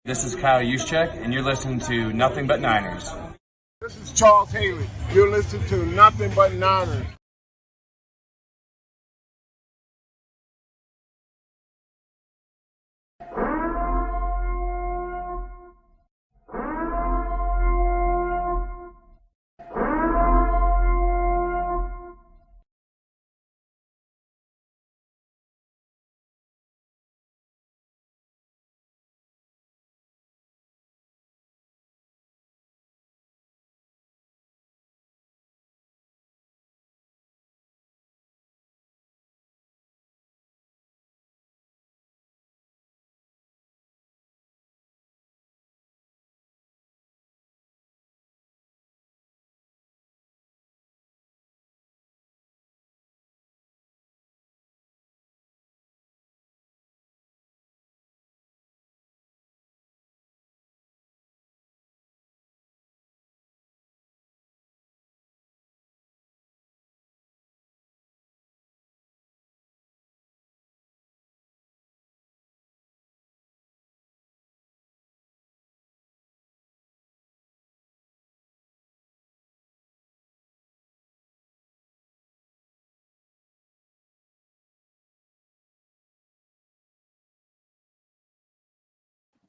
This is Kyle Juszczyk, and you're listening to Nothing But Niners. This is Charles Haley. You're listening to Nothing But Niners.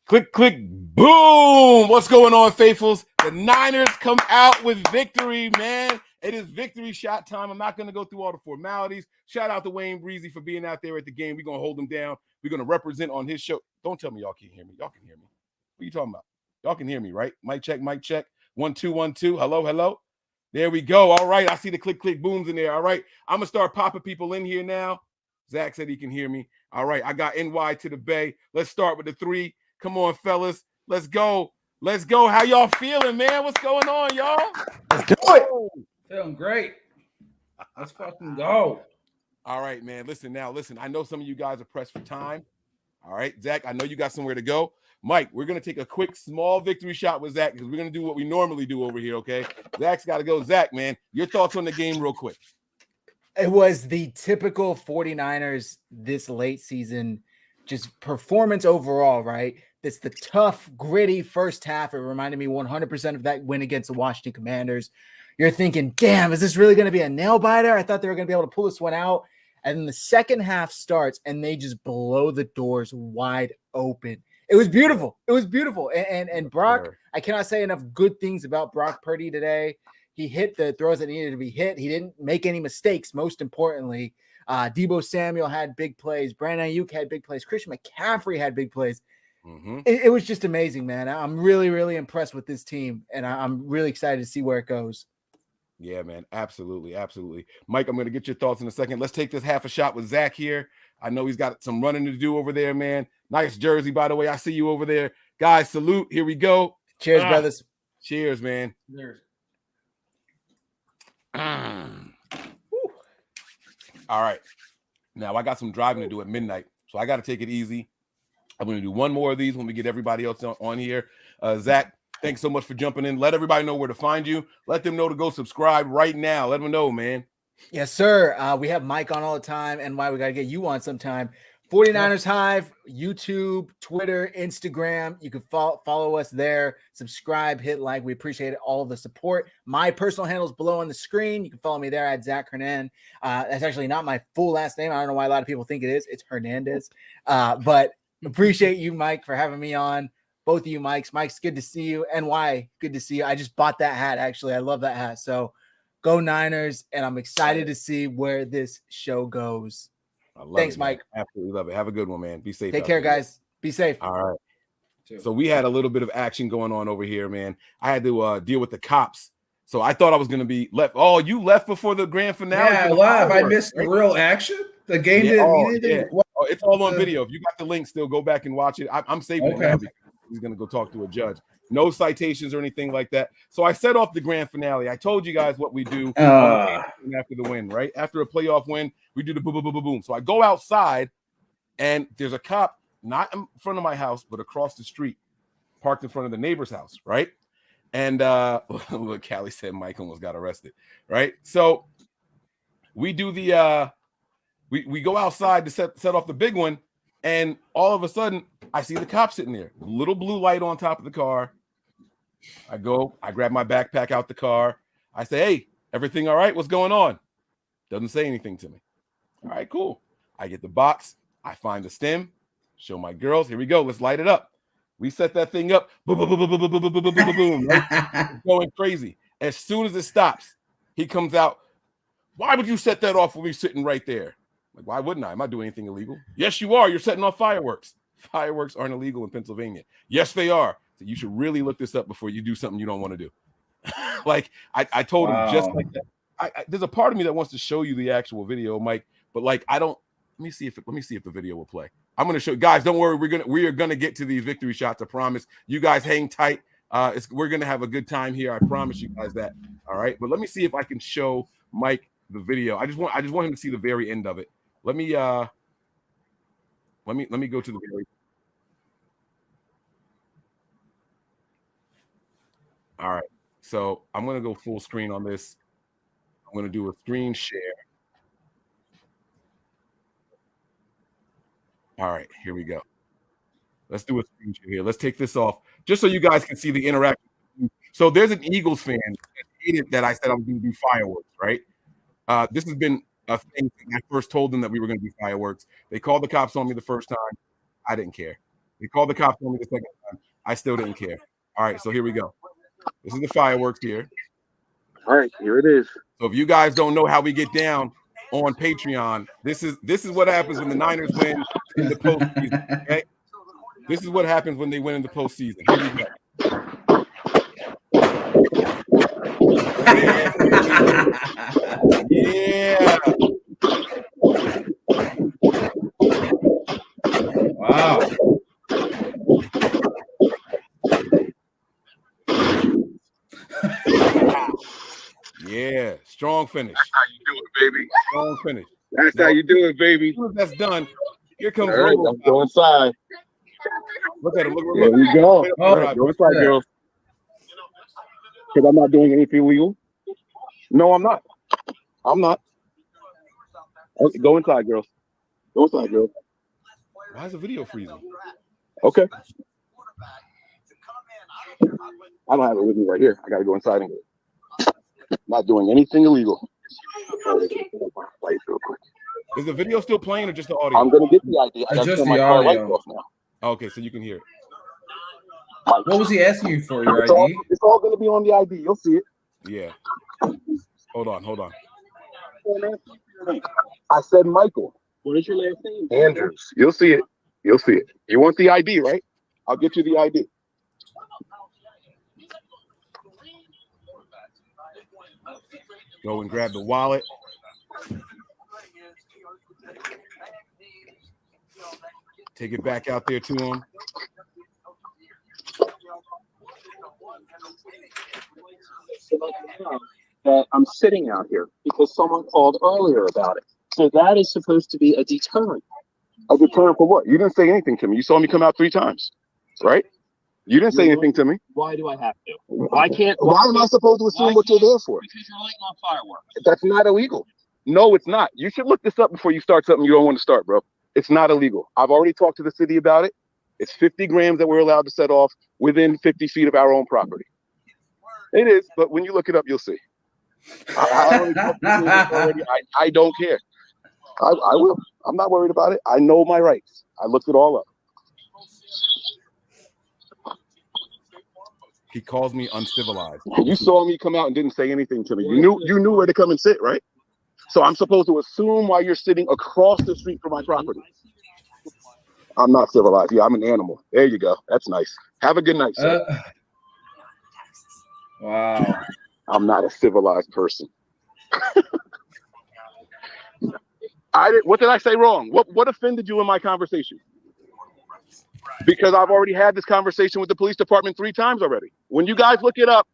Click, click, boom. What's going on, faithfuls? The Niners come out with victory, man. It is victory shot time. I'm not going to go through all the formalities. Shout out to Wayne Breezy for being out there at the game. We're going to hold him down. We're going to represent on his show. Don't tell me y'all can't hear me. Y'all can hear me. What are you talking about? Y'all can hear me, right? Mic check, mic check. 1, 2, 1, 2. Hello, hello. There we go. All right. I see the click, click, booms in there. All right. I'm going to start popping people in here now. Zach said he can hear me. All right. I got NY to the Bay. Let's start with the 3. Come on, fellas. Let's go. Let's go. How y'all feeling, man? What's going on, y'all? Let's do it. Feeling great. Let's fucking go. All right, man. Listen. I know some of you guys are pressed for time. All right, Zach, I know you got somewhere to go. Mike, we're going to take a quick, small victory shot with Zach because we're going to do what we normally do over here, okay? Zach's got to go. Zach, man, your thoughts on the game real quick. It was the typical 49ers this late season, just performance overall, right? It's the tough, gritty first half. It reminded me 100% of that win against the Washington Commanders. You're thinking, damn, is this really going to be a nail biter? I thought they were going to be able to pull this one out. And then the second half starts, and they just blow the doors wide open. It was beautiful. It was beautiful. And Brock, I cannot say enough good things about Brock Purdy today. He hit the throws that needed to be hit. He didn't make any mistakes, most importantly. Deebo Samuel had big plays. Brandon Ayuk had big plays. Christian McCaffrey had big plays. Mm-hmm. It was just amazing, man. I'm really, really impressed with this team, and I'm really excited to see where it goes. Yeah, man. Absolutely. Absolutely. Mike, I'm going to get your thoughts in a second. Let's take this half a shot with Zach here. I know he's got some running to do over there, man. Nice jersey, by the way. I see you over there. Guys, salute. Here we go. Cheers, brothers. Cheers, man. Cheers. All right. Now, I got some driving to do at midnight, so I got to take it easy. I'm going to do one more of these when we get everybody else on here. Zach, thanks so much for jumping in. Let everybody know where to find you. Let them know to go subscribe right now. Let them know, man. Yes, sir. We have Mike on all the time, and why we got to get you on sometime. 49ers Hive, YouTube, Twitter, Instagram. You can follow us there. Subscribe, hit like. We appreciate it, all the support. My personal handle is below on the screen. You can follow me there at Zach Hernan. That's actually not my full last name. I don't know why a lot of people think it is. It's Hernandez. But appreciate you, Mike, for having me on. Both of you, Mikes. Mike's good to see you. NY, good to see you. I just bought that hat, actually. I love that hat. So go Niners, and I'm excited to see where this show goes. Thanks, Mike. Absolutely love it. Have a good one, man. Be safe. Take care, guys. Be safe. All right. So we had a little bit of action going on over here, man. I had to deal with the cops. So I thought I was going to be left. Oh, you left before the grand finale? Yeah, live. I missed the real action. The game didn't. Oh, it's all on video. If you got the link still, go back and watch it. I'm saving it now because he's going to go talk to a judge. No citations or anything like that. So I set off the grand finale. I told you guys what we do after the win, right? After a playoff win, we do the boom, boom, boom, boom, boom. So I go outside, and there's a cop not in front of my house, but across the street, parked in front of the neighbor's house, right? And look, Callie said Mike almost got arrested, right? So we do the we go outside to set off the big one, And all of a sudden, I see the cop sitting there, little blue light on top of the car. I grab my backpack out the car. I say, hey, everything all right? What's going on? Doesn't say anything to me. All right, cool. I get the box. I find the stem, show my girls. Here we go. Let's light it up. We set that thing up. Boom, boom, boom, boom, boom, boom, boom, boom, boom, boom, right? Going crazy. As soon as it stops, he comes out. Why would you set that off when we're sitting right there? Like, why wouldn't I? Am I doing anything illegal? Yes, you are. You're setting off fireworks. Fireworks aren't illegal in Pennsylvania. Yes, they are. So you should really look this up before you do something you don't want to do. Like I told him just like that. There's a part of me that wants to show you the actual video, Mike, but like I don't. Let me see if the video will play. I'm gonna show you guys. Don't worry, we are gonna get to these victory shots. I promise. You guys hang tight. We're gonna have a good time here. I promise you guys that. All right, but let me see if I can show Mike the video. I just want him to see the very end of it. Let me go to the very. All right, so I'm gonna go full screen on this. I'm gonna do a screen share. All right, here we go. Let's do a screen share here. Let's take this off just so you guys can see the interaction. So there's an Eagles fan that I said I'm going to do fireworks, right? This has been a thing. I first told them that we were going to do fireworks. They called the cops on me the first time. I didn't care. They called the cops on me the second time. I still didn't care. All right, so here we go. This is the fireworks here. All right, here it is. So if you guys don't know how we get down on Patreon, this is what happens when the Niners win in the postseason. Okay, this is what happens when they win in the postseason. Here we go. Yeah. Wow. Yeah, strong finish. That's how you do it, baby. Strong finish. That's how you do it, baby. As soon as that's done, here comes All right, Robo. I'm going inside. Look at him. Look. There we go. Oh, Go inside, girls. Because I'm not doing anything illegal. No, I'm not. I'm not. Okay, go inside, girls. Go inside, girls. Why is the video freezing? Okay. I don't have it with me right here. I got to go inside and get it. Not doing anything illegal. Is the video still playing or just the audio? I'm going to get the ID. I got to Just turn the my car lights audio. off now. Okay, so you can hear it. What was he asking you for? Your It's all, ID? it's all going to be on the ID. You'll see it. Yeah. Hold on. I said Michael. What is your last name? Andrews. You'll see it. You'll see it. You want the ID, right? I'll get you the ID. Go and grab the wallet. Take it back out there to him. That I'm sitting out here because someone called earlier about it. So that is supposed to be a deterrent. A deterrent for what? You didn't say anything to me. You saw me come out 3 times, right? You didn't say anything to me. Why do I have to? Why can't? Why am I supposed to assume what you're there for? Because you're lighting on fireworks. That's not illegal. No, it's not. You should look this up before you start something you don't want to start, bro. It's not illegal. I've already talked to the city about it. It's 50 grams that we're allowed to set off within 50 feet of our own property. It is, but when you look it up, you'll see. I don't care. I will. I'm not worried about it. I know my rights. I looked it all up. He calls me uncivilized. You saw me come out and didn't say anything to me. You knew where to come and sit, right? So I'm supposed to assume while you're sitting across the street from my property. I'm not civilized. Yeah, I'm an animal. There you go. That's nice. Have a good night, sir. Wow. I'm not a civilized person. What did I say wrong? What offended you in my conversation? Because I've already had this conversation with the police department 3 times already. When you guys look it up,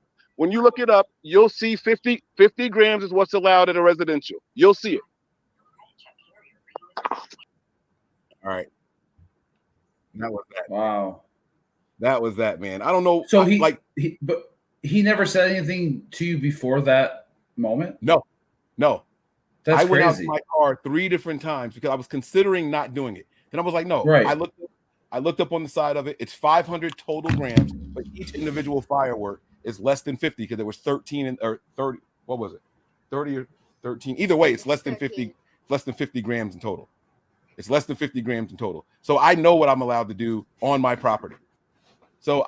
you'll see 50 grams is what's allowed at a residential. You'll see it. All right. That was that. Wow. That was that, man. I don't know. So he never said anything to you before that moment? No. That's I went out to crazy. my car 3 different times because I was considering not doing it. Then I was like, no. Right. I looked up on the side of it. It's 500 total grams, but each individual firework is less than 50 because there was 13 or 30. What was it? 30 or 13. Either way, it's less than 50. Less than 50 grams in total. It's less than 50 grams in total. So I know what I'm allowed to do on my property. So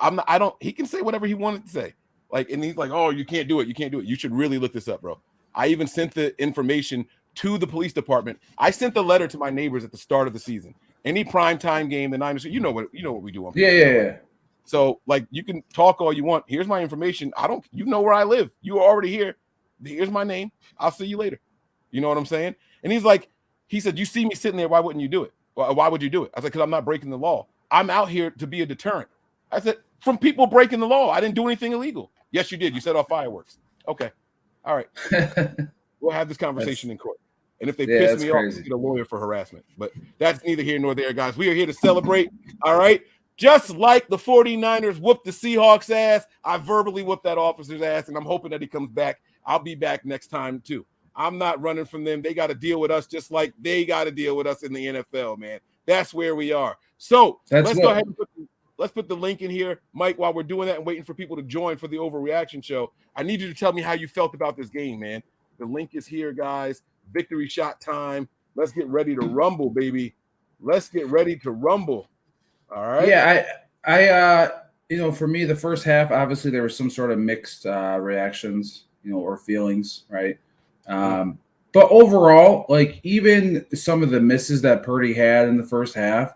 he can say whatever he wanted to say. Like, and he's like, oh, you can't do it. You can't do it. You should really look this up, bro. I even sent the information to the police department. I sent the letter to my neighbors at the start of the season. Any primetime game, the Niners, you know what we do on. Yeah. So, like, you can talk all you want. Here's my information. You know where I live. You are already here. Here's my name. I'll see you later. You know what I'm saying? And he said, you see me sitting there. Why wouldn't you do it? Why would you do it? I said, because I'm not breaking the law. I'm out here to be a deterrent. I said, from people breaking the law. I didn't do anything illegal. Yes, you did. You set off fireworks. Okay. All right. We'll have this conversation in court. And if they piss me off, I'll get a lawyer for harassment. But that's neither here nor there, guys. We are here to celebrate. All right. Just like the 49ers whooped the Seahawks' ass, I verbally whooped that officer's ass, and I'm hoping that he comes back. I'll be back next time, too. I'm not running from them. They got to deal with us just like they got to deal with us in the NFL, man. That's where we are. So let's go ahead and put the link in here. Mike, while we're doing that and waiting for people to join for the Overreaction show, I need you to tell me how you felt about this game, man. The link is here, guys. Victory shot time. Let's get ready to rumble, baby. Let's get ready to rumble. All right. Yeah, I for me, the first half, obviously there was some sort of mixed reactions, or feelings, right? But overall, like, even some of the misses that Purdy had in the first half,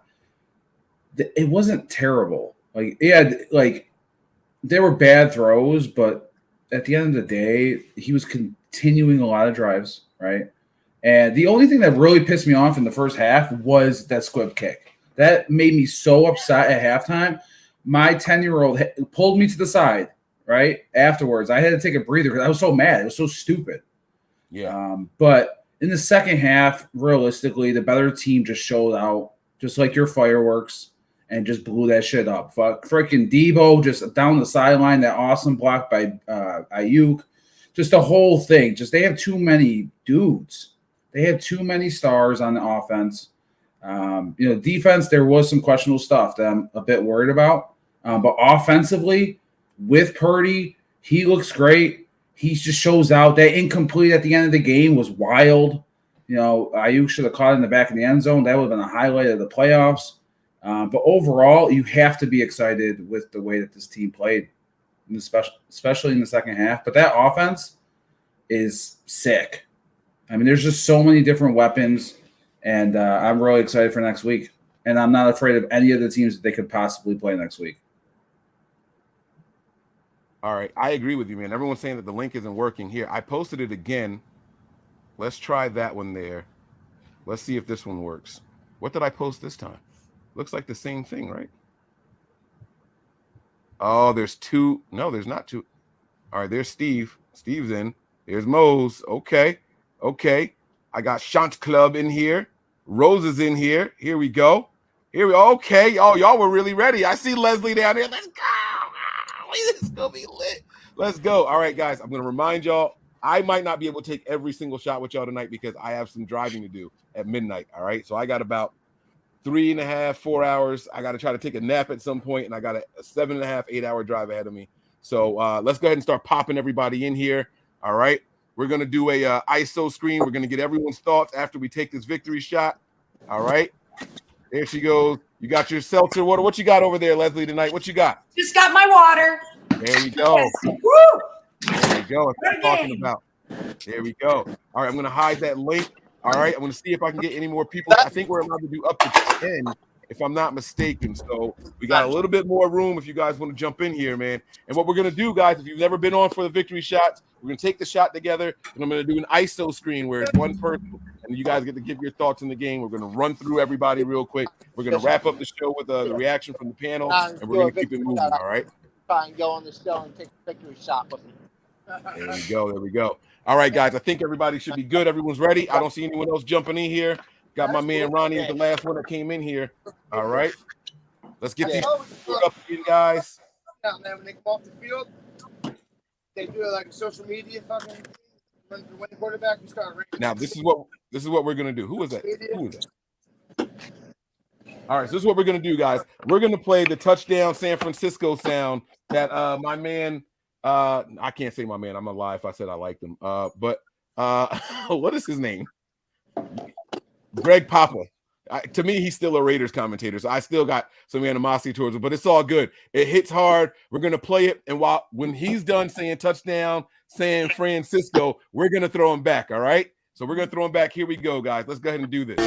it wasn't terrible. Like, yeah, like, there were bad throws, but at the end of the day, he was continuing a lot of drives, right? And the only thing that really pissed me off in the first half was that squib kick. That made me so upset at halftime. My 10-year-old pulled me to the side, right? Afterwards, I had to take a breather because I was so mad. It was so stupid. Yeah. But in the second half, realistically, the better team just showed out, just like your fireworks, and just blew that shit up. Freaking Debo just down the sideline, that awesome block by Ayuk. Just the whole thing. Just they have too many dudes. They have too many stars on the offense. Defense, there was some questionable stuff that I'm a bit worried about. But offensively, with Purdy, he looks great. He just shows out. That incomplete at the end of the game was wild. Ayuk should have caught it in the back of the end zone. That would have been a highlight of the playoffs. But overall, you have to be excited with the way that this team played, especially in the second half. But that offense is sick. I mean, there's just so many different weapons, and I'm really excited for next week. And I'm not afraid of any of the teams that they could possibly play next week. All right. I agree with you, man. Everyone's saying that the link isn't working here. I posted it again. Let's try that one there. Let's see if this one works. What did I post this time? Looks like the same thing, right? Oh, there's two. No, there's not two. All right, there's Steve. Steve's in. There's Mose. Okay. I got Shant Club in here. Rose is in here. Here we go. Okay. Oh, y'all were really ready. I see Leslie down there. Let's go. This is going to be lit. Let's go. All right, guys. I'm going to remind y'all, I might not be able to take every single shot with y'all tonight because I have some driving to do at midnight. All right. So I got about 3.5, 4 hours. I got to try to take a nap at some point, and I got a 7.5, 8-hour drive ahead of me. So let's go ahead and start popping everybody in here. All right. We're going to do a ISO screen. We're going to get everyone's thoughts after we take this victory shot. All right. There she goes. You got your seltzer water. What you got over there, Leslie, tonight? What you got? Just got my water. There we go. Yes. Woo! There we go. That's what I'm talking about. There we go. All right. I'm going to hide that link. All right. I'm going to see if I can get any more people. I think we're allowed to do up to 10, if I'm not mistaken. So we got a little bit more room if you guys want to jump in here, man. And what we're going to do, guys, if you've never been on for the victory shots, we're going to take the shot together, and I'm going to do an ISO screen where it's one person, and you guys get to give your thoughts in the game. We're going to run through everybody real quick. We're going to wrap up the show with the reaction from the panel, and we're going to keep it moving, all right? Try and go on the show and take a victory shot with me. There we go. All right, guys, I think everybody should be good. Everyone's ready. I don't see anyone else jumping in here. Got my man Ronnie as the last one that came in here. All right. Let's get these up in, guys. Now, man, when they come off the field, they do like a social media fucking when the quarterback, we start rating. Now, this is what we're gonna do. Who is that? All right, so this is what we're gonna do, guys. We're gonna play the touchdown San Francisco sound that my man, I can't say my man, I'm gonna lie if I said I liked him. But what is his name? Greg Papa. To me, he's still a Raiders commentator, so I still got some animosity towards him, but it's all good. It hits hard. We're gonna play it, and when he's done saying touchdown San Francisco, we're gonna throw him back. All right, so we're gonna throw him back. Here we go, guys. Let's go ahead and do this.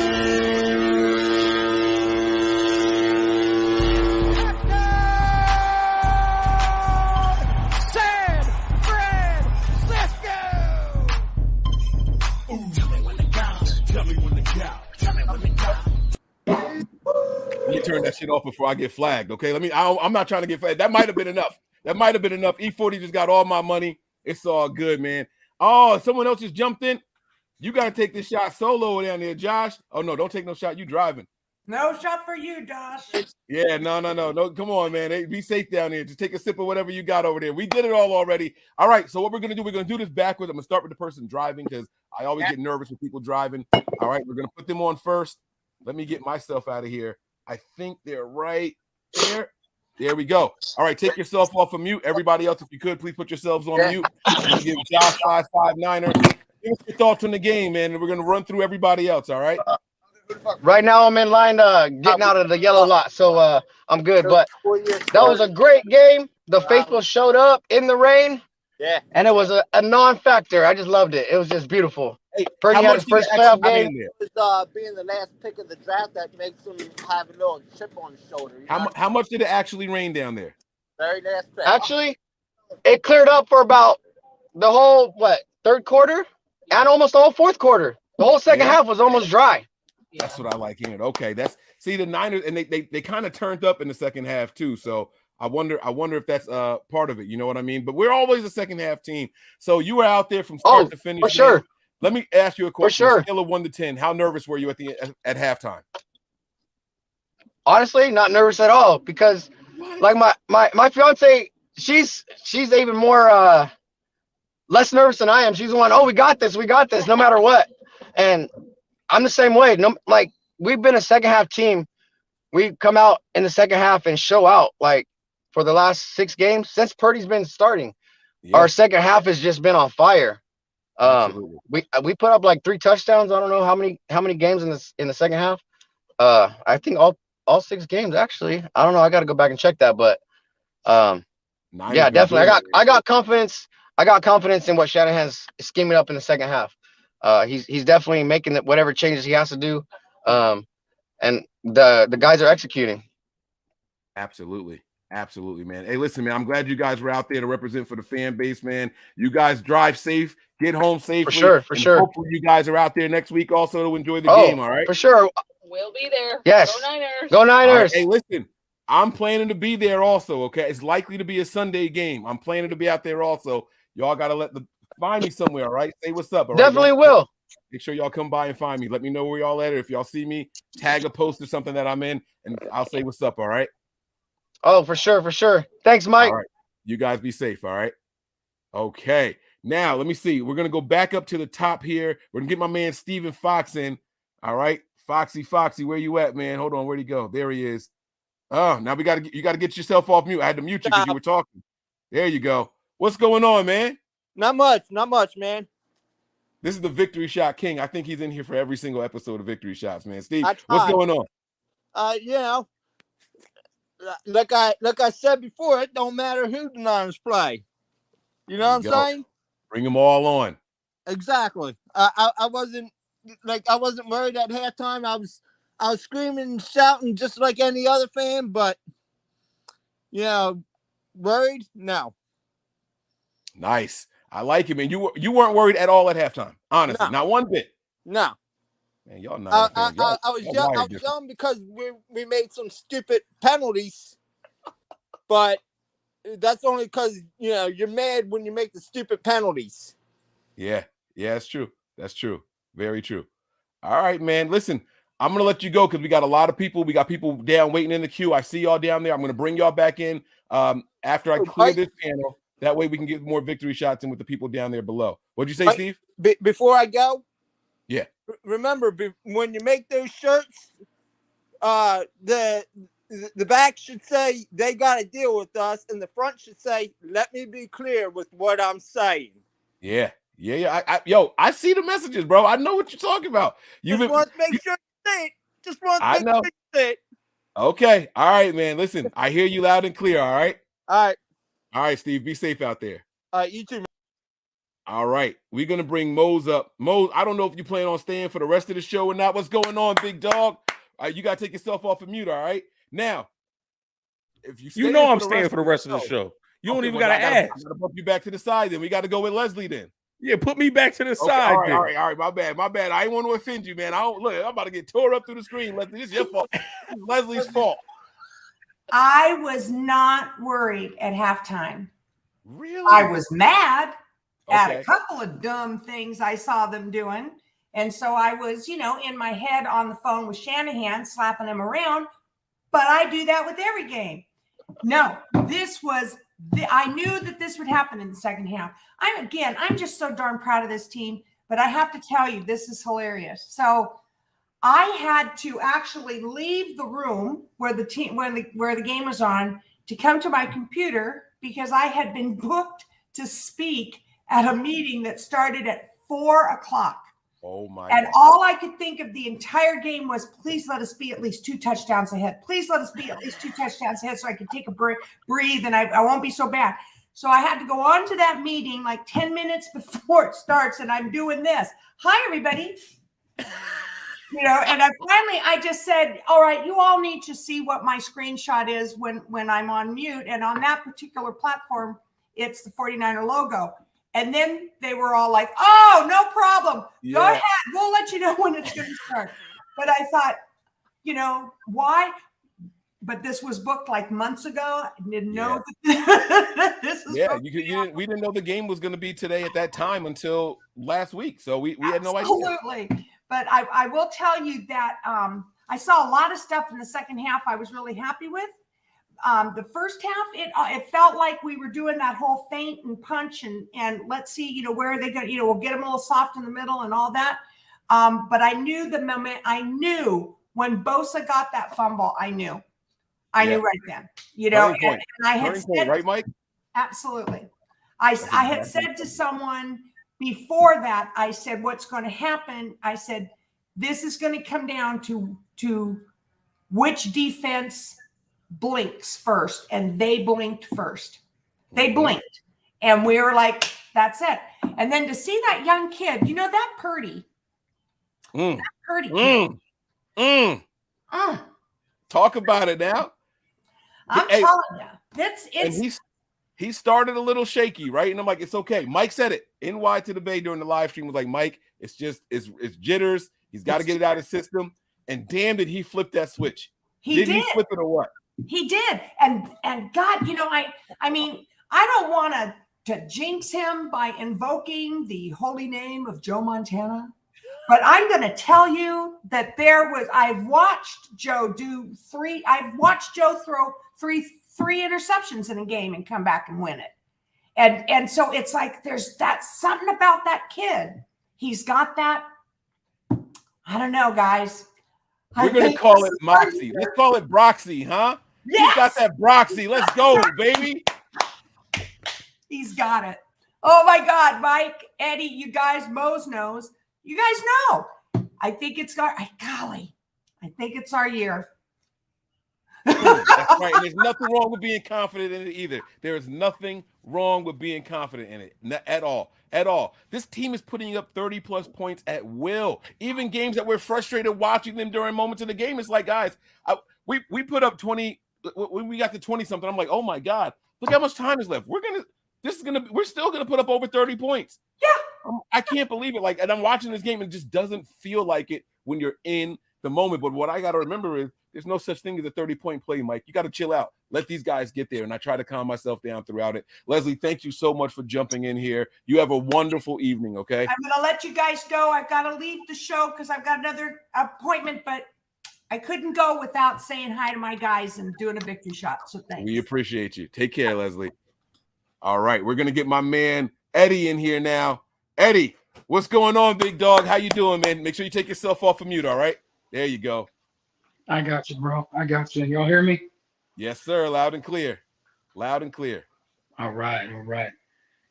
Let me turn that shit off before I get flagged. Okay, I'm not trying to get flagged. That might have been enough. E40 just got all my money. It's all good, man. Oh, someone else just jumped in. You got to take this shot solo down there, Josh. Oh no, don't take no shot. You driving? No shot for you, Josh. Yeah, no. Come on, man. Hey, be safe down there. Just take a sip of whatever you got over there. We did it all already. All right. So what we're gonna do? We're gonna do this backwards. I'm gonna start with the person driving because I always get nervous with people driving. All right. We're gonna put them on first. Let me get myself out of here. I think they're right there. There we go. All right, take yourself off of mute. Everybody else, if you could, please put yourselves on mute. Give Josh 559er. Give us your thoughts on the game, man. We're gonna run through everybody else. All right. Right now, I'm in line getting out of the yellow lot, so I'm good. But that was a great game. The faithful showed up in the rain. Yeah. And it was a non-factor. I just loved it. It was just beautiful. Hey, Purdy had his first playoff game. It was being the last pick of the draft that makes him have a little chip on his shoulder. How much did it actually rain down there? Very last pick. Actually, it cleared up for about the whole third quarter and almost all fourth quarter. The whole second half was almost dry. That's what I like hearing. Okay, see the Niners, and they kind of turned up in the second half too. So I wonder if that's part of it. You know what I mean? But we're always a second half team. So you were out there from start to finish. For sure. Let me ask you a question. For sure. Scale of 1 to 10. How nervous were you at halftime? Honestly, not nervous at all because, like my fiance, she's even more less nervous than I am. She's the one. Oh, we got this, no matter what. And I'm the same way. No, like we've been a second half team. We come out in the second half and show out. Like for the last 6 games since Purdy's been starting, our second half has just been on fire. We put up like 3 touchdowns. I don't know how many games in the second half. I think all 6 games actually. I don't know. I got to go back and check that, but yeah, definitely. I got confidence. I got confidence in what Shanahan's scheming up in the second half. He's definitely making whatever changes he has to do. And the guys are executing. Absolutely, man. Hey, listen, man. I'm glad you guys were out there to represent for the fan base, man. You guys drive safe. Get home safely. For sure. Hopefully you guys are out there next week also to enjoy the game, all right? For sure. We'll be there. Yes. Go Niners. Go Niners. Right. Hey, listen, I'm planning to be there also, okay? It's likely to be a Sunday game. I'm planning to be out there also. Y'all got to find me somewhere, all right? Say what's up, all right? Definitely will. Make sure y'all come by and find me. Let me know where y'all at, or if y'all see me, tag a post or something that I'm in, and I'll say what's up, all right? Oh, for sure. Thanks, Mike. All right. You guys be safe, all right? Okay. Now, let me see. We're going to go back up to the top here. We're going to get my man Stephen Fox in. All right. Foxy, where you at, man? Hold on. Where'd he go? There he is. Oh, now you got to get yourself off mute. I had to mute you because you were talking. There you go. What's going on, man? Not much, man. This is the Victory Shot King. I think he's in here for every single episode of Victory Shots, man. Steve, what's going on? You know, like I said before, it don't matter who the Niners play. You know what I'm saying? Bring them all on. Exactly. I wasn't worried at halftime. I was screaming and shouting just like any other fan, but worried? No. Nice. I like it, man. You weren't worried at all at halftime. Honestly, not one bit. No. Man, y'all not. I was young because we made some stupid penalties, but that's only because you're mad when you make the stupid penalties. Yeah, that's true. That's true. Very true. All right, man. Listen, I'm gonna let you go because we got a lot of people. We got people down waiting in the queue. I see y'all down there. I'm gonna bring y'all back in after I clear this panel. That way we can get more victory shots in with the people down there below. What'd you say, Steve? Before I go, yeah. Remember when you make those shirts, the back should say they got to deal with us, and the front should say, "Let me be clear with what I'm saying." Yeah. Yo, I see the messages, bro. I know what you're talking about. Just want to make sure you see it. Just want to I make know. sure you see it. Okay. All right, man. Listen, I hear you loud and clear. All right. All right, Steve. Be safe out there. You too. All right. We're gonna bring Mose up. Mose, I don't know if you plan on staying for the rest of the show or not. What's going on, big dog? You gotta take yourself off of mute. All right. Now, if you know I'm staying for the rest of the show. You don't even gotta ask. I'm gonna bump you back to the side. Then we got to go with Leslie. Then. Yeah, put me back to the side. All right. My bad. I didn't want to offend you, man. I'm about to get tore up through the screen, Leslie. This is your fault. This is Leslie's fault. I was not worried at halftime. Really? I was mad at Okay. a couple of dumb things I saw them doing. And so I was, in my head on the phone with Shanahan, slapping him around. But I do that with every game. No, I knew that this would happen in the second half. I'm just so darn proud of this team, but I have to tell you, this is hilarious. So I had to actually leave the room where the game was on to come to my computer because I had been booked to speak at a meeting that started at 4:00. Oh my And God. all I could think of the entire game was, please let us be at least 2 touchdowns ahead. Please let us be at least 2 touchdowns ahead so I can take a breathe and I won't be so bad. So I had to go on to that meeting like 10 minutes before it starts, and I'm doing this. Hi, everybody. And I just said, all right, you all need to see what my screenshot is when I'm on mute. And on that particular platform, it's the 49er logo. And then they were all like, oh, no problem. Yeah. Go ahead. We'll let you know when it's going to start. But I thought, why? But this was booked like months ago. I didn't know that this is we didn't know the game was going to be today at that time until last week. So we had no idea. Absolutely. But I will tell you that I saw a lot of stuff in the second half I was really happy with. The first half, it felt like we were doing that whole feint and punch and let's see, where are they going? We'll get them a little soft in the middle and all that. But I knew the moment. I knew when Bosa got that fumble. I knew right then. And I had said, right, Mike? Absolutely. I had said to someone before that, I said, what's going to happen? I said, this is going to come down to which defense blinks first, and they blinked first. They blinked, and we were like, "That's it." And then to see that young kid, that Purdy, that Purdy kid. Talk about it now. I'm telling you, it's. And he started a little shaky, right? And I'm like, it's okay. Mike said it. NY to the Bay during the live stream was like, Mike, it's jitters. He's got to get it out of his system. And damn, did he flip that switch? Did he flip it or what? He did. And God, I mean, I don't want to jinx him by invoking the holy name of Joe Montana, but I'm going to tell you that I've watched Joe throw three interceptions in a game and come back and win it. And so it's like, there's something about that kid. He's got that. I don't know, guys. We're going to call it Moxie. Let's call it Broxy, huh? Yes! He's got that Broxy. Let's go, baby. He's got it. Oh, my God, Mike, Eddie, you guys, Mose knows. You guys know. I think it's our year. That's right. And there's nothing wrong with being confident in it either. There is nothing wrong with being confident in it at all. At all. This team is putting up 30-plus points at will. Even games that we're frustrated watching them during moments of the game, it's like, guys, we put up 20. When we got to 20-something, I'm like, oh, my God, look how much time is left. We're still going to put up over 30 points. Yeah. I can't believe it. And I'm watching this game, and it just doesn't feel like it when you're in the moment. But what I got to remember is there's no such thing as a 30-point play, Mike. You got to chill out. Let these guys get there. And I try to calm myself down throughout it. Leslie, thank you so much for jumping in here. You have a wonderful evening, okay? I'm going to let you guys go. I've got to leave the show because I've got another appointment, but I couldn't go without saying hi to my guys and doing a victory shot. So thanks. We appreciate you. Take care, Leslie. All right. We're going to get my man Eddie in here now. Eddie, what's going on, big dog? How you doing, man? Make sure you take yourself off of mute, all right? There you go. I got you, bro. I got you. Y'all hear me? Yes, sir. Loud and clear. Loud and clear. All right, all right.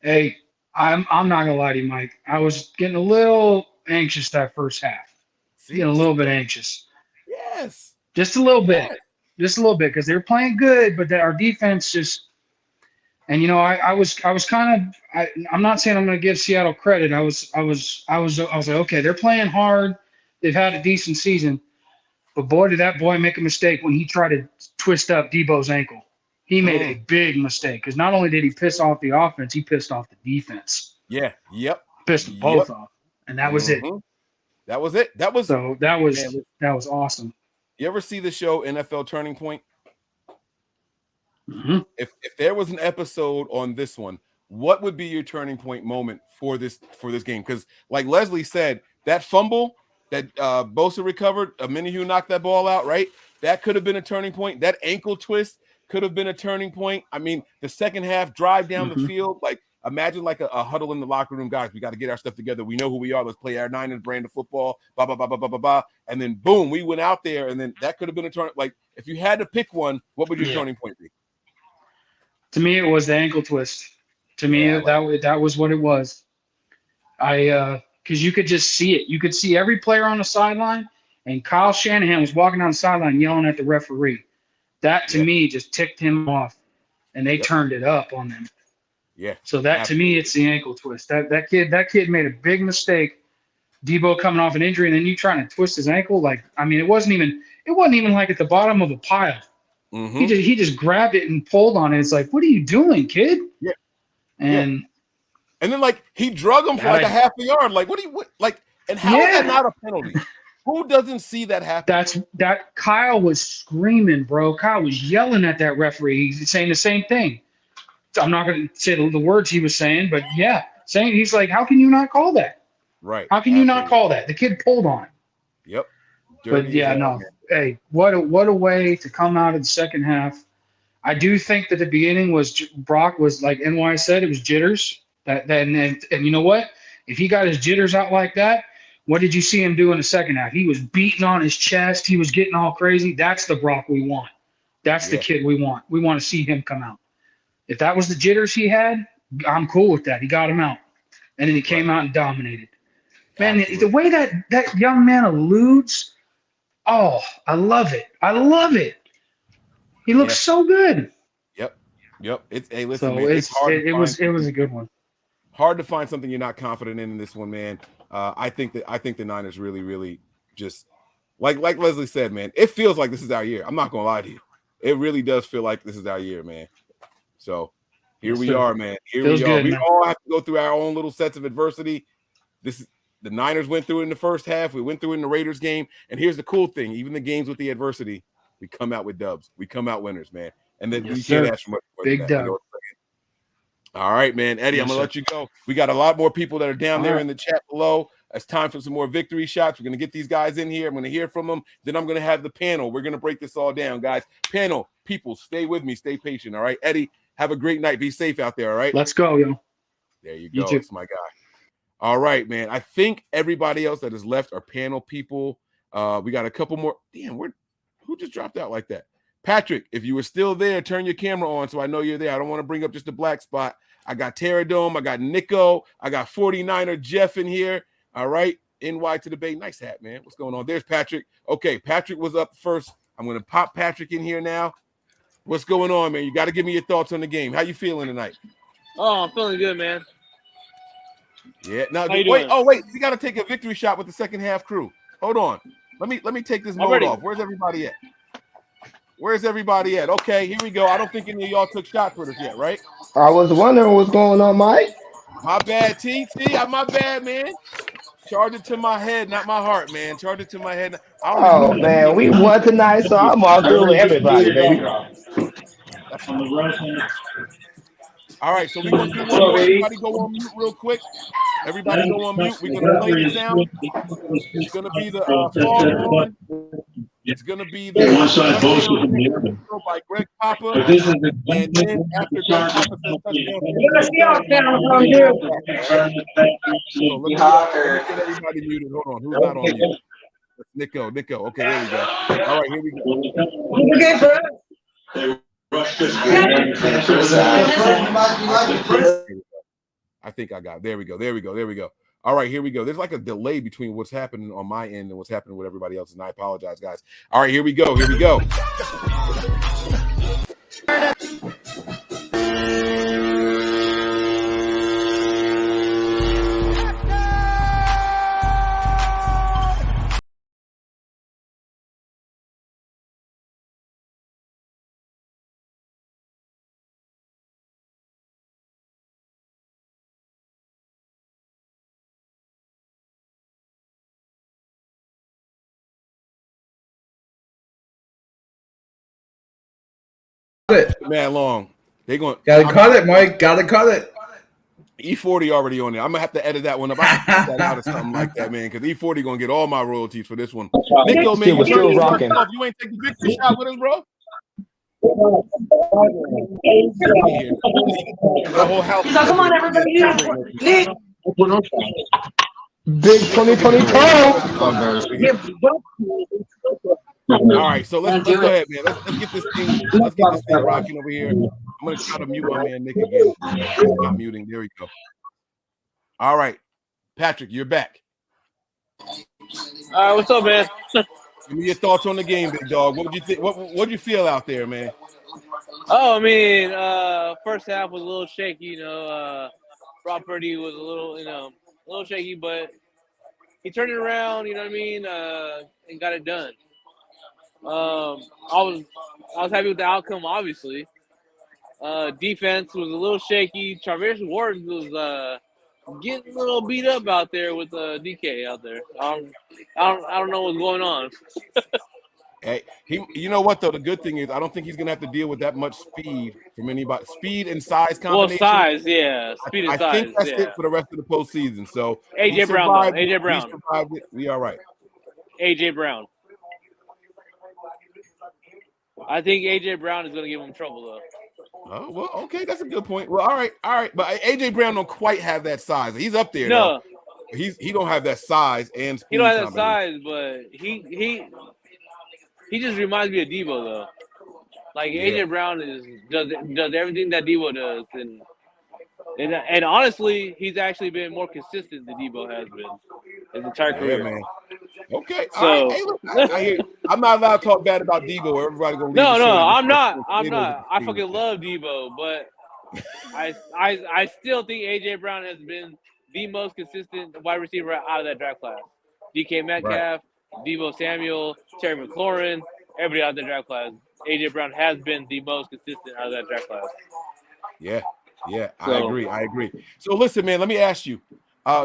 Hey, I'm not gonna lie to you, Mike. I was getting a little anxious that first half. See, Getting a little bit anxious. Yes. Just a little bit. Just a little bit, because they were playing good, but our defense just. And I was kind of. I'm not saying I'm going to give Seattle credit. I was like, okay, they're playing hard. They've had a decent season, but boy, did that boy make a mistake when he tried to twist up Debo's ankle. He made a big mistake because not only did he piss off the offense, he pissed off the defense. Yeah. Yep. Pissed them both off, and that was it. That was it. That was awesome. You ever see the show NFL Turning Point? Mm-hmm. If there was an episode on this one, what would be your turning point moment for this game? Because like Leslie said, that fumble that Bosa recovered, Minihue knocked that ball out, right? That could have been a turning point. That ankle twist could have been a turning point. I mean, the second half drive down the field, like imagine like a huddle in the locker room, guys. We got to get our stuff together. We know who we are. Let's play our Niners brand of football. Blah blah blah blah blah blah blah. And then boom, we went out there, and then that could have been a turn. Like if you had to pick one, what would your turning point be? To me, it was the ankle twist. To me, that was what it was. Because you could just see it. You could see every player on the sideline, and Kyle Shanahan was walking down the sideline yelling at the referee. That, to me, just ticked him off, and they turned it up on them. Yeah. So that, to me, it's the ankle twist. That kid made a big mistake. Debo coming off an injury, and then you trying to twist his ankle. Like, I mean, it wasn't even like at the bottom of a pile. Mm-hmm. He just grabbed it and pulled on it. It's like, what are you doing, kid? Yeah. And then like he drug him for like a half a yard. Like and how is that not a penalty? Who doesn't see that happen? That Kyle was screaming, bro. Kyle was yelling at that referee. He's saying the same thing. I'm not going to say the words he was saying, but he's like, how can you not call that? Right. How can you not call that? The kid pulled on it. Yep. But no. Hey, what a way to come out of the second half. I do think that the beginning Brock was like NY said, it was jitters. And you know what? If he got his jitters out like that, what did you see him do in the second half? He was beating on his chest. He was getting all crazy. That's the Brock we want. That's the kid we want. We want to see him come out. If that was the jitters he had, I'm cool with that. He got him out. And then he came out and dominated. Man, the way that young man eludes, oh, I love it. I love it. He looks so good. Yep. Listen, so man, it's hard. It was a good one. Hard to find something you're not confident in this one, man. I think the Niners really, really just like Leslie said, man. It feels like this is our year. I'm not gonna lie to you. It really does feel like this is our year, man. So here we are, man. Here we are. Good, we man. all have to go through our own little sets of adversity. The Niners went through it in the first half. We went through it in the Raiders game. And here's the cool thing: even the games with the adversity, we come out with dubs. We come out winners, man. And then we can't ask for much more. Big dub. All right, man. Eddie, I'm going to let you go. We got a lot more people that are down there in the chat below. It's time for some more victory shots. We're going to get these guys in here. I'm going to hear from them. Then I'm going to have the panel. We're going to break this all down, guys. Panel, people, stay with me. Stay patient, all right? Eddie, have a great night. Be safe out there, all right? Let's go, yo. There you go. It's my guy. All right, man. I think everybody else that is left are panel people. We got a couple more. Damn, who just dropped out like that? Patrick, if you were still there, turn your camera on so I know you're there. I don't want to bring up just a black spot. I got Terradome. I got Nico. I got 49er Jeff in here. All right. NY to the Bay. Nice hat, man. What's going on? There's Patrick. Okay, Patrick was up first. I'm going to pop Patrick in here now. What's going on, man? You got to give me your thoughts on the game. How you feeling tonight? Oh, I'm feeling good, man. Yeah. Now, wait. We got to take a victory shot with the second half crew. Hold on. Let me take this mode off. Where's everybody at? Where's everybody at? Okay, here we go. I don't think any of y'all took shots with us yet, right? I was wondering what's going on, Mike. My bad, TT. My bad, man. Charge it to my head, not my heart, man. Charge it to my head. Oh, man, we won tonight, so I'm all good with everybody, baby. All right, so we're going to do one more. Everybody go on mute real quick. Everybody go on mute. We're going to play the sound. It's going to be the Foghorn. It's going to be the by Greg Papa. And then after Greg Papa says touchdown, so let me get everybody muted. Hold on. Who's not on mute? Nico. Okay, there we go. All right, here we go. I think I got it. There we go. All right, here we go. There's like a delay between what's happening on my end and what's happening with everybody else, and I apologize, guys. All right, here we go. Man, long. They going gotta cut it, Mike. Gotta cut it. E40 already on there. I'm gonna have to edit that one up. I have to cut that out or something like that, man. Because E40 gonna get all my royalties for this one. Nico, man, we're still rocking. You ain't taking the victory shot with us, bro. The whole house. He's like, come on, everybody. Big 2022. All right, so let's go ahead, man. Let's get this thing rocking over here. I'm gonna try to mute my man Nick again. He's not muting. There we go. All right, Patrick, you're back. All right, what's up, man? Give me your thoughts on the game, big dog. What would you think? What'd you feel out there, man? Oh, I mean, first half was a little shaky. Brock Purdy was a little shaky, but he turned it around. You know what I mean? And got it done. I was happy with the outcome, obviously. Defense was a little shaky. Travis Ward was getting a little beat up out there with DK out there. I don't know what's going on. Hey, you know what though? The good thing is I don't think he's gonna have to deal with that much speed from anybody. Speed and size combination. Well, size, yeah. Speed and size. I think that's it for the rest of the postseason. So AJ Brown, AJ Brown. He survived it. We all right. AJ Brown. I think AJ Brown is going to give him trouble, though. Oh, well, okay, that's a good point. Well, all right, but AJ Brown don't quite have that size. He's up there. No, though. He don't have that size and speed. He don't have that size, but he just reminds me of Debo, though. Like AJ Brown does everything that Debo does, and honestly, he's actually been more consistent than Debo has been his entire career. Man. Okay, so all right. Hey, look, I hear you. I'm not allowed to talk bad about Debo. Everybody gonna no, I'm not. I fucking love Debo, but I still think AJ Brown has been the most consistent wide receiver out of that draft class. DK Metcalf, Debo Samuel, Terry McLaurin, everybody out of the draft class. AJ Brown has been the most consistent out of that draft class. Yeah, I agree. So listen, man, let me ask you.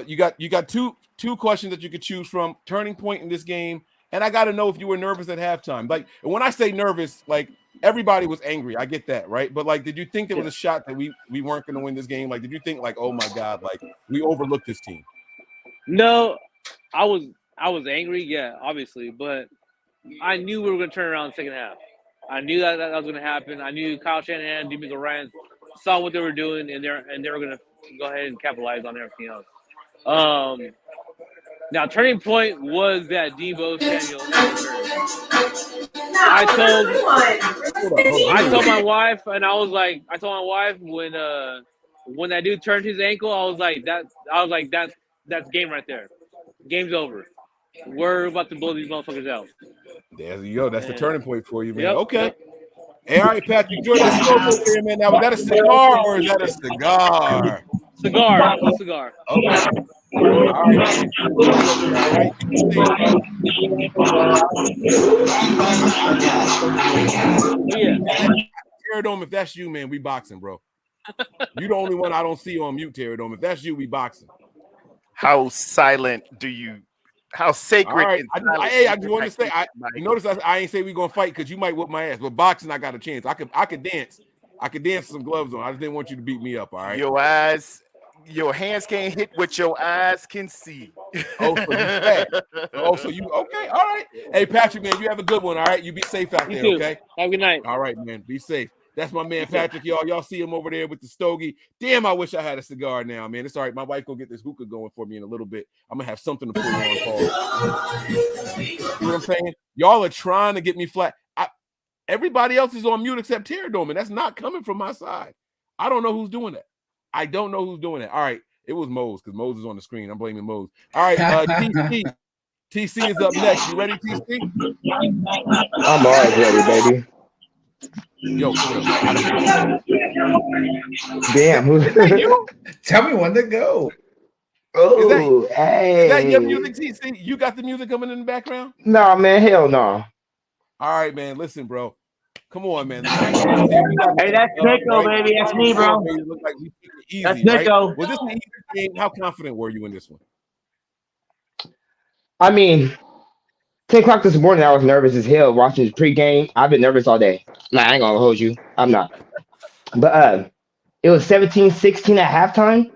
You got two questions that you could choose from. Turning point in this game, and I got to know if you were nervous at halftime. Like, when I say nervous, like everybody was angry. I get that, right? But like, did you think there was a shot that we weren't going to win this game? Like, did you think like, oh my God, like we overlooked this team? No, I was angry, yeah, obviously, but I knew we were going to turn around in the second half. I knew that was going to happen. I knew Kyle Shanahan, D'Amico Ryans saw what they were doing, and they were going to go ahead and capitalize on everything else. Now, turning point was that Debo Samuel. I told my wife, and I told my wife when that dude turned his ankle, I was like, that's game right there. Game's over. We're about to blow these motherfuckers out. There you go. That's the turning point for you, man. Yep. Okay. Hey, all right, Patrick, enjoy the smoke here, man. Now, was that a cigar or is that a cigar? Cigar. A cigar. Okay. All right. Terradome, if that's you, man, we boxing, bro. You're the only one I don't see on mute, Terradome. If that's you, we boxing. How silent do you? How sacred? Right. I just want to say, you notice I ain't say we gonna fight because you might whip my ass, but boxing, I got a chance. I could dance. I could dance with some gloves on. I just didn't want you to beat me up. All right. Your hands can't hit what your eyes can see. So you okay? All right. Hey, Patrick, man, you have a good one. All right. You be safe out there. Too. Okay. Have a good night. All right, man. Be safe. That's my man Patrick, y'all. Y'all see him over there with the stogie. Damn, I wish I had a cigar now, man. It's all right. My wife gonna get this hookah going for me in a little bit. I'm gonna have something to put on pause. You know what I'm saying? Y'all are trying to get me flat. Everybody else is on mute except Terradome, and that's not coming from my side. I don't know who's doing that. I don't know who's doing it. All right, it was Mose because Mose is on the screen. I'm blaming Mose. All right, TC is up next. You ready, TC? I'm always ready, baby. Yo, damn. Is that you? Tell me when to go. Oh, hey. Is that your music, TC? You got the music coming in the background? Nah, man, hell no. All right, man. Listen, bro. Come on, man. Hey, that's Nico, baby. That's me, bro. Look like we took it easy, That's Nico. Right? Was this an easy game? How confident were you in this one? I mean, 10 o'clock this morning, I was nervous as hell watching the pregame. I've been nervous all day. Nah, I ain't gonna hold you. I'm not. But it was 17-16 at halftime.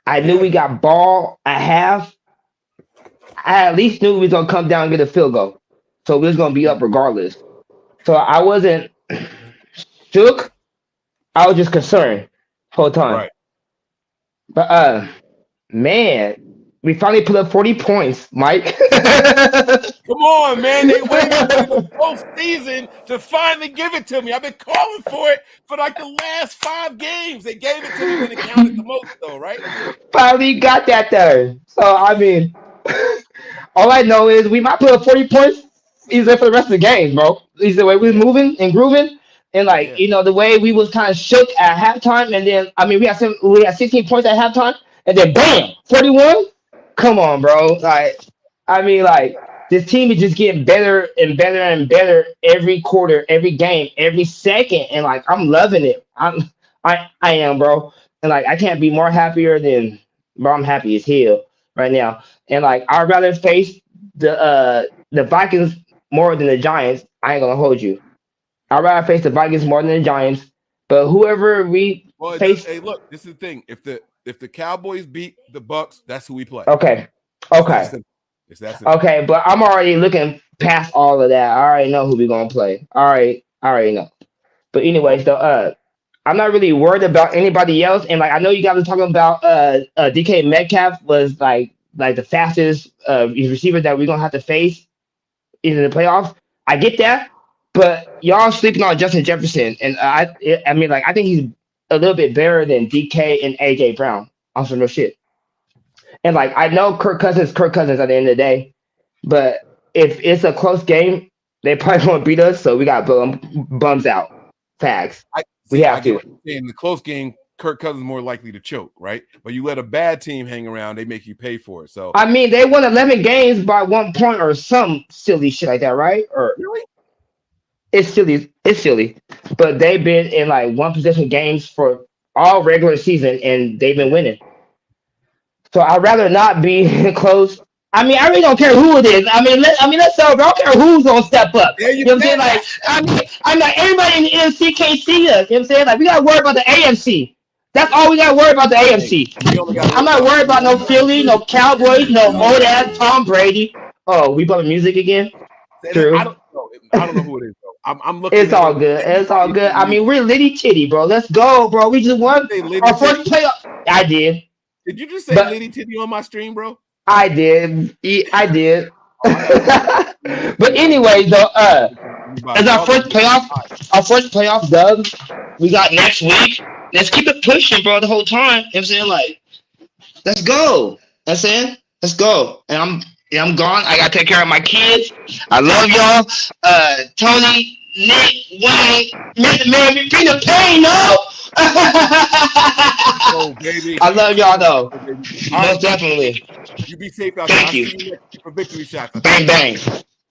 I knew we got ball at half. I at least knew we was gonna come down and get a field goal. So we was gonna be up regardless. So I wasn't shook. I was just concerned whole time. Right. But man, we finally put up 40 points, Mike. Come on, man. They waited for the whole season to finally give it to me. I've been calling for it for like the last 5 games. They gave it to me when it counted the most, though, right? Finally got that done. So I mean, all I know is we might put up 40 points easily for the rest of the game, bro. Is the way we was moving and grooving. And like, you know, the way we was kind of shook at halftime, and then I mean we had 16 points at halftime, and then bam, 41. Come on, bro. Like, I mean, like this team is just getting better and better and better every quarter, every game, every second, and like I'm loving it. I am, bro. And like I can't be more happier than, bro. I'm happy as hell right now. And like I'd rather face the Vikings more than the Giants. I ain't gonna hold you. I'd rather face the Vikings more than the Giants. But whoever we face, hey, look, this is the thing. If the Cowboys beat the Bucks, that's who we play. Okay. It's that simple. Okay, but I'm already looking past all of that. I already know who we're gonna play. All right, I already know. But anyways, though, I'm not really worried about anybody else. And like I know you guys were talking about DK Metcalf was like the fastest receiver that we're gonna have to face in the playoffs. I get that, but y'all sleeping on Justin Jefferson, and I mean like I think he's a little bit better than DK and AJ Brown. On some real shit. And like I know Kirk Cousins at the end of the day, but if it's a close game, they probably won't beat us. So we got bums out. Facts. We have to. In the close game, Kirk Cousins is more likely to choke, right? But you let a bad team hang around, they make you pay for it. So I mean, they won 11 games by 1 point or some silly shit like that, right? Or really? It's silly. But they've been in like one possession games for all regular season, and they've been winning. So I'd rather not be close. I mean, I really don't care who it is. I mean, let's say, I don't care who's gonna step up. You know what I'm saying? Like, I'm like everybody in the NFC can't see us. You know what I'm saying? Like, we gotta worry about the AFC. That's all we gotta worry about, the AFC. I'm not worried about no Philly, no Cowboys, no old ass Tom Brady. Oh, we bumping music again? True. I don't know who it is, though. I'm looking. It's all good. It's all good. I mean, we're litty titty, bro. Let's go, bro. We just won our first playoff. I did. Did you just say litty titty on my stream, bro? I did. I did. But anyway, though, as our first playoff dub we got next week. Let's keep it pushing, bro, the whole time. You know what I'm saying? Like, let's go. You know what I'm saying? Let's go. And I'm gone. I gotta take care of my kids. I love y'all. Tony, Nick, Wayne, man, you bring the pain, no? Oh, baby. I love y'all though. Most definitely. You be safe out Thank there. you. I'll see you next week for victory shots. Bang bang.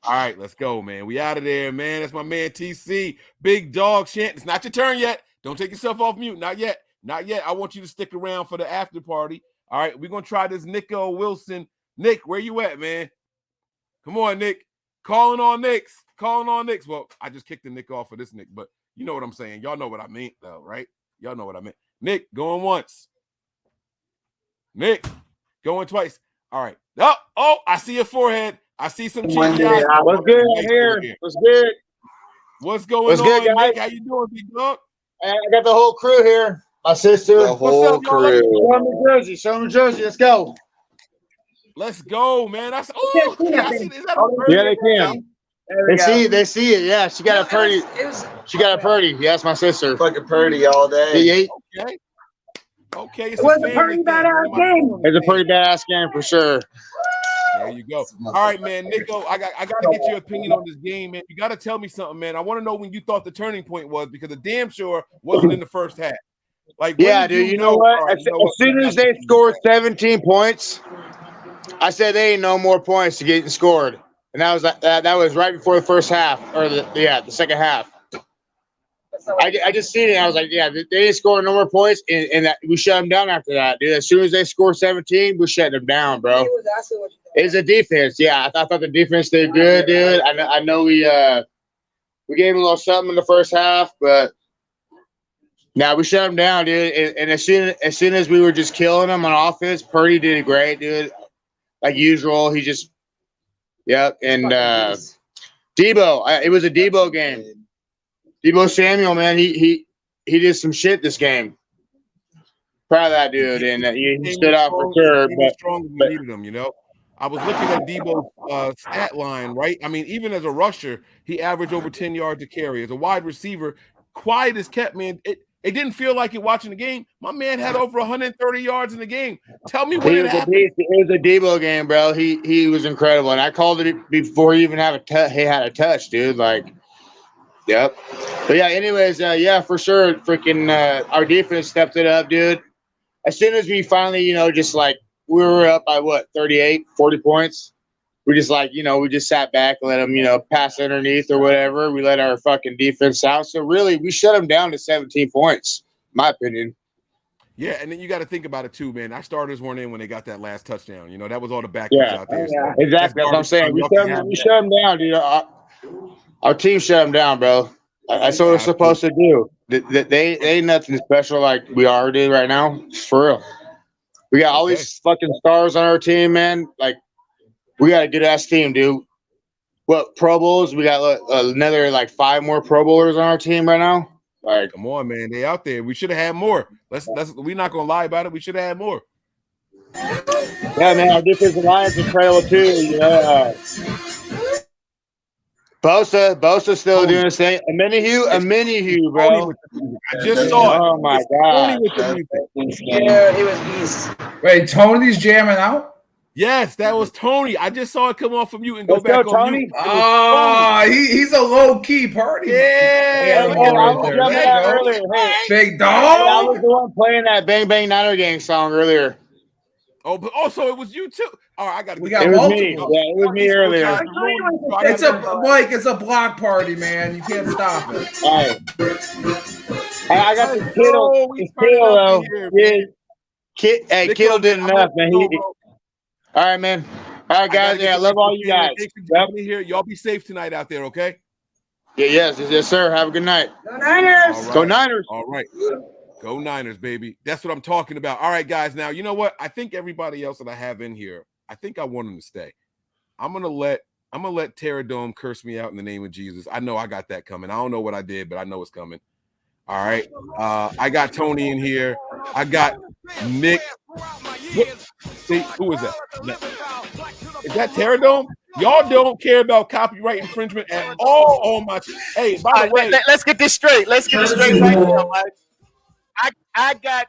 All right, let's go, man. We out of there, man. That's my man TC. Big dog Shant. It's not your turn yet. Don't take yourself off mute. Not yet. Not yet. I want you to stick around for the after party. All right, we're gonna try this Nico Wilson. Nick, where you at, man? Come on, Nick. Calling on Knicks. Well, I just kicked the Nick off for this Nick, but you know what I'm saying. Y'all know what I mean, though, right? Y'all know what I meant. Nick, going once. Nick, going twice. All right. Oh, I see your forehead. I see some cheeky eyes. What's good here? What's good? What's going What's on, good, guys? Nick? How you doing, big dog? I got the whole crew here. My sister. The whole crew. Show them New Jersey. Show them New Jersey. Let's go. Let's go, man. That's oh, yeah, I see. Is that a Yeah, they can. They see it. Yeah, she got a Purdy. She got a Purdy. Yeah, that's my sister. Fucking Purdy all day. Okay. Okay, It was a pretty badass game. It's a pretty badass game for sure. There you go. All right, man. Nico, I got to get your opinion on this game, man. You got to tell me something, man. I want to know when you thought the turning point was, because the damn sure wasn't in the first half. Like, yeah, dude. You know what? As soon as they scored 17 points, I said they ain't no more points to get scored, and that was right before the first half, or the second half. I just seen it. I was like, yeah, they didn't score no more points, and that, we shut them down after that, dude. As soon as they scored 17, we shut them down, bro. It's a defense. Yeah, I thought the defense did good, dude. I know we gave them a little something in the first half, but now we shut them down, dude. And as soon as we were just killing them on offense, Purdy did great, dude. Like usual, he just And Debo, it was a Debo game. Debo Samuel, man, he did some shit this game. Proud of that dude, and he stood out for sure. But strong we needed him, you know. I was looking at Debo's stat line, right? I mean, even as a rusher, he averaged over 10 yards a carry. As a wide receiver, quiet as kept, man. It didn't feel like it watching the game. My man had over 130 yards in the game. Tell me when it happened. It was a Debo game, bro. He was incredible, and I called it before he even had a touch, dude. Like. Yep. But yeah, anyways, yeah, for sure. Freaking our defense stepped it up, dude. As soon as we finally, just like we were up by 38, 40 points. We just we just sat back and let them, pass underneath or whatever. We let our fucking defense out. So really, we shut them down to 17 points, in my opinion. Yeah, and then you got to think about it too, man. Our starters weren't in when they got that last touchdown. That was all the backups out there. Yeah, exactly. That's what I'm saying. We shut them down, dude. Our team shut them down, bro. That's what we're supposed to do. They ain't nothing special like we are, dude, right now. It's for real. We got all these fucking stars on our team, man. Like, we got a good-ass team, dude. What, Pro Bowls? We got another, 5 more Pro Bowlers on our team right now. Like, come on, man. They out there. We should have had more. We're not going to lie about it. We should have had more. Yeah, man. Our defensive line's incredible, too, Bosa still doing his thing. A mini hue, bro. I just saw it. Oh my god. Yeah, it was East. Wait, Tony's jamming out? Yes, that was Tony. I just saw it come off from you and go back on Tony. He's a low key party. Yeah. Big dog. I was the one playing that Bang Bang Niner Gang song earlier. Oh, but also it was you too. All right, I got to. We got multiple. Yeah, it was me earlier. It's a block party, man. You can't stop it. All right. I got the Kittle though. Hey, Kittle did enough, man. All right, man. All right, guys. Yeah, I love all you guys. Here, y'all be safe tonight out there, okay? Yeah, yes, sir. Have a good night. Go Niners. Right. Go Niners. All right. Go Niners, baby. That's what I'm talking about. All right, guys. Now, you know what? I think everybody else that I have in here, I think I want them to stay. I'm gonna let Terradome curse me out in the name of Jesus. I know I got that coming. I don't know what I did, but I know it's coming. All right. I got Tony in here. I got Nick. See, who is that? Is that Terradome? Y'all don't care about copyright infringement at all on my. Hey, by the way, let's get this straight. Let's get this straight right now, Mike. I got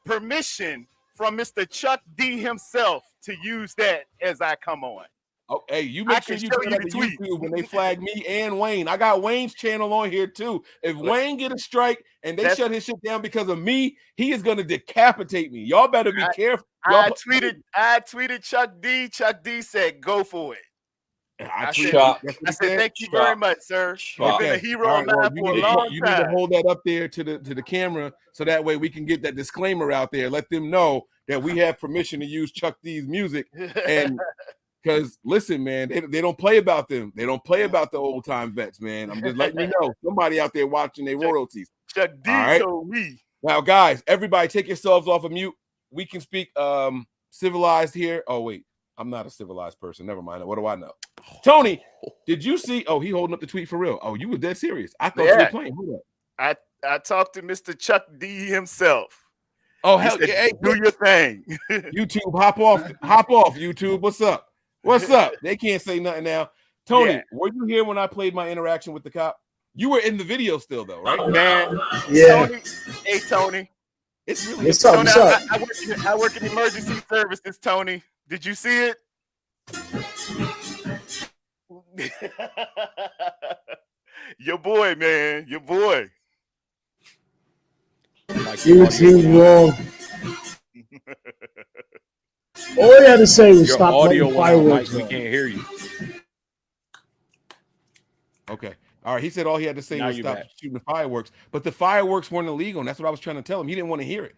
permission from Mr. Chuck D himself to use that as I come on. Oh, hey, you make sure you do that to YouTube when they flag me and Wayne. I got Wayne's channel on here too. If Wayne get a strike and they shut his shit down because of me, he is gonna decapitate me. Y'all better be careful. I tweeted Chuck D. Chuck D said, "Go for it." I said, "Thank you very much, sir. You've been a hero of mine for a long time." You need to hold that up there to the camera so that way we can get that disclaimer out there. Let them know that we have permission to use Chuck D's music. And because listen, man, they don't play about them. They don't play about the old time vets, man. I'm just letting you know. Somebody out there watching their royalties. Chuck D told me. Now, guys, everybody take yourselves off of mute. We can speak civilized here. Oh, wait. I'm not a civilized person. Never mind. What do I know? Tony, did you see? Oh, he holding up the tweet for real. Oh, you were dead serious. I thought you were playing. Hold up. I talked to Mr. Chuck D himself. Oh, He hell said, yeah. Hey, do your thing. YouTube, hop off, YouTube. What's up? What's up? They can't say nothing now. Tony, were you here when I played my interaction with the cop? You were in the video still, though, right? Man, Yeah. Tony, hey, Tony. It's really What's up? Tony, What's up? I work in emergency services, Tony. Did you see it? Your boy, man. Your boy. He was wrong. All he had to say was Your stop audio letting went out, Mike. fireworks We off. can't hear you. Okay. All right. He said all he had to say Now was you're stop back. shooting the fireworks, but the fireworks weren't illegal. And that's what I was trying to tell him. He didn't want to hear it.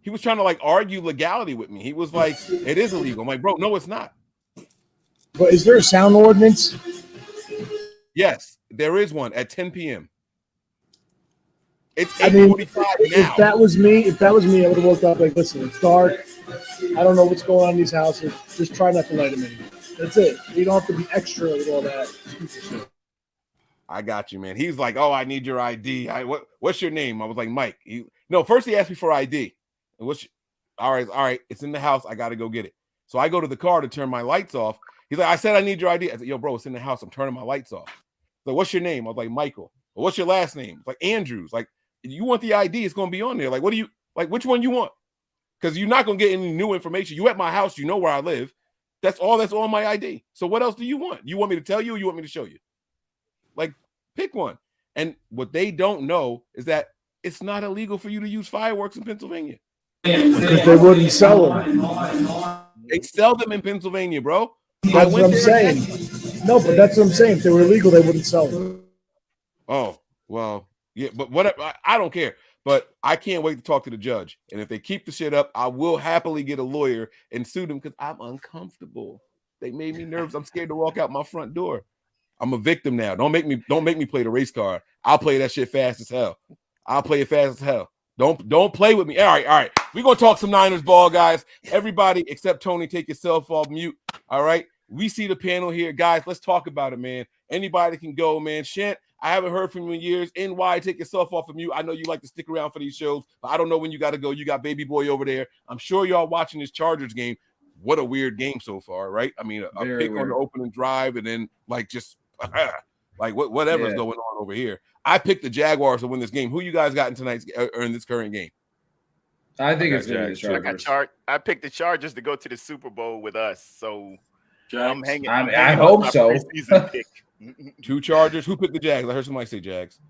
He was trying to like argue legality with me. He was like, it is illegal. I'm like, bro, no, it's not. But is there a sound ordinance? Yes, there is one at 10 p.m. It's I mean, 8:45 now. if that was me, I would have woke up like, listen, it's dark. I don't know what's going on in these houses. Just try not to light them anymore. That's it. You don't have to be extra with all that stupid shit. I got you, man. He's like, oh, I need your ID. What's your name? I was like, Mike. First he asked me for ID. And all right, it's in the house. I got to go get it. So I go to the car to turn my lights off. He's like, I said I need your ID. I said, yo, bro, it's in the house. I'm turning my lights off. Like, what's your name? I was like, Michael. Well, what's your last name? It's like Andrews. Like, if you want the ID, it's going to be on there. Like, which one you want? Because you're not going to get any new information. You at my house, you know where I live. That's all that's on my ID. So what else do you want? You want me to tell you or you want me to show you? Like, pick one. And what they don't know is that it's not illegal for you to use fireworks in Pennsylvania. Because they wouldn't sell them. They sell them in Pennsylvania, bro. That's what I'm saying. No, but that's what I'm saying. If they were illegal, they wouldn't sell them. Oh, well, yeah, but whatever. I don't care. But I can't wait to talk to the judge. And if they keep the shit up, I will happily get a lawyer and sue them because I'm uncomfortable. They made me nervous. I'm scared to walk out my front door. I'm a victim now. Don't make me play the race card. I'll play that shit fast as hell. I'll play it fast as hell. Don't play with me. All right. We're gonna talk some Niners ball, guys. Everybody except Tony, take yourself off mute. All right. We see the panel here, guys. Let's talk about it, man. Anybody can go, man. Shant, I haven't heard from you in years. NY, take yourself off of mute. I know you like to stick around for these shows, but I don't know when you got to go. You got baby boy over there. I'm sure y'all watching this Chargers game. What a weird game so far, right? I mean, a pick on the opening drive and then like just like whatever's going on over here. I picked the Jaguars to win this game. Who you guys got in tonight's or in this current game? I think it's going to be the Chargers. I picked the Chargers to go to the Super Bowl with us. So I'm hanging. I hope so. Pick. 2 Chargers. Who picked the Jags? I heard somebody say Jags.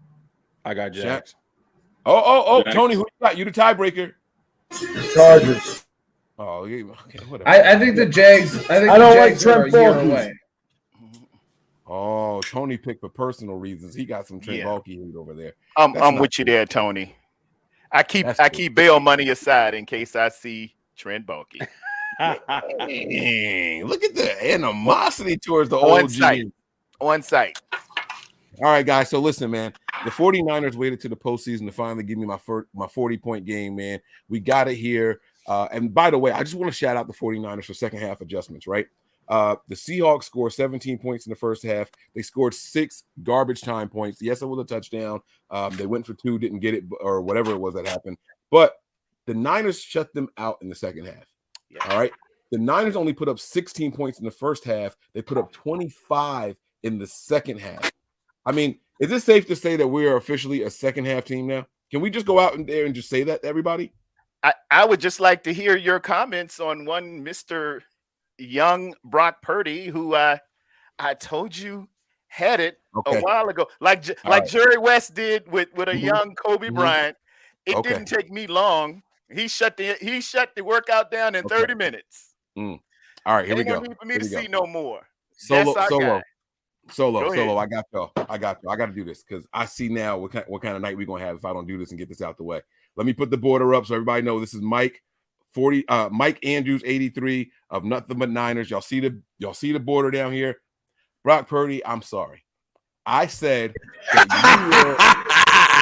I got Jags. Oh, Jags. Tony, who you got? You the tiebreaker. Chargers. Oh, okay, whatever. I think the Jags. I don't like Trent Baalke. Oh, Tony picked for personal reasons. He got some Trent Baalke heat over there. I'm with you there, Tony. I keep bail money aside in case I see Trent Baalke. Dang, look at the animosity towards the On OG. site. All right, guys. So listen, man. The 49ers waited to the postseason to finally give me my 40-point game, man. We got it here. And by the way, I just want to shout out the 49ers for second half adjustments, right? The Seahawks scored 17 points in the first half. They scored 6 garbage time points. Yes, it was a touchdown. They went for 2, didn't get it, or whatever it was that happened. But the Niners shut them out in the second half. Yeah. All right. The Niners only put up 16 points in the first half. They put up 25 in the second half. I mean, is it safe to say that we are officially a second half team now? Can we just go out in there and just say that to everybody? I would just like to hear your comments on one Mr. Young Brock Purdy, who I told you had it a while ago, like Jerry West did with a young Kobe Bryant. It didn't take me long. He shut the workout down in 30 minutes. All right, here we go. No need for me to see no more. Solo. I got y'all. I got to do this because I see now what kind of night we're gonna have if I don't do this and get this out the way. Let me put the border up so everybody know this is Mike Andrews 83 of Nothing But Niners. Y'all see the border down here. Brock Purdy, I'm sorry. I said that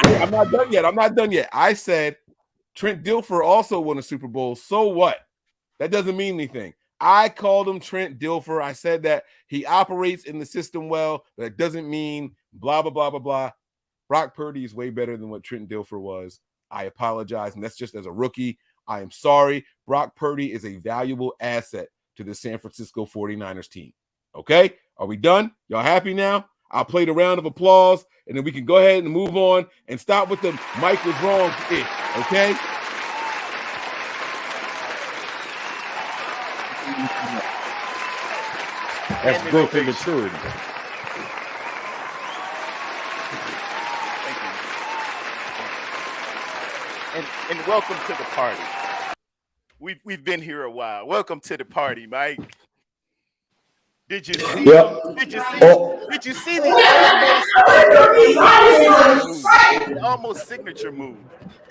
you were, I'm not done yet. I said Trent Dilfer also won a Super Bowl. So what? That doesn't mean anything. I called him Trent Dilfer. I said that he operates in the system well, but that doesn't mean blah, blah, blah, blah, blah. Brock Purdy is way better than what Trent Dilfer was. I apologize, and that's just as a rookie. I am sorry. Brock Purdy is a valuable asset to the San Francisco 49ers team. Okay? Are we done? Y'all happy now? I'll play the round of applause, and then we can go ahead and move on and stop with the Mike was wrong. Okay? That's growth and maturity. And welcome to the party. We've been here a while. Welcome to the party, Mike. Did you see? Yep. Did you see? Oh. Did you see the almost signature move?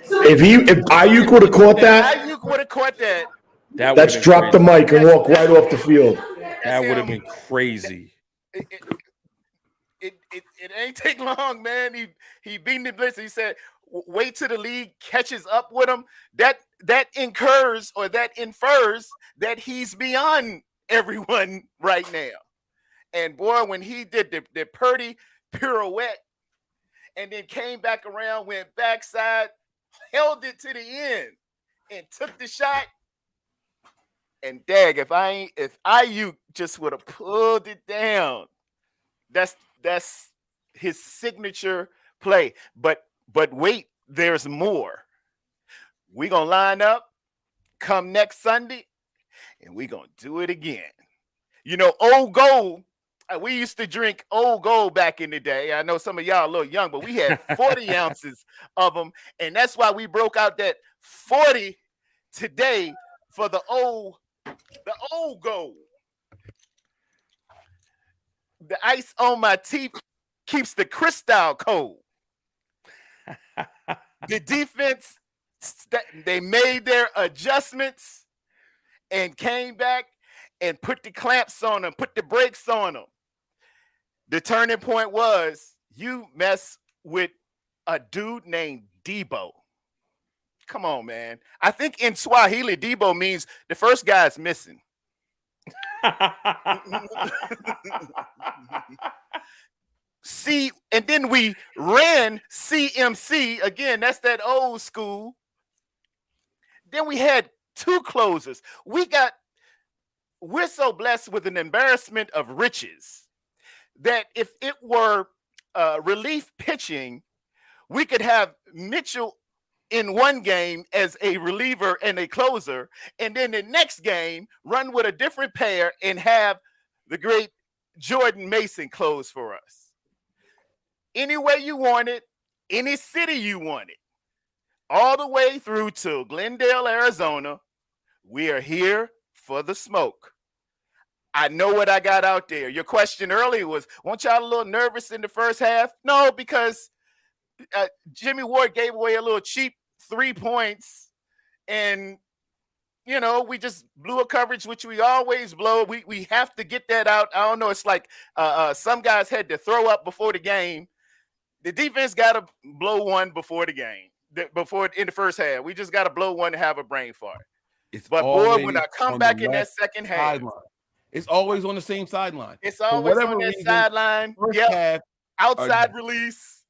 If Ayuk would have caught that, Ayuk would have caught that. Let's drop the mic and walk right off the field. That would have been crazy. It ain't take long, man. He beat the blitz. He said, "Wait till the league catches up with him." That infers that he's beyond everyone right now. And boy, when he did the Purdy pirouette and then came back around, went backside, held it to the end, and took the shot. And dag, if Ayuk just would have pulled it down, that's his signature play. But wait, there's more. We're gonna line up come next Sunday, and we're gonna do it again. You know, Old Gold. We used to drink Old Gold back in the day. I know some of y'all a little young, but we had 40 ounces of them, and that's why we broke out that 40 today for the old Gold. The ice on my teeth keeps the crystal cold. The defense, they made their adjustments and came back and put the clamps on them, put the brakes on them. The turning point was you mess with a dude named Debo. Come on, man. I think in Swahili, Debo means the first guy's missing. See, and then we ran CMC again. That's that old school. Then we had two closers. We're so blessed with an embarrassment of riches that if it were relief pitching, we could have Mitchell in one game as a reliever and a closer, and then the next game run with a different pair and have the great Jordan Mason close for us. Any way you want it, any city you want it, all the way through to Glendale, Arizona, we are here for the smoke. I know what I got out there. Your question earlier was, weren't y'all a little nervous in the first half? No, because Jimmy Ward gave away a little cheap 3 points, and you know, we just blew a coverage, which we always blow. We have to get that out. I don't know. It's like some guys had to throw up before the game. The defense got to blow one before the game, in the first half. We just got to blow one and have a brain fart. But boy, when I come back in that second half, it's always on the same sideline. It's always on that sideline. Yep. Outside release,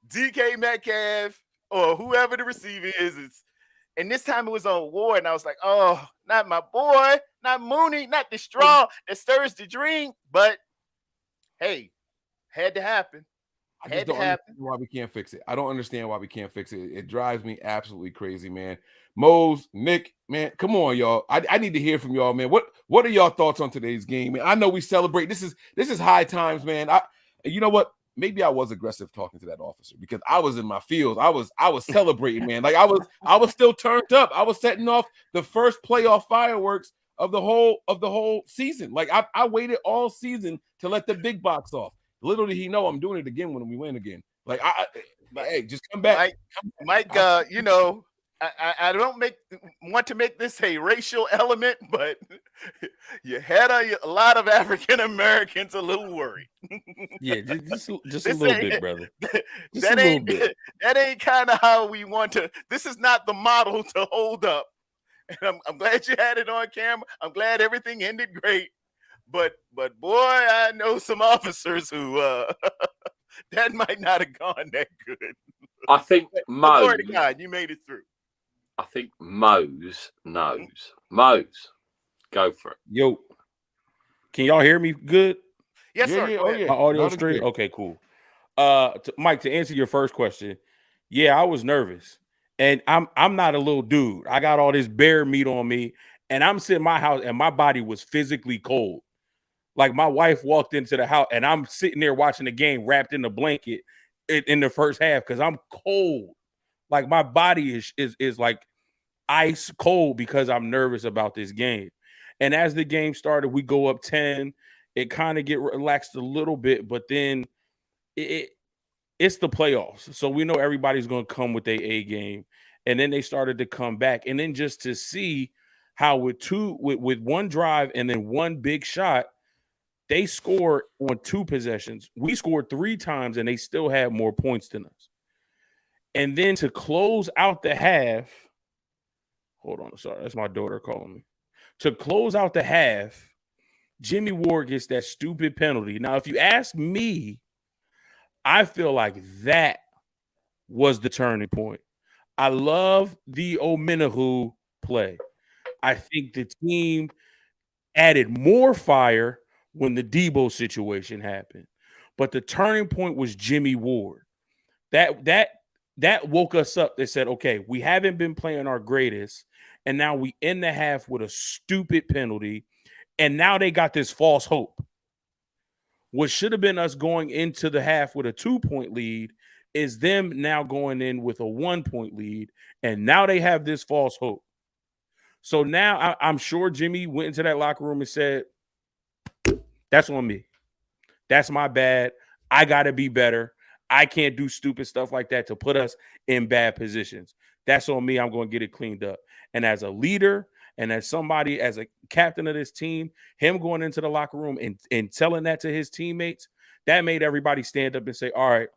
DK Metcalf or whoever the receiver is. And this time it was on Ward, and I was like, oh, not my boy, not Mooney, not the straw that stirs the drink. But hey, had to happen. I just don't understand why we can't fix it. I don't understand why we can't fix it. It drives me absolutely crazy, man. Mose, Nick, man, come on, y'all. I need to hear from y'all, man. What are y'all thoughts on today's game, man? I know we celebrate. This is high times, man. You know what? Maybe I was aggressive talking to that officer because I was in my feels. I was celebrating, man. Like I was still turned up. I was setting off the first playoff fireworks of the whole season. Like I waited all season to let the big box off. Little did he know I'm doing it again when we win again. Like hey, just come back. Mike, you know, I don't want to make this a racial element, but you had a lot of African Americans a little worried. Yeah, just a little bit, brother. That ain't kind of how we want to. This is not the model to hold up And I'm glad you had it on camera. I'm glad everything ended great. But boy, I know some officers who that might not have gone that good. I think But glory to God, you made it through. I think Mose knows. Mose, go for it. Yo, can y'all hear me good? Yes, sir. Yeah. Oh, yeah. My audio Loud and straight? clear. Okay, cool. Mike, to answer your first question, yeah, I was nervous. And I'm not a little dude. I got all this bear meat on me, and I'm sitting in my house, and my body was physically cold. Like my wife walked into the house, and I'm sitting there watching the game wrapped in a blanket in the first half because I'm cold. Like my body is like ice cold because I'm nervous about this game. And as the game started, we go up 10. It kind of get relaxed a little bit, but then it's the playoffs. So we know everybody's going to come with their A game. And then they started to come back. And then just to see how with one drive and then one big shot, they scored on 2 possessions. We scored 3 times and they still had more points than us. And then to close out the half, hold on, sorry, that's my daughter calling me. To close out the half, Jimmy Ward gets that stupid penalty. Now, if you ask me, I feel like that was the turning point. I love the Omenahu play. I think the team added more fire when the Debo situation happened. But the turning point was Jimmy Ward. That woke us up. They said, okay, we haven't been playing our greatest, and now we end the half with a stupid penalty, and now they got this false hope. What should have been us going into the half with a 2-point lead is them now going in with a 1-point lead, and now they have this false hope. So now I'm sure Jimmy went into that locker room and said, that's on me. That's my bad. I got to be better. I can't do stupid stuff like that to put us in bad positions. That's on me. I'm going to get it cleaned up. And as a leader and as somebody, as a captain of this team, him going into the locker room and telling that to his teammates, that made everybody stand up and say, all right,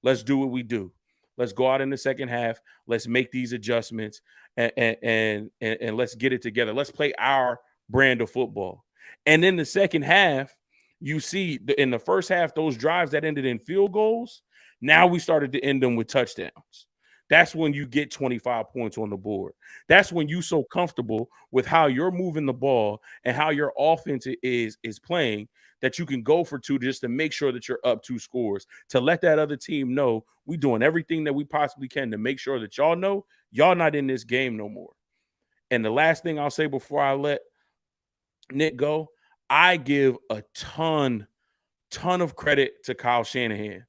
let's do what we do. Let's go out in the second half. Let's make these adjustments and let's get it together. Let's play our brand of football. And in the second half, you see in the first half, those drives that ended in field goals, now we started to end them with touchdowns. That's when you get 25 points on the board. That's when you're so comfortable with how you're moving the ball and how your offense is playing that you can go for 2 just to make sure that you're up 2 scores, to let that other team know we're doing everything that we possibly can to make sure that y'all know y'all not in this game no more. And the last thing I'll say before I let Nick go, I give a ton of credit to Kyle Shanahan,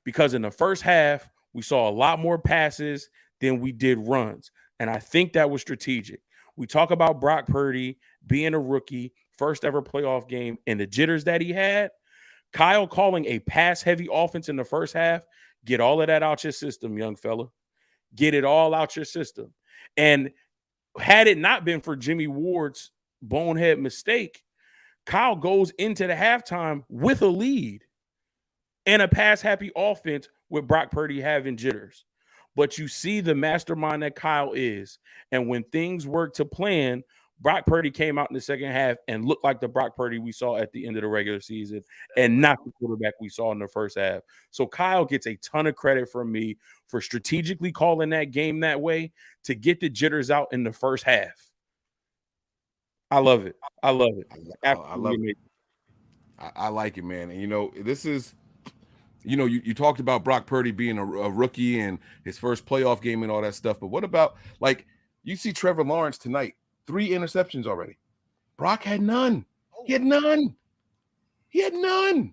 because in the first half, we saw a lot more passes than we did runs. And I think that was strategic. We talk about Brock Purdy being a rookie, first ever playoff game, and the jitters that he had. Kyle calling a pass-heavy offense in the first half, get all of that out your system, young fella. Get it all out your system. And had it not been for Jimmy Ward's bonehead mistake, Kyle goes into the halftime with a lead and a pass-happy offense with Brock Purdy having jitters. But you see the mastermind that Kyle is. And when things work to plan, Brock Purdy came out in the second half and looked like the Brock Purdy we saw at the end of the regular season and not the quarterback we saw in the first half. So Kyle gets a ton of credit from me for strategically calling that game that way to get the jitters out in the first half. I love it. I love it. I love it. I like it, man. And, you know, this is, you know, you talked about Brock Purdy being a rookie and his first playoff game and all that stuff. But what about, like, you see Trevor Lawrence tonight, 3 interceptions already. Brock had none. He had none. He had none.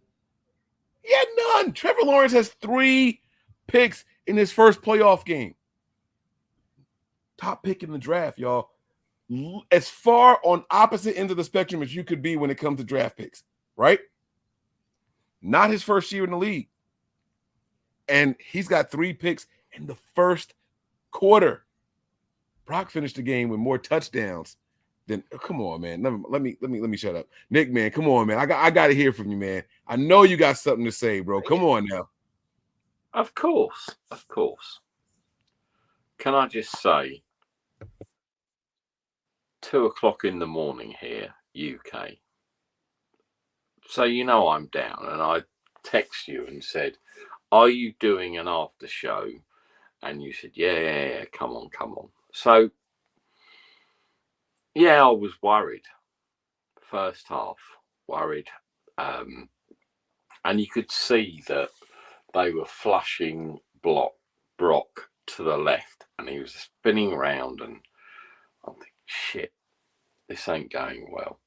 He had none. Trevor Lawrence has 3 picks in his first playoff game. Top pick in the draft, y'all. As far on opposite end of the spectrum as you could be when it comes to draft picks, right? Not his first year in the league. And he's got 3 picks in the first quarter. Brock finished the game with more touchdowns than, come on, man. Let me shut up. Nick, man, come on, man. I got to hear from you, man. I know you got something to say, bro. Come on now. Of course. Can I just say, 2:00 in the morning here, UK. So you know I'm down, and I text you and said, "Are you doing an after show?" And you said, "Yeah, come on." So yeah, I was worried. First half, worried, and you could see that they were flushing Brock to the left, and he was spinning around, and I'm thinking, shit, this ain't going well.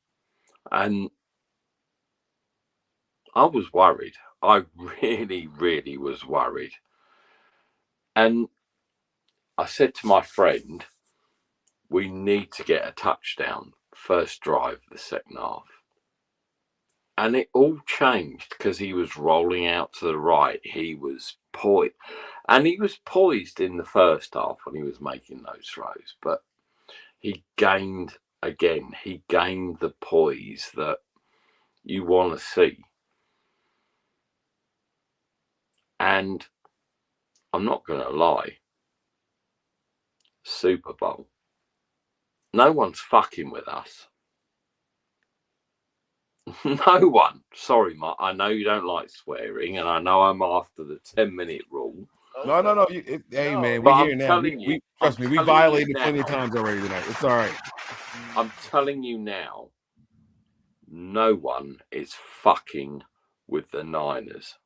And I was worried. I really, really was worried. And I said to my friend, we need to get a touchdown first drive of the second half. And it all changed because he was rolling out to the right. He was poised. And he was poised in the first half when he was making those throws. But he gained the poise that you want to see. And I'm not going to lie, Super Bowl, no one's fucking with us. No one. Sorry, Mark. I know you don't like swearing, and I know I'm after the 10-minute rule. No. Hey, man, But we I'm here now. telling you, Trust me, we violated plenty of times already tonight. It's all right. I'm telling you now, no one is fucking with the Niners.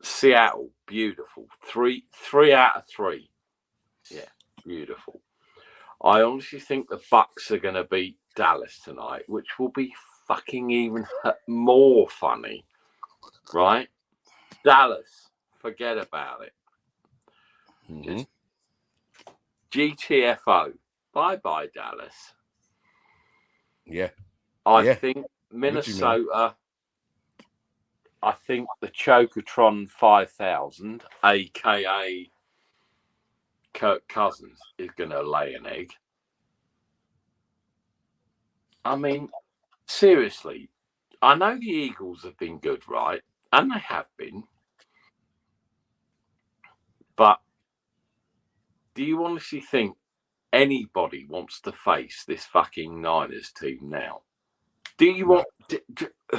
Seattle, beautiful. Three out of 3. Yeah, beautiful. I honestly think the Bucks are going to beat Dallas tonight, which will be fucking even more funny, right? Dallas, forget about it. Just GTFO. Bye-bye, Dallas. Yeah. I think Minnesota, I think the Chocotron 5000, a.k.a. Kirk Cousins, is going to lay an egg. I mean, seriously, I know the Eagles have been good, right? And they have been. But do you honestly think anybody wants to face this fucking Niners team now? Do you want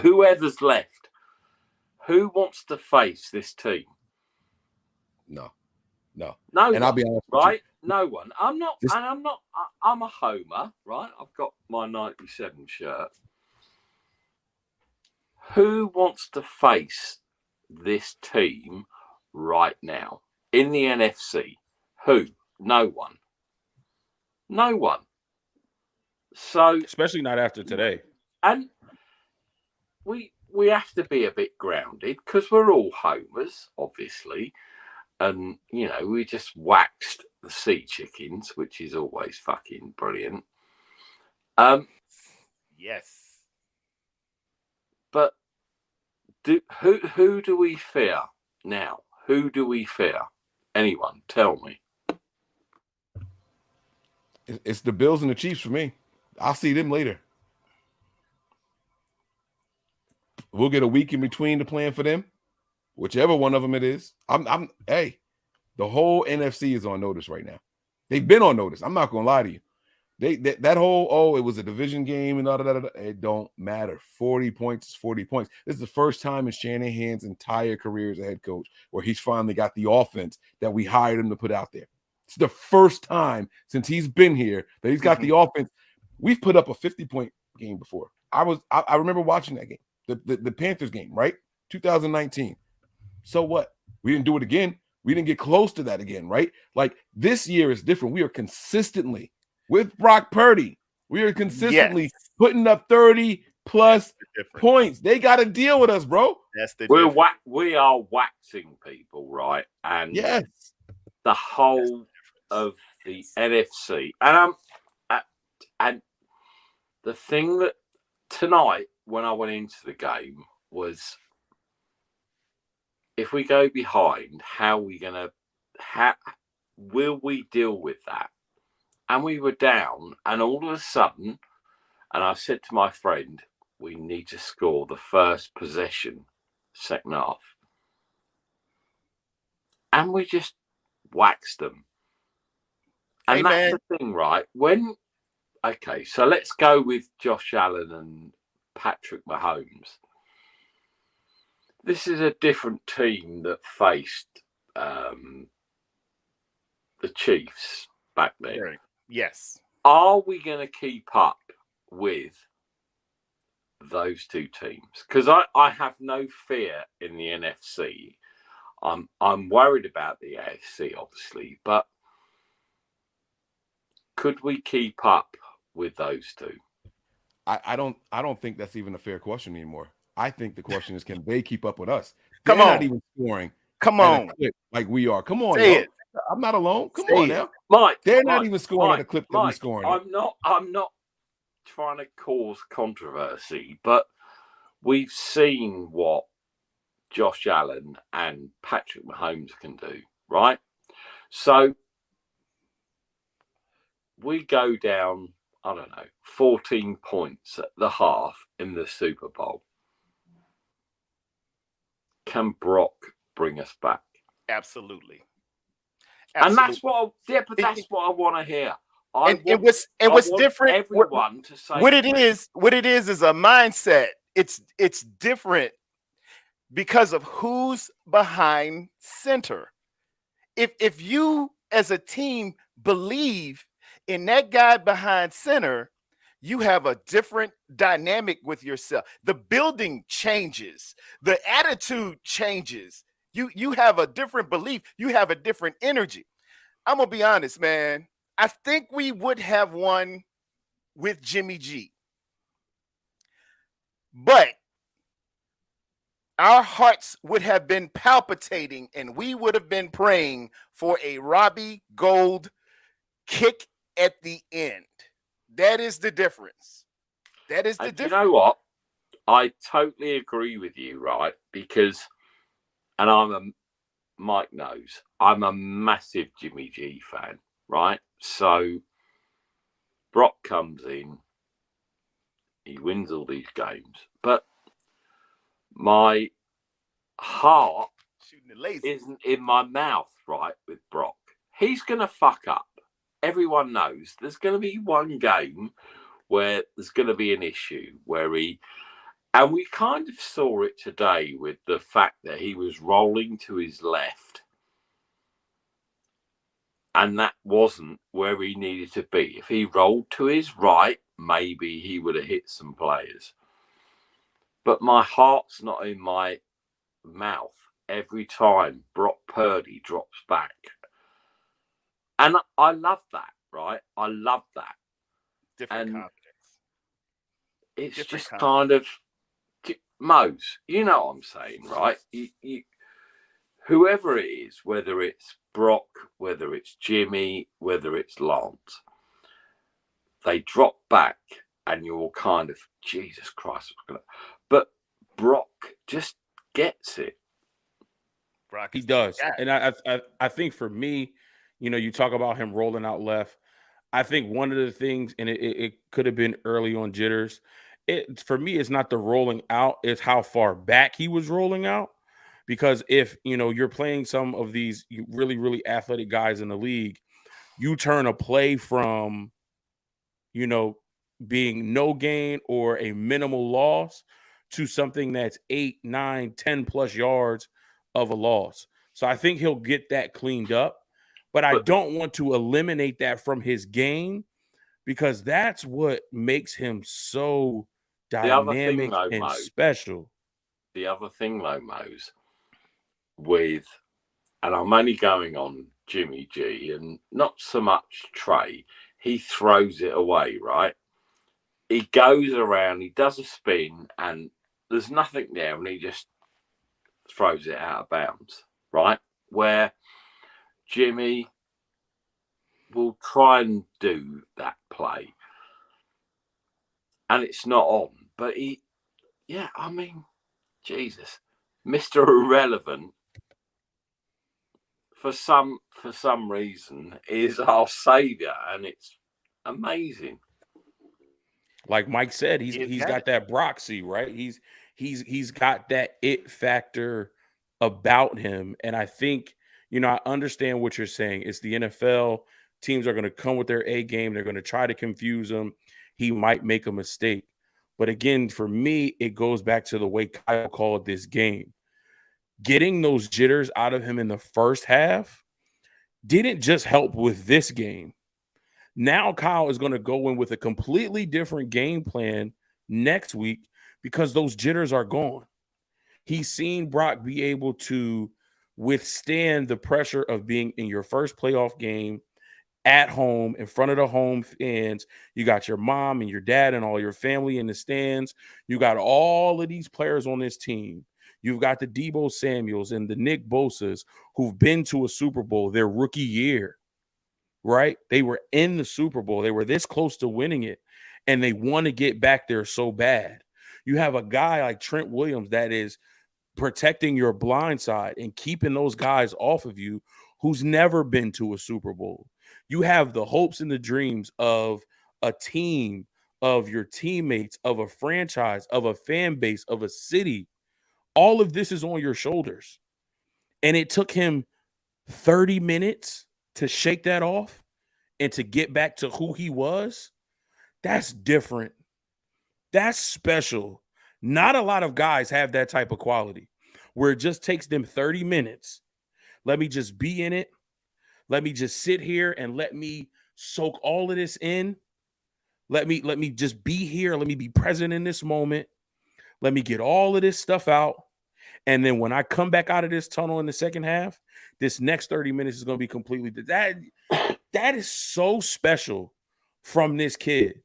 whoever's left? Who wants to face this team? No. And I'll be honest with right? No one. I'm not. I'm a homer, right? I've got my 97 shirt. Who wants to face this team right now in the NFC? Who? No one. No one. So, especially not after today. And we have to be a bit grounded because we're all homers, obviously. And, you know, we just waxed the sea chickens, which is always fucking brilliant. Yes. But who do we fear now? Who do we fear? Anyone? Tell me. It's the Bills and the Chiefs for me. I'll see them later. We'll get a week in between to plan for them, whichever one of them it is. Hey, the whole NFC is on notice right now. They've been on notice. I'm not gonna lie to you. That whole it was a division game and it don't matter. 40 points is 40 points. This is the first time in Shanahan's entire career as a head coach where he's finally got the offense that we hired him to put out there. It's the first time since he's been here that he's got the offense. We've put up a 50-point game before. I remember watching that game, the Panthers game, right? 2019. So what? We didn't do it again. We didn't get close to that again, right? Like this year is different. We are consistently with Brock Purdy. We are consistently putting up 30+ points. They got to deal with us, bro. That's the we are waxing people, right? And the whole of the NFC. And the thing that tonight when I went into the game was, if we go behind, how will we deal with that? And we were down, and all of a sudden, and I said to my friend, we need to score the first possession, second half. And we just waxed them. And that's the thing, right? When Okay, so let's go with Josh Allen and Patrick Mahomes. This is a different team that faced the Chiefs back then. Right. Yes. Are we going to keep up with those two teams? Because I have no fear in the NFC. I'm worried about the AFC, obviously, but could we keep up with those two? I don't think that's even a fair question anymore. I think the question is, can they keep up with us? Come They're on. not even scoring. Come at a on. clip like we are. Come on, Say y'all. it. I'm not alone. Come Say on it. now. Mike, They're not even scoring at a clip that we're Mike, scoring at. I'm not trying to cause controversy, but we've seen what Josh Allen and Patrick Mahomes can do, right? So we go down, I don't know, 14 points at the half in the Super Bowl. Can Brock bring us back? Absolutely. And that's what that's what I want to hear. What's different? Everyone to say what it is a mindset. It's different because of who's behind center. If you as a team believe in that guy behind center, you have a different dynamic with yourself. The building changes, the attitude changes. You have a different belief, you have a different energy. I'm gonna be honest, man. I think we would have won with Jimmy G. But our hearts would have been palpitating and we would have been praying for a Robbie Gould kick at the end. That is the difference. That is the difference. You know what? I totally agree with you, right? Because, and Mike knows, I'm a massive Jimmy G fan, right? So Brock comes in, he wins all these games, but my heart isn't in my mouth, right, with Brock. He's going to fuck up. Everyone knows there's going to be one game where there's going to be an issue where and we kind of saw it today with the fact that he was rolling to his left and that wasn't where he needed to be. If he rolled to his right, maybe he would have hit some players. But my heart's not in my mouth every time Brock Purdy drops back. And I love that, right? I love that. Different confidence. It's different just kind of, Mose, you know what I'm saying, right? Whoever it is, whether it's Brock, whether it's Jimmy, whether it's Lance, they drop back and you're kind of, Jesus Christ. But Brock just gets it. Brock he does. And I think for me, you know, you talk about him rolling out left. I think one of the things, and it could have been early on jitters, for me, it's not the rolling out, it's how far back he was rolling out. Because if, you know, you're playing some of these really, really athletic guys in the league, you turn a play from, you know, being no gain or a minimal loss to something that's 8, 9, 10 plus yards of a loss. So I think he'll get that cleaned up, but I don't want to eliminate that from his game because that's what makes him so dynamic and special. The other thing, though, Mose, and I'm only going on Jimmy G and not so much Trey, he throws it away, right? He goes around, he does a spin, and there's nothing there, and he just throws it out of bounds, right? Where Jimmy will try and do that play, and it's not on. But I mean, Jesus, Mr. Irrelevant, for some reason, is our savior, and it's amazing. Like Mike said, he's got that Broxy, right? He's got that it factor about him. And I think, you know, I understand what you're saying. It's the NFL. Teams are going to come with their A game. They're going to try to confuse him. He might make a mistake. But again, for me, it goes back to the way Kyle called this game. Getting those jitters out of him in the first half didn't just help with this game. Now Kyle is going to go in with a completely different game plan next week because those jitters are gone. He's seen Brock be able to withstand the pressure of being in your first playoff game at home in front of the home fans. You got your mom and your dad and all your family in the stands. You got all of these players on this team. You've got the Deebo Samuels and the Nick Bosas who've been to a Super Bowl their rookie year, right? They were in the Super Bowl. They were this close to winning it, and they want to get back there so bad. You have a guy like Trent Williams that is protecting your blind side and keeping those guys off of you who's never been to a Super Bowl. You have the hopes and the dreams of a team, of your teammates, of a franchise, of a fan base, of a city. All of this is on your shoulders. And it took him 30 minutes to shake that off and to get back to who he was. That's different. That's special. Not a lot of guys have that type of quality where it just takes them 30 minutes. Let me just be in it. Let me just sit here and let me soak all of this in. Let me just be here. Let me be present in this moment. Let me get all of this stuff out. And then when I come back out of this tunnel in the second half, this next 30 minutes is going to be completely that is so special from this kid.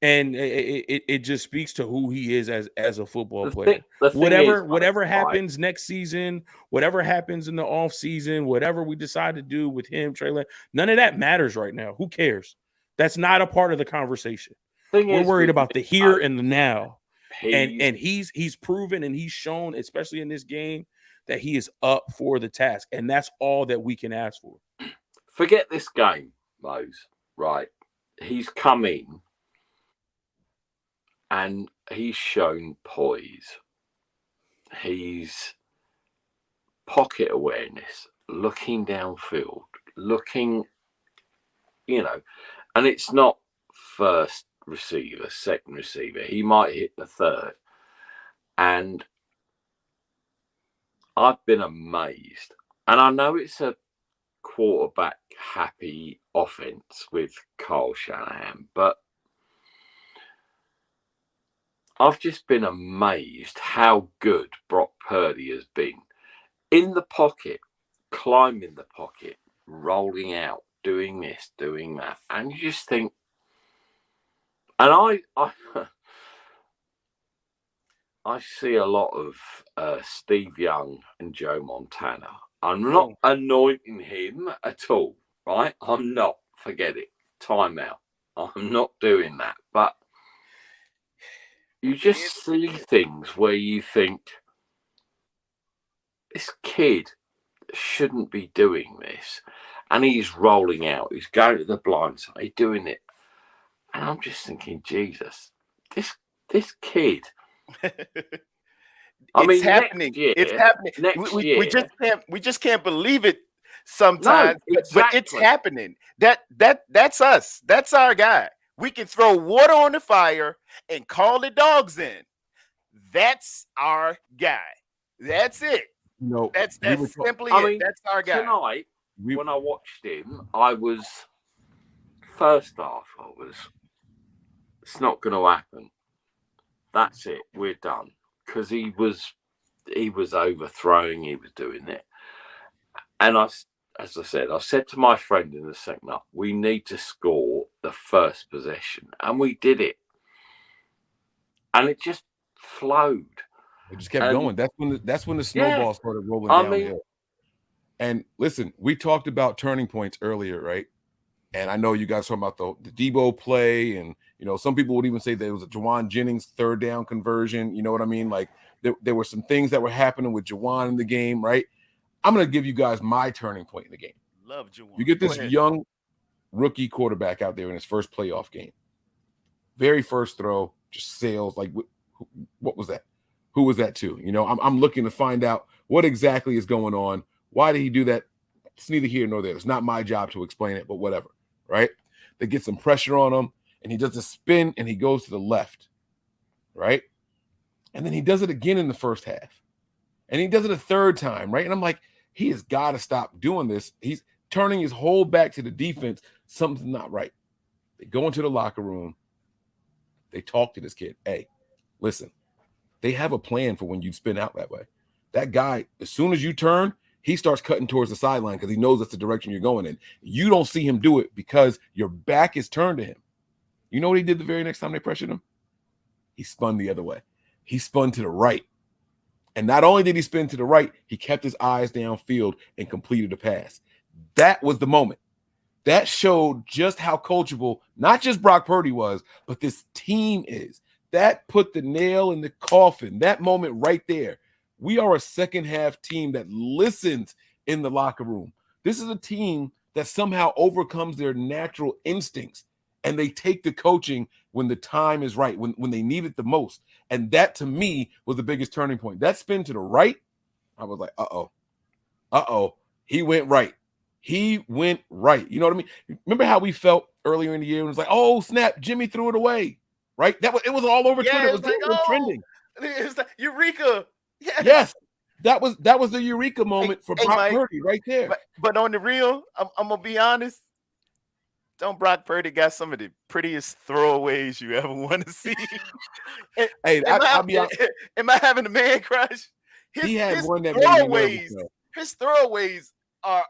And it just speaks to who he is as a football player. Whatever happens next season, whatever happens in the off season, whatever we decide to do with him, Trey Lance, none of that matters right now. Who cares? That's not a part of the conversation. We're worried about the here and the now. And he's proven and he's shown, especially in this game, that he is up for the task. And that's all that we can ask for. Forget this game, Mose, right? He's come in and he's shown poise. He's pocket awareness, looking downfield, looking, and it's not first receiver, second receiver. He might hit the third. And I've been amazed. And I know it's a quarterback happy offense with Kyle Shanahan, but I've just been amazed how good Brock Purdy has been. In the pocket, climbing the pocket, rolling out, doing this, doing that. And you just think, and I see a lot of Steve Young and Joe Montana. I'm not anointing him at all, right? I'm not. Forget it. Time out. I'm not doing that. But you just see things where you think, this kid shouldn't be doing this. And he's rolling out. He's going to the blind side. He's doing it. And I'm just thinking, Jesus, this kid. It's happening. It's happening. We just can't believe it sometimes. No, exactly. But it's happening. That's us. That's our guy. We can throw water on the fire and call the dogs in. That's our guy. That's it. That's simply it. That's our guy. Tonight, when I watched him, I was first half. It's not going to happen. That's it. We're done. Because he was overthrowing. He was doing it. And as I said to my friend in the second half, we need to score the first possession, and we did it. And it just flowed. It just kept going. That's when the snowball started rolling downhill. And listen, we talked about turning points earlier, right? And I know you guys talking about the Deebo play, and some people would even say there was a Juwan Jennings third down conversion. You know what I mean? Like there were some things that were happening with Juwan in the game, right? I'm going to give you guys my turning point in the game. Love Juwan. You get this young rookie quarterback out there in his first playoff game. Very first throw, just sails. Like, what was that? Who was that to? I'm looking to find out what exactly is going on. Why did he do that? It's neither here nor there. It's not my job to explain it, but whatever. right? They get some pressure on him, and he does a spin, and he goes to the left, right? And then he does it again in the first half. And he does it a third time, right? And I'm like, he has got to stop doing this. He's turning his whole back to the defense. Something's not right. They go into the locker room. They talk to this kid. Hey, listen, they have a plan for when you spin out that way. That guy, as soon as you turn, he starts cutting towards the sideline because he knows that's the direction you're going in. You don't see him do it because your back is turned to him. You know what he did the very next time they pressured him? He spun the other way. He spun to the right. And not only did he spin to the right, he kept his eyes downfield and completed the pass. That was the moment. That showed just how coachable not just Brock Purdy was, but this team is. That put the nail in the coffin, that moment right there. We are a second half team that listens in the locker room. This is a team that somehow overcomes their natural instincts, and they take the coaching when the time is right, when they need it the most. And that, to me, was the biggest turning point. That spin to the right, I was like, uh-oh, he went right. He went right. You know what I mean? Remember how we felt earlier in the year? It was like, oh, snap, Jimmy threw it away, right? It was all over Twitter. It was trending. It's the Eureka. Yes, that was the Eureka moment for Brock Purdy right there. But on the real, I'm going to be honest. Don't Brock Purdy got some of the prettiest throwaways you ever want to see? Hey, I'll be honest. Am I having a man crush? He had one that made me nervous, though. His throwaways are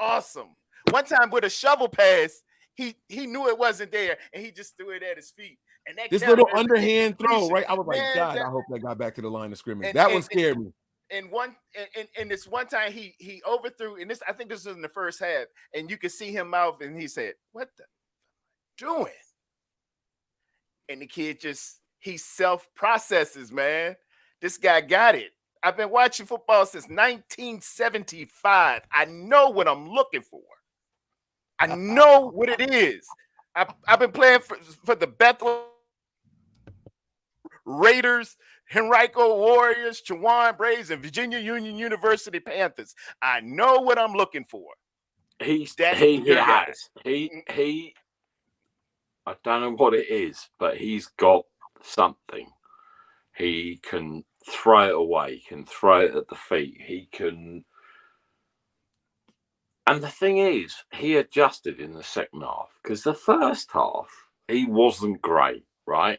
awesome. One time with a shovel pass, he knew it wasn't there, and he just threw it at his feet. And that this little underhand throw, right? I was like, God, I hope that got back to the line of scrimmage. That one scared me. And this one time he overthrew, and I think this was in the first half, and you could see him mouth, and he said, "What the doing?" And the kid he self-processes, man. This guy got it. I've been watching football since 1975. I know what I'm looking for. I know what it is. I've been playing for the Bethlehem Raiders, Henrico Warriors, Chowan Braves, and Virginia Union University Panthers. I know what I'm looking for. He has. I don't know what it is, but he's got something. He can throw it away, he can throw it at the feet, he can. And the thing is, he adjusted in the second half because the first half, he wasn't great, right?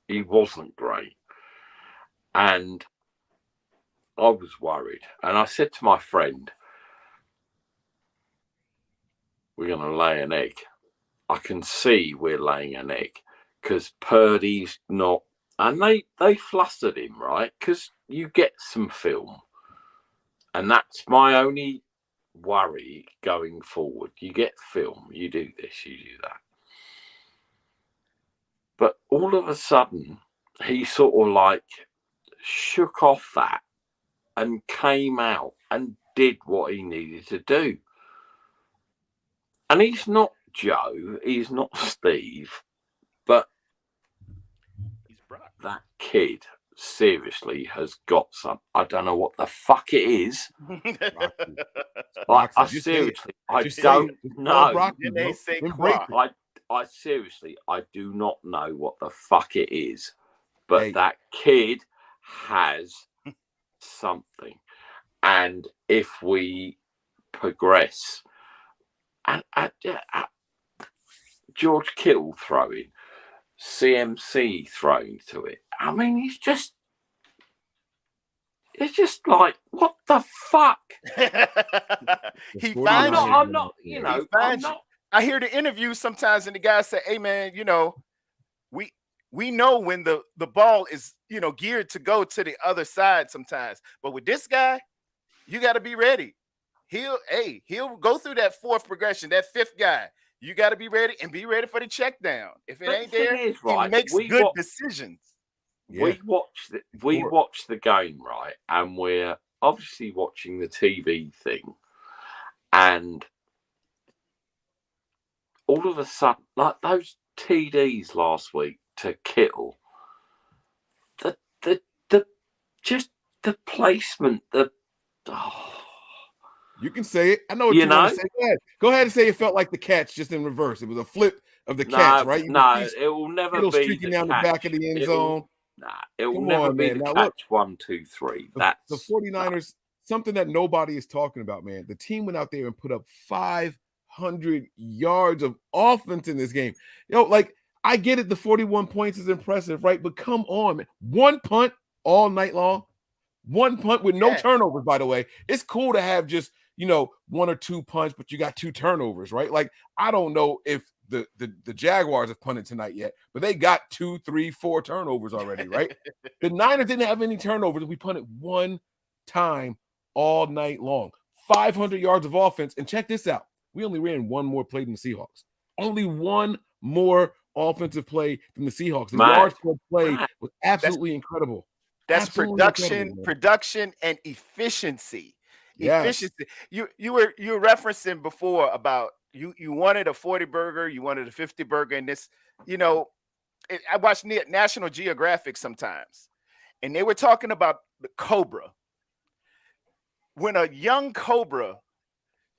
He wasn't great. And I was worried. And I said to my friend, we're going to lay an egg. I can see we're laying an egg because Purdy's not. And they flustered him, right? Because you get some film. And that's my only worry going forward. You get film. You do this, you do that. But all of a sudden, he sort of like shook off that and came out and did what he needed to do. And he's not Joe, he's not Steve, but that kid seriously has got some. I don't know what the fuck it is. Like, I seriously, I don't know. I seriously, I do not know what the fuck it is, but that kid has something. And if we progress, and George Kittle throwing, CMC throwing to it, I mean, it's just like, what the fuck? He finds you. I'm not, you know, I hear the interviews sometimes, and the guy say, "Hey, man, you know, we know when the ball is, you know, geared to go to the other side sometimes, but with this guy, you got to be ready. He'll go through that fourth progression, that fifth guy. You got to be ready and be ready for the check down. If it ain't there, he makes good decisions." Yeah. We watch the game, right? And we're obviously watching the TV thing. And all of a sudden, like those TDs last week to Kittle, the placement, You can say it. I know what you want to say. Go ahead. Go ahead and say it felt like the catch, just in reverse. It was a flip of the catch, right? No, it will never be streaking down the back of the end zone. It will never be the catch. 1, 2, 3. That's the 49ers. Something that nobody is talking about, man. The team went out there and put up 500 yards of offense in this game. Like, I get it. The 41 points is impressive, right? But come on, man. One punt all night long. One punt with no turnovers, by the way. It's cool to have just, 1 or 2 punts, but you got 2 turnovers, right? Like, I don't know if the Jaguars have punted tonight yet, but they got 2, 3, 4 turnovers already, right? The Niners didn't have any turnovers. We punted one time all night long. 500 yards of offense. And check this out. We only ran one more play than the Seahawks. Only one more offensive play than the Seahawks. The yards per play was absolutely incredible. That's absolutely production and efficiency. Yes. Efficiency. You were referencing before about you wanted a 40 burger, you wanted a 50 burger, and this, I watch National Geographic sometimes, and they were talking about the cobra. When a young cobra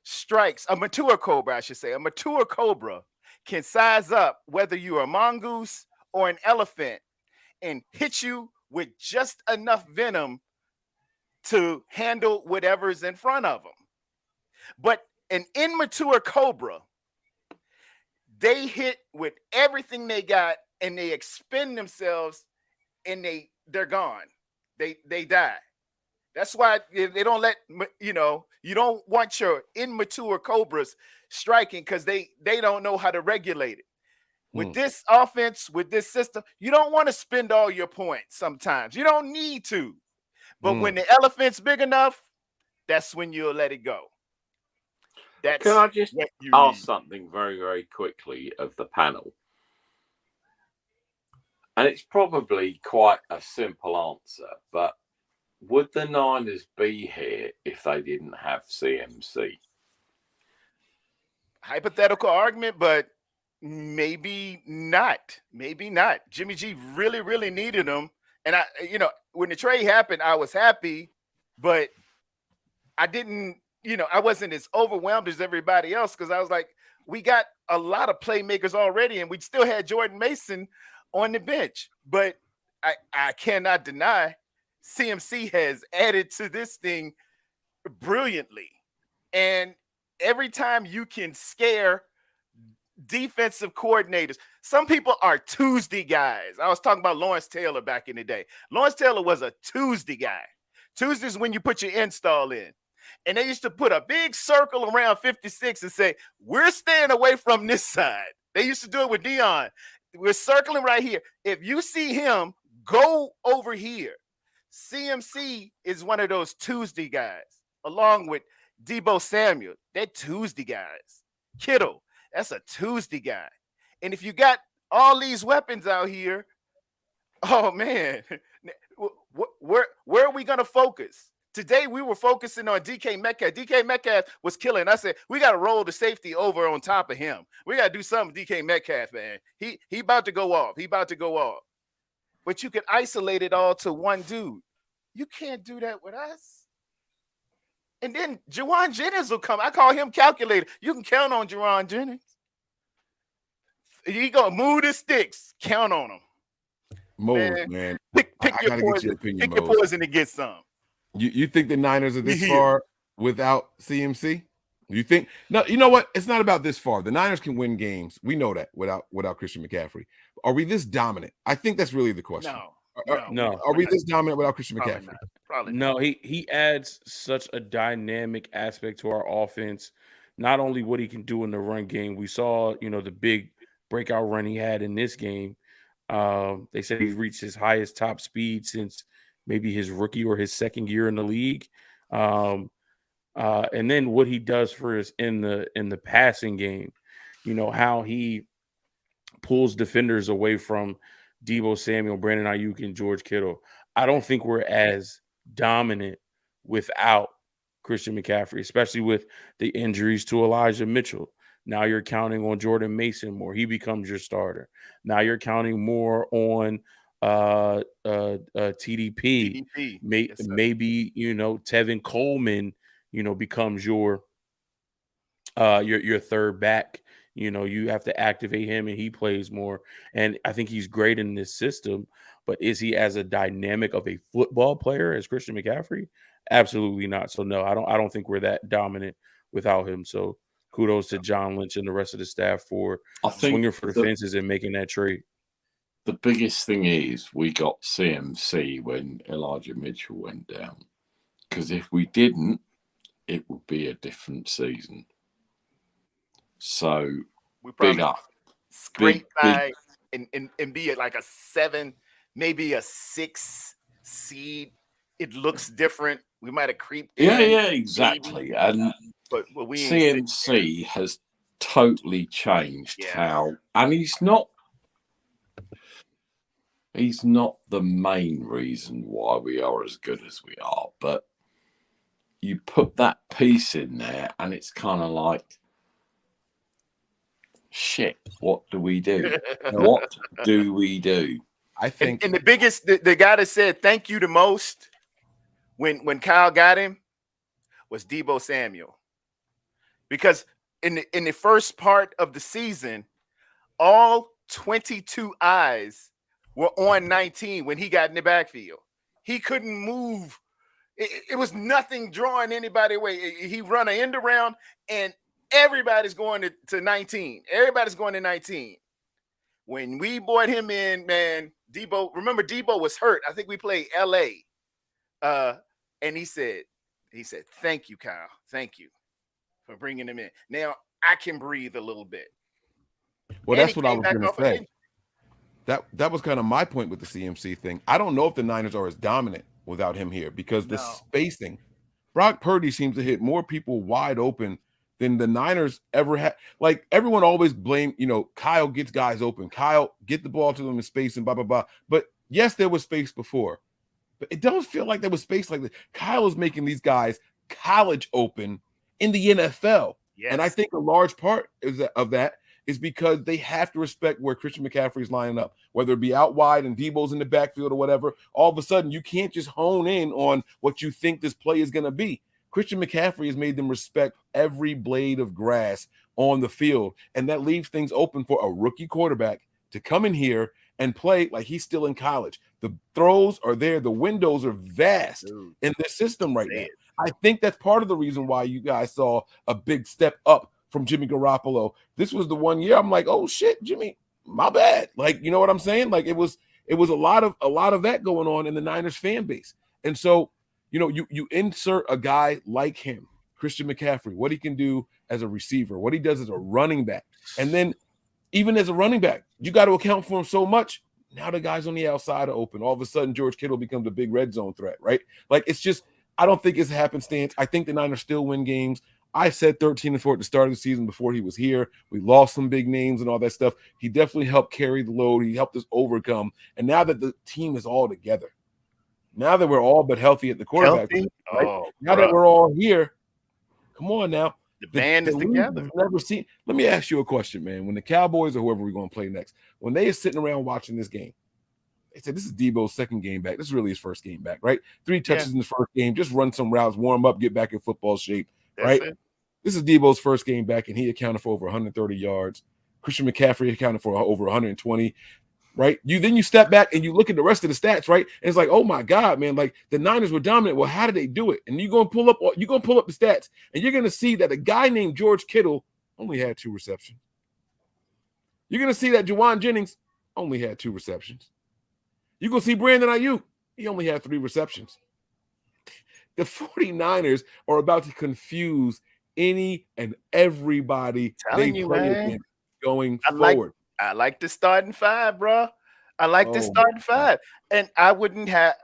strikes, a mature cobra, I should say, a mature cobra can size up whether you're a mongoose or an elephant and hit you with just enough venom to handle whatever's in front of them. But an immature cobra, they hit with everything they got and they expend themselves and they're gone. They die. That's why they don't let, you don't want your immature cobras striking because they don't know how to regulate it. With this offense, with this system, you don't want to spend all your points sometimes. You don't need to. But when the elephant's big enough, that's when you'll let it go. Can I just ask something very, very quickly of the panel? And it's probably quite a simple answer, but would the Niners be here if they didn't have CMC? Hypothetical argument, but maybe not. Maybe not. Jimmy G really, really needed him. And when the trade happened, I was happy, but I didn't, I wasn't as overwhelmed as everybody else because I was like, we got a lot of playmakers already, and we still had Jordan Mason on the bench. But I cannot deny CMC has added to this thing brilliantly. And every time you can scare defensive coordinators, some people are Tuesday guys. I was talking about Lawrence Taylor back in the day. Lawrence Taylor was a Tuesday guy. Tuesday's when you put your install in. And they used to put a big circle around 56 and say, we're staying away from this side. They used to do it with Dion. We're circling right here. If you see him, go over here. CMC is one of those Tuesday guys, along with Deebo Samuel. They're Tuesday guys. Kittle, that's a Tuesday guy. And if you got all these weapons out here, oh, man, where are we going to focus? Today, we were focusing on DK Metcalf. DK Metcalf was killing. I said, we got to roll the safety over on top of him. We got to do something with DK Metcalf, man. He about to go off. He about to go off. But you can isolate it all to one dude. You can't do that with us. And then Juwan Jennings will come. I call him calculator. You can count on Juwan Jennings. He gonna move the sticks. Count on him. Man. Pick your poison. Pick your poison to get some. You think the Niners are this far without CMC? You think? No, you know what? It's not about this far. The Niners can win games. We know that without Christian McCaffrey. Are we this dominant? I think that's really the question. No. Are we this dominant without Christian McCaffrey? Probably no. He adds such a dynamic aspect to our offense. Not only what he can do in the run game. We saw, the big breakout run he had in this game. They said he's reached his highest top speed since maybe his rookie or his second year in the league. And then what he does for us in the passing game, how he pulls defenders away from Deebo Samuel, Brandon Ayuk, and George Kittle. I don't think we're as dominant without Christian McCaffrey, especially with the injuries to Elijah Mitchell. Now you're counting on Jordan Mason more. He becomes your starter. Now you're counting more on TDP. Yes, maybe Tevin Coleman becomes your third back. You have to activate him and he plays more. And I think he's great in this system, but is he as a dynamic of a football player as Christian McCaffrey? Absolutely not. So no, I don't think we're that dominant without him. So kudos to John Lynch and the rest of the staff for swinging for the fences and making that trade. The biggest thing is we got CMC when Elijah Mitchell went down. Because if we didn't, it would be a different season. So we big up. Scrape by and be at like a 7, maybe a 6 seed. It looks different. We might have creeped in. Yeah, exactly. Maybe. And but we CMC has totally changed how, and he's not the main reason why we are as good as we are, but you put that piece in there and it's kind of like, shit, what do we do? What do we do? I think and the biggest the guy that said thank you the most when Kyle got him was Deebo Samuel. Because in the first part of the season, all 22 eyes were on 19 when he got in the backfield. He couldn't move. It was nothing drawing anybody away. He run an end around and everybody's going to 19. Everybody's going to 19. When we brought him in, man, remember Deebo was hurt. I think we played LA. And he said, thank you, Kyle. Thank you for bringing him in. Now I can breathe a little bit. Well, that's what I was going to say. That was kind of my point with the CMC thing. I don't know if the Niners are as dominant without him here because the spacing. Brock Purdy seems to hit more people wide open than the Niners ever had. Like everyone always blame, Kyle gets guys open. Kyle get the ball to them in space and blah, blah, blah. But yes, there was space before. But it doesn't feel like there was space like this. Kyle is making these guys college open in the NFL. Yes. And I think a large part of that is because they have to respect where Christian McCaffrey is lining up, whether it be out wide and Deebo's in the backfield or whatever. All of a sudden, you can't just hone in on what you think this play is going to be. Christian McCaffrey has made them respect every blade of grass on the field, and that leaves things open for a rookie quarterback to come in here and play like he's still in college. The throws are there. The windows are vast in this system right now. I think that's part of the reason why you guys saw a big step up from Jimmy Garoppolo. This was the one year I'm like, oh shit, Jimmy, my bad. Like, you know what I'm saying? Like it was a lot of that going on in the Niners fan base. And so, you insert a guy like him, Christian McCaffrey, what he can do as a receiver, what he does as a running back. And then even as a running back, you got to account for him so much. Now the guys on the outside are open. All of a sudden, George Kittle becomes a big red zone threat, right? Like it's just, I don't think it's happenstance. I think the Niners still win games. I said 13-4 at the start of the season before he was here. We lost some big names and all that stuff. He definitely helped carry the load. He helped us overcome. And now that the team is all together, now that we're all but healthy at the quarterback, right? Now that we're all here, come on now. The band is together. Never seen. Let me ask you a question, man. When the Cowboys or whoever we're going to play next, when they are sitting around watching this game, they said, this is Deebo's second game back. This is really his first game back, right? 3 touches in the first game. Just run some routes, warm up, get back in football shape, right? This is Deebo's first game back, and he accounted for over 130 yards. Christian McCaffrey accounted for over 120, right? Then you step back and you look at the rest of the stats, right? And it's like, oh my God, man, like the Niners were dominant. Well, how did they do it? And you're gonna pull up the stats, and you're gonna see that a guy named George Kittle only had 2 receptions. You're gonna see that Juwan Jennings only had 2 receptions. You're gonna see Brandon Ayuk, he only had 3 receptions. The 49ers are about to confuse any and everybody they play against going forward. I like the starting 5, bro. I like the starting 5. And I wouldn't have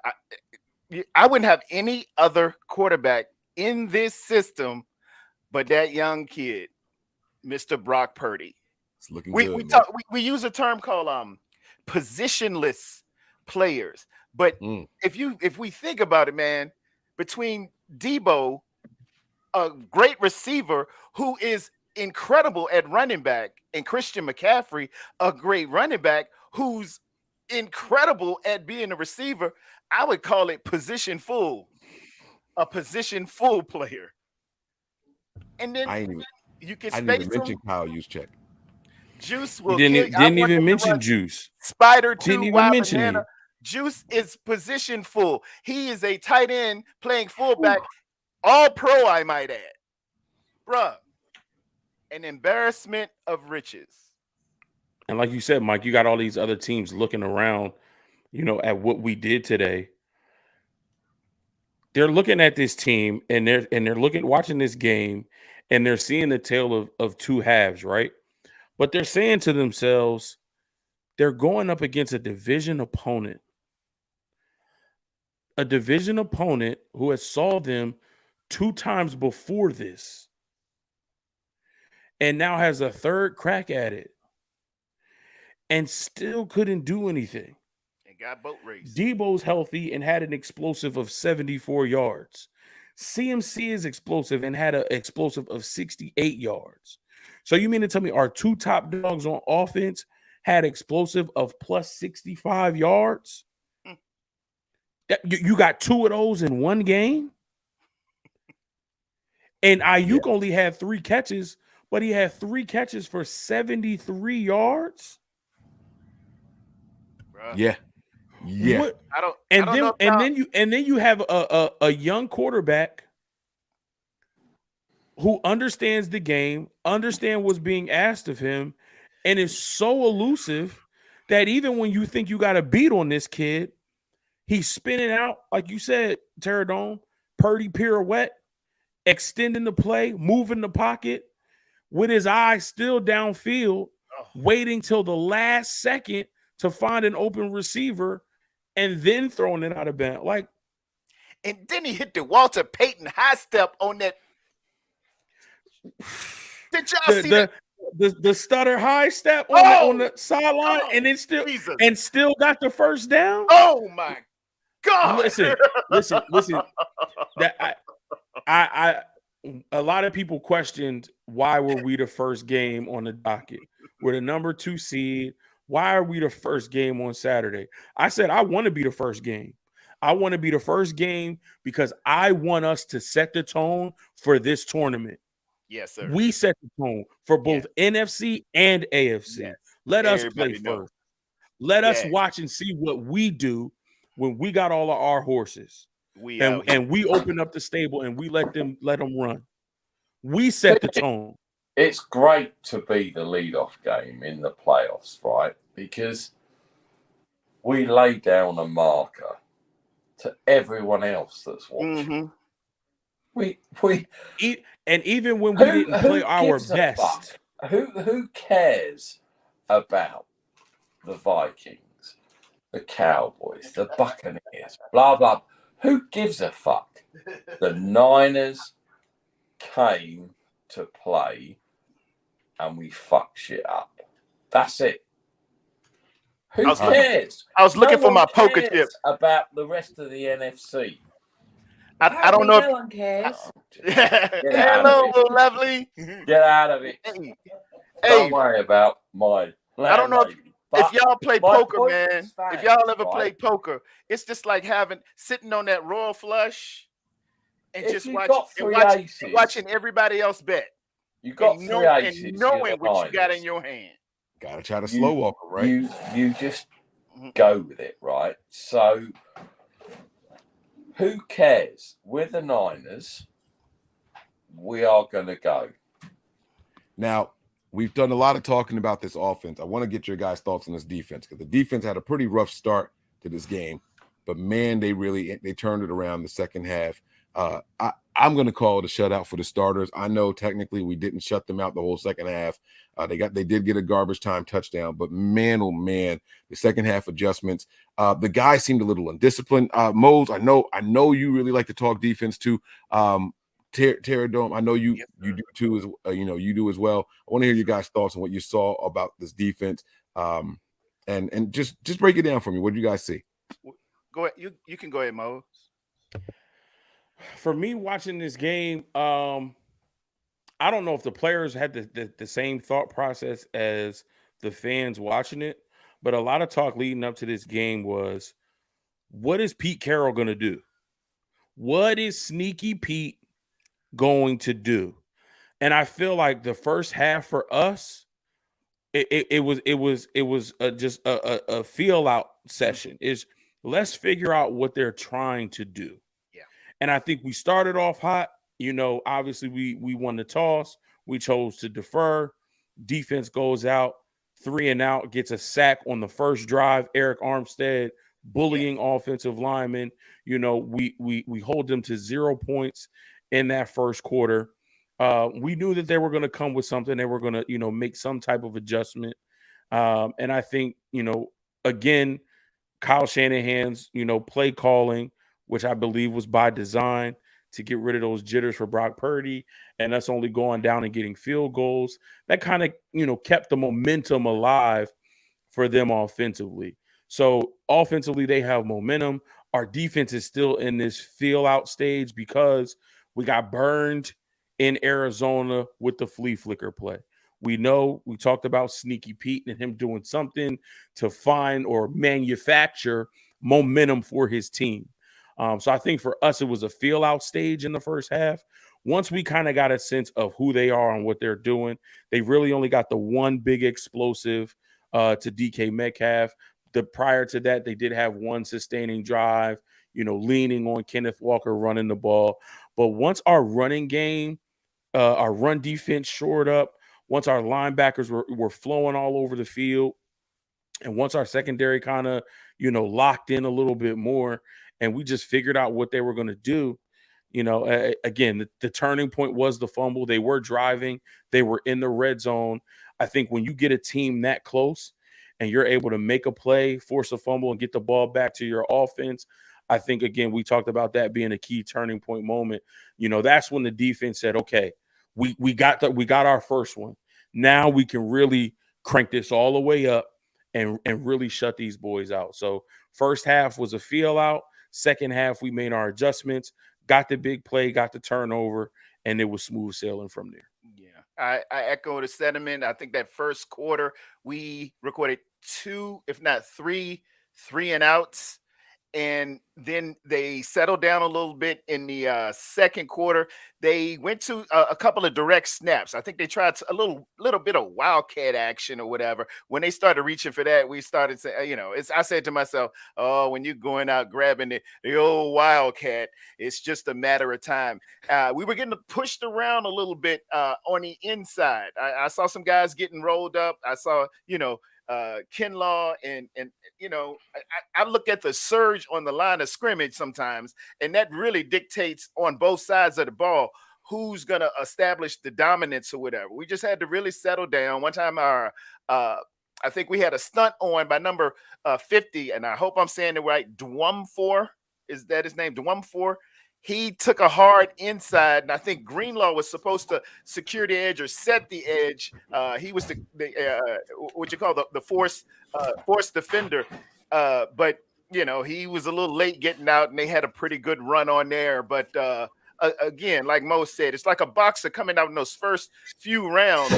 any other quarterback in this system but that young kid, Mr. Brock Purdy. It's looking good. We use a term called positionless players. But if we think about it, man, between Deebo, a great receiver who is incredible at running back, and Christian McCaffrey, a great running back who's incredible at being a receiver, I would call it a position full player. And then I ain't even you can I didn't even space mention them. Kyle Juszczyk. Juice You will kill. I didn't want even him to mention run Juice. Spider Didn't 2 even Wild mention Banana. him. Juice is position full. He is a tight end playing fullback, all pro, I might add. Bruh, an embarrassment of riches. And like you said, Mike, you got all these other teams looking around, at what we did today. They're looking at this team and they're watching this game, and they're seeing the tale of two halves, right? But they're saying to themselves, they're going up against a division opponent. A division opponent who has saw them 2 times before this and now has a third crack at it and still couldn't do anything. And got boat race. Debo's healthy and had an explosive of 74 yards. CMC is explosive and had an explosive of 68 yards. So you mean to tell me our 2 top dogs on offense had explosive of plus 65 yards? You got 2 of those in one game? And Ayuk only had 3 catches, but he had 3 catches for 73 yards? Bruh. Yeah. Yeah. What? I don't And know if then you have a young quarterback who understands the game, understands what's being asked of him, and is so elusive that even when you think you got a beat on this kid, he's spinning out, like you said, Terradome, Purdy pirouette, extending the play, moving the pocket with his eyes still downfield, waiting till the last second to find an open receiver and then throwing it out of bounds. Like, and then he hit the Walter Payton high step on that. Did y'all see that? The stutter high step on the sideline, and then still got the first down. Oh my God! Listen. That I a lot of people questioned why were we the first game on the docket. We're the number 2 seed. Why are we the first game on Saturday? I said I want to be the first game. I want to be the first game because I want us to set the tone for this tournament. Yes, sir. We set the tone for both NFC and AFC. Yes. Let us Everybody play know. first. Let us watch and see what we do when we got all of our horses. And we open up the stable and we let them run. We set the tone. It's great to be the leadoff game in the playoffs, right? Because we lay down a marker to everyone else that's watching. And even when we didn't play our best, who cares about the Vikings, the Cowboys, the Buccaneers, blah blah? Who gives a fuck? The Niners came to play and we fuck shit up. That's it. Who cares? I was looking for my poker cares chip about the rest of the NFC. I don't know. No one cares. Hello, lovely. Get out of it. Don't worry about my. I don't know if y'all play my poker, point man. stands, If y'all ever right? play poker, it's just like sitting on that royal flush and If just you've got three aces, watching everybody else bet. You got and three aces. And knowing you're what you got Niners. in your hand. Gotta try to slow walk it, right? You just go with it, right? So who cares? We're the Niners. We are going to go. Now, we've done a lot of talking about this offense. I want to get your guys' thoughts on this defense because the defense had a pretty rough start to this game, but man, they turned it around the second half. I'm going to call it a shutout for the starters. I know technically we didn't shut them out the whole second half. They did get a garbage time touchdown, but man, oh man, the second half adjustments. The guys seemed a little undisciplined. Mose, I know you really like to talk defense too. Terradome, I know you do too, as you do as well. I want to hear your guys' thoughts on what you saw about this defense, and just break it down for me. What did you guys see? Go ahead. You can go ahead, Mo. For me, watching this game, I don't know if the players had the same thought process as the fans watching it, but a lot of talk leading up to this game was, what is Pete Carroll going to do? What is Sneaky Pete going to do? And I feel like the first half for us, it was just a feel out session. Is let's figure out what they're trying to do. Yeah. And I think we started off hot. You know, obviously we won the toss. We chose to defer. Defense goes out, 3 and out, gets a sack on the first drive. Eric Armstead bullying offensive linemen. You know, we hold them to 0 points in that first quarter. We knew that they were going to come with something. They were going to, you know, make some type of adjustment. And I think, you know, again, Kyle Shanahan's, you know, play calling, which I believe was by design to get rid of those jitters for Brock Purdy, and us only going down and getting field goals. That kind of, you know, kept the momentum alive for them offensively. So offensively, they have momentum. Our defense is still in this feel out stage because we got burned in Arizona with the flea flicker play. We know we talked about Sneaky Pete and him doing something to find or manufacture momentum for his team. So I think for us, it was a feel out stage in the first half. Once we kind of got a sense of who they are and what they're doing, they really only got the one big explosive to DK Metcalf. Prior to that, they did have one sustaining drive, you know, leaning on Kenneth Walker running the ball. But once our running game, our run defense shored up, once our linebackers were flowing all over the field, and once our secondary kind of, you know, locked in a little bit more, and we just figured out what they were going to do, you know, again, the turning point was the fumble. They were driving. They were in the red zone. I think when you get a team that close and you're able to make a play, force a fumble, and get the ball back to your offense, I think, again, we talked about that being a key turning point moment. You know, that's when the defense said, okay, we got our first one. Now we can really crank this all the way up and really shut these boys out. So first half was a feel out. Second half, we made our adjustments, got the big play, got the turnover, and it was smooth sailing from there. Yeah, I echo the sentiment. I think that first quarter, we recorded 2, if not 3 and outs. And then they settled down a little bit in the second quarter. They went to a couple of direct snaps. I think they tried a little bit of wildcat action or whatever. When they started reaching for that, we started saying, you know, I said to myself, oh, when you're going out grabbing the old wildcat, it's just a matter of time. We were getting pushed around a little bit on the inside. I saw some guys getting rolled up. I saw, you know, Kinlaw and you know, I look at the surge on the line of scrimmage sometimes, and that really dictates on both sides of the ball who's gonna establish the dominance or whatever. We just had to really settle down. One time I think we had a stunt on by number 50, and I hope I'm saying it right. Dwumfor, is that his name? Dwumfor. He took a hard inside, and I think Greenlaw was supposed to secure the edge or set the edge. He was the what you call the force defender, but you know, he was a little late getting out, and they had a pretty good run on there. But again, like Mo said, it's like a boxer coming out in those first few rounds.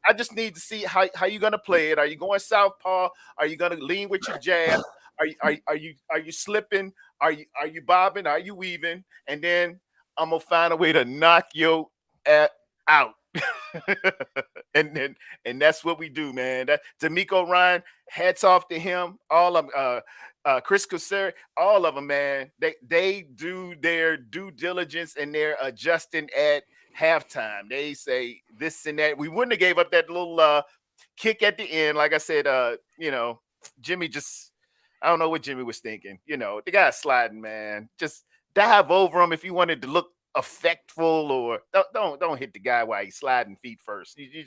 I just need to see how you're gonna play it. Are you going southpaw? Are you gonna lean with your jab? Are you slipping? Are you bobbing? Are you weaving? And then I'm gonna find a way to knock you out. and that's what we do, man. D'Amico Ryan, hats off to him. All of Chris Kucera, all of them, man. They do their due diligence and they're adjusting at halftime. They say this and that. We wouldn't have gave up that little kick at the end. Like I said, you know, Jimmy just, I don't know what Jimmy was thinking. You know, the guy's sliding, man. Just dive over him if you wanted to look effectful, or don't hit the guy while he's sliding feet first. You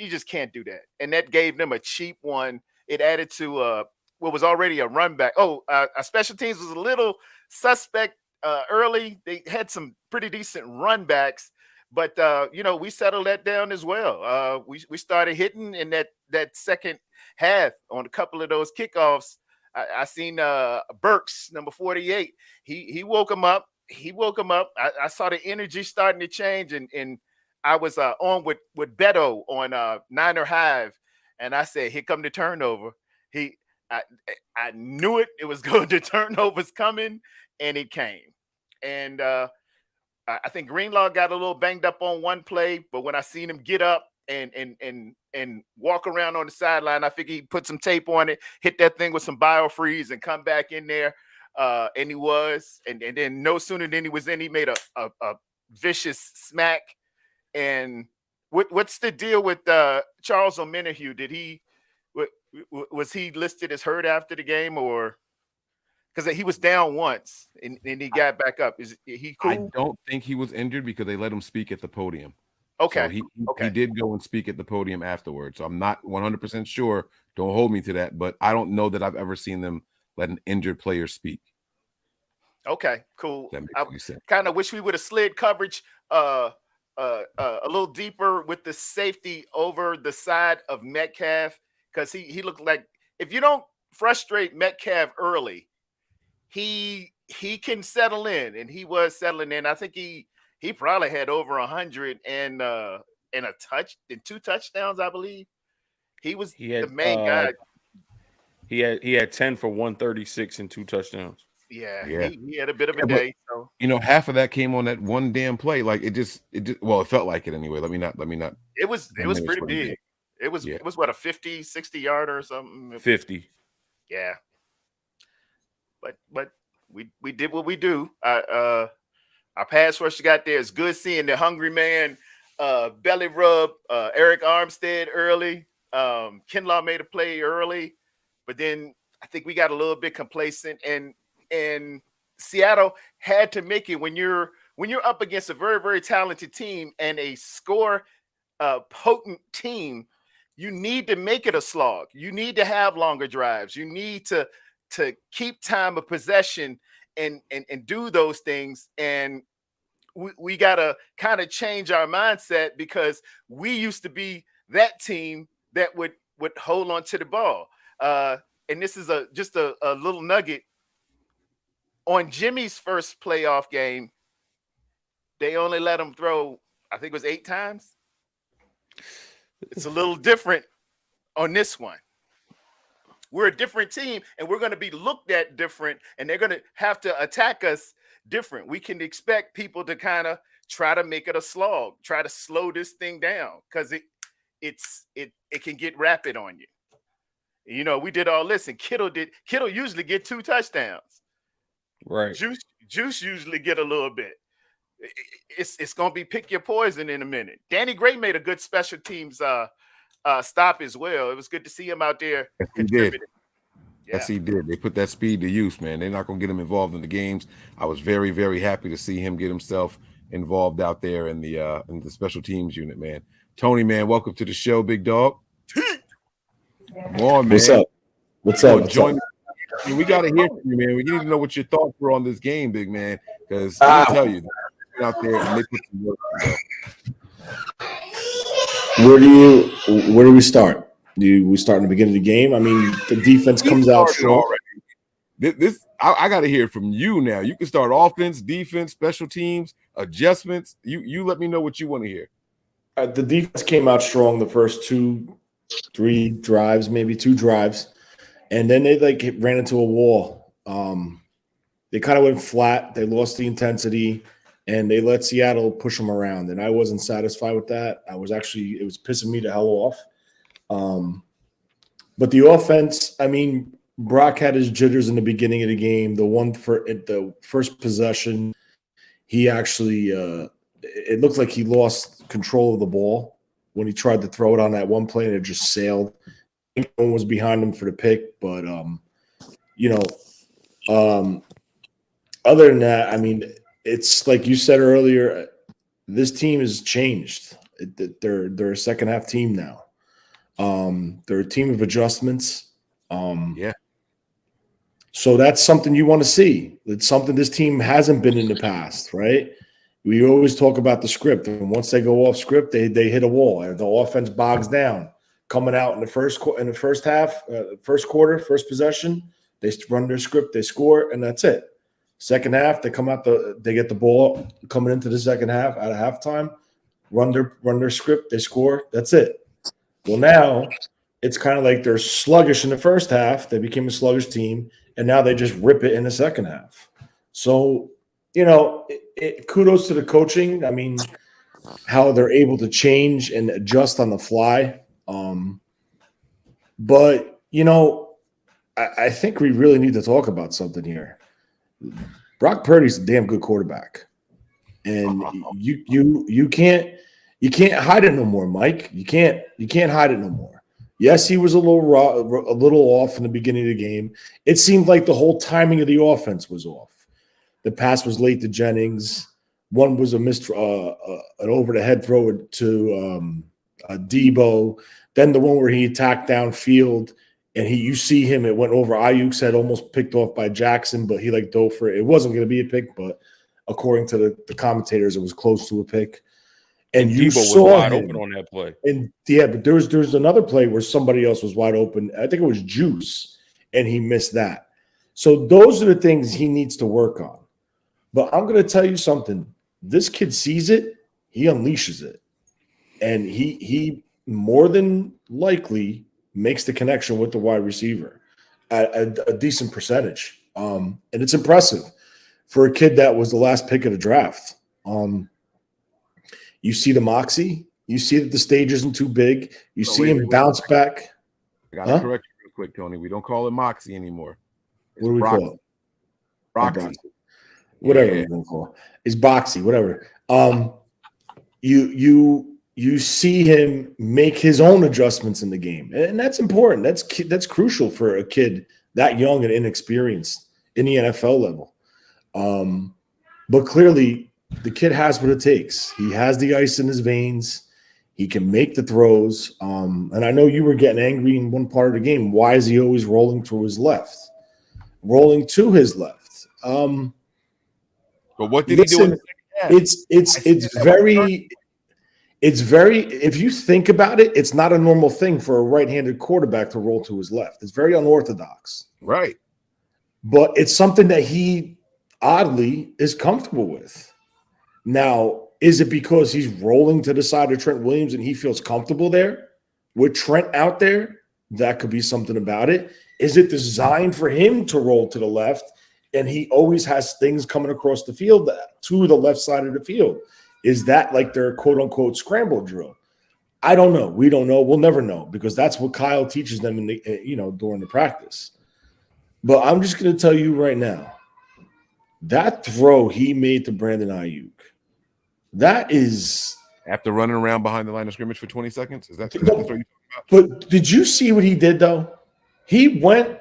just can't do that. And that gave them a cheap one. It added to what was already a run back. Oh, our special teams was a little suspect early. They had some pretty decent run backs, but you know, we settled that down as well. We started hitting in that second half on a couple of those kickoffs. I seen Burks, number 48. He woke him up. I saw the energy starting to change, and I was on with Beto on Niner Hive, and I said, "Here come the turnover." I knew it. It was going to turnovers coming, and it came. And I think Greenlaw got a little banged up on one play, but when I seen him get up and walk around on the sideline, I figured he put some tape on it, hit that thing with some biofreeze, and come back in there. And he was, and then no sooner than he was in, he made a vicious smack. And what's the deal with Charles O'Menahue? Did he was he listed as hurt after the game, or because he was down once and he got back up? Is he cool? I don't think he was injured because they let him speak at the podium. Okay. So he did go and speak at the podium afterwards. So I'm not 100% sure. Don't hold me to that, but I don't know that I've ever seen them let an injured player speak. Okay, cool. That I makes sense. kind of wish we would have slid coverage a little deeper with the safety over the side of Metcalf, because he looked like, if you don't frustrate Metcalf early, he can settle in, and he was settling in. I think he probably had over 100 and two touchdowns, I believe. He was the main guy. He had 10 for 136 and 2 touchdowns. Yeah. He had a bit of a day. So half of that came on that one damn play. Like it just well, it felt like it anyway. Let me not. It was pretty big. It was what, a 50, 60 yarder or something? 50. Yeah. But we did what we do. Our pass rush got there. It's good seeing the hungry man belly rub Eric Armstead early. Kinlaw made a play early, but then I think we got a little bit complacent, and Seattle had to make it when you're up against a very, very talented team and a score potent team. You need to make it a slog. You need to have longer drives. You need to keep time of possession and do those things. And we got to kind of change our mindset, because we used to be that team that would hold on to the ball. And this is just a little nugget. On Jimmy's first playoff game, they only let him throw, I think it was 8 times. It's a little different on this one. We're a different team, and we're going to be looked at different, and they're going to have to attack us different. We can expect people to kind of try to make it a slog, try to slow this thing down, because it can get rapid on you. You know, we did all this, and Kittle usually get 2 touchdowns. Right. Juice usually get a little bit. It's going to be pick your poison in a minute. Danny Gray made a good special teams stop as well. It was good to see him out there contributing. Yes, he did. They put that speed to use, man. They're not going to get him involved in the games. I was very, very happy to see him get himself involved out there in the special teams unit, man. Tony, man, welcome to the show, big dog. Come on, man. What's up? What's up? We got to hear from you, man. We need to know what your thoughts were on this game, big man, because I tell you, out there and they put some work. Where do we start? Do we start in the beginning of the game? I mean, the defense comes out strong. I got to hear from you now. You can start offense, defense, special teams, adjustments. You let me know what you want to hear. The defense came out strong the first 2-3 drives, maybe 2 drives, and then they ran into a wall. They kind of went flat. They lost the intensity, and they let Seattle push them around. And I wasn't satisfied with that. It was pissing me the hell off. But the offense, I mean, Brock had his jitters in the beginning of the game. The one at the first possession, he actually it looked like he lost control of the ball when he tried to throw it on that one play, and it just sailed. No one was behind him for the pick, but other than that, I mean, it's like you said earlier, this team has changed. They're a second half team now. They're a team of adjustments. So that's something you want to see. It's something this team hasn't been in the past, right? We always talk about the script, and once they go off script, they hit a wall, and the offense bogs down. Coming out in the first half, first quarter, first possession, they run their script, they score, and that's it. Second half, they come out they get the ball coming into the second half out of halftime, run their script, they score, that's it. Well, now it's kind of like they're sluggish in the first half. They became a sluggish team, and now they just rip it in the second half. So kudos to the coaching. I mean, how they're able to change and adjust on the fly. But I think we really need to talk about something here. Brock Purdy's a damn good quarterback, and you can't hide it no more, Mike. You can't hide it no more. Yes, he was a little off in the beginning of the game. It seemed like the whole timing of the offense was off. The pass was late to Jennings. One was an over the head throw to Debo. Then the one where he attacked downfield. And you see him, it went over Ayuk's head, almost picked off by Jackson, but he dove for it. It wasn't going to be a pick, but according to the commentators, it was close to a pick. And you Debo was saw wide him. open on that play. And but there's another play where somebody else was wide open. I think it was Juice, and he missed that. So those are the things he needs to work on. But I'm going to tell you something. This kid sees it, he unleashes it. And he more than likely makes the connection with the wide receiver at a decent percentage. And it's impressive for a kid that was the last pick of the draft. You see the moxie. You see that the stage isn't too big. You see him bounce back. I got to correct you real quick, Tony. We don't call it moxie anymore. It's what do we call it? Broxy. Whatever we're going to call it. It's boxy, whatever. You see him make his own adjustments in the game, and that's important. That's crucial for a kid that young and inexperienced in the NFL level. But clearly, the kid has what it takes. He has the ice in his veins. He can make the throws. And I know you were getting angry in one part of the game. Why is he always rolling to his left? Rolling to his left. But what did he do in the second half? It's very, if you think about it, it's not a normal thing for a right-handed quarterback to roll to his left. It's very unorthodox. Right. But it's something that he oddly is comfortable with. Now, is it because he's rolling to the side of Trent Williams and he feels comfortable there with Trent out there? That could be something about it. Is it designed for him to roll to the left and he always has things coming across the field to the left side of the field? Is that like their quote-unquote scramble drill? I don't know. We don't know. We'll never know because that's what Kyle teaches them during the practice. But I'm just going to tell you right now, that throw he made to Brandon Ayuk, that is after running around behind the line of scrimmage for 20 seconds. Is that the throw you're talking about? But did you see what he did though? He went.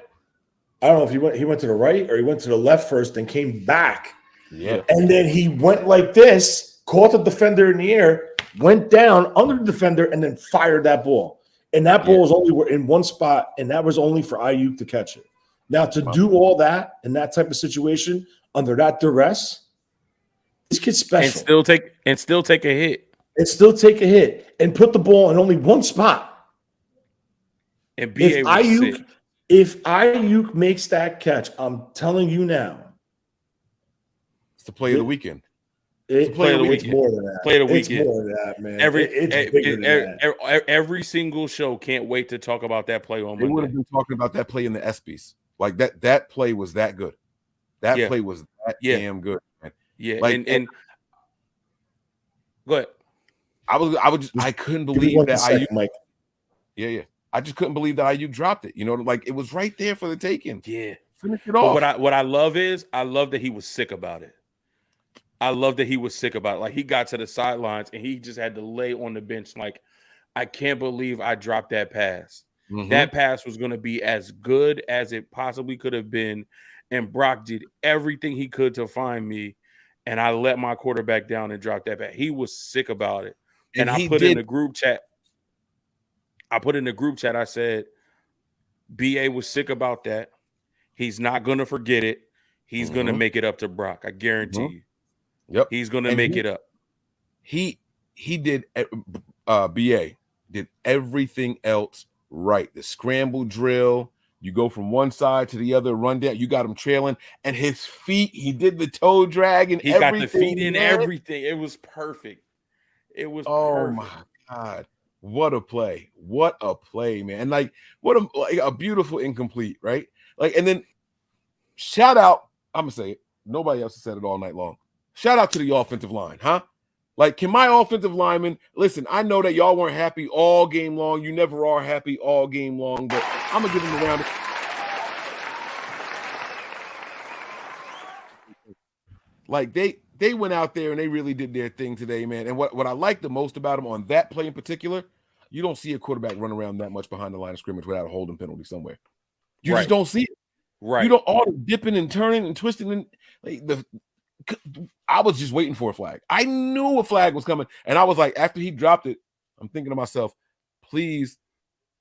I don't know if he went to the right or he went to the left first and came back. Yeah. And then he went like this. Caught the defender in the air, went down under the defender, and then fired that ball. And that ball was only in one spot, and that was only for Ayuk to catch it. Now, to do all that in that type of situation under that duress, this kid's special. And still take a hit. And still take a hit and put the ball in only one spot. And if Ayuk makes that catch, I'm telling you now, it's the play of the weekend. It's more than that. Play of the weekend. It's more than that, man. Every single show can't wait to talk about that play on Monday. They would have been talking about that play in the ESPYs. Like that play was that good. That play was that damn good, man. Yeah, like, and go ahead. I couldn't believe that Ayuk, Mike. Yeah. I just couldn't believe that Ayuk dropped it. Like it was right there for the taking. Yeah. Finish it off. But what I love is I love that he was sick about it. Like he got to the sidelines and he just had to lay on the bench like, I can't believe I dropped that pass. Mm-hmm. That pass was going to be as good as it possibly could have been. And Brock did everything he could to find me. And I let my quarterback down and dropped that pass. He was sick about it. And I put in the group chat. I said, BA was sick about that. He's not going to forget it. He's going to make it up to Brock. I guarantee you. Yep. He's going to make it up. He did BA did everything else right. The scramble drill, you go from one side to the other, run down, you got him trailing, and his feet, he did the toe drag and everything. He got the feet in everything. It was perfect. It was perfect. My God. What a play. What a play, man. And like a beautiful incomplete, right? Like, and then shout out, I'm gonna say it, Nobody else has said it all night long. Shout out to the offensive line, huh? Like, can my offensive lineman listen? I know that y'all weren't happy all game long. You never are happy all game long, but I'm gonna give them a round. Like they went out there and they really did their thing today, man. And what I like the most about them on that play in particular, you don't see a quarterback run around that much behind the line of scrimmage without a holding penalty somewhere. You just don't see it. Right. You don't all the dipping and turning and twisting and like I was just waiting for a flag. I knew a flag was coming, and I was like, after he dropped it, I'm thinking to myself, please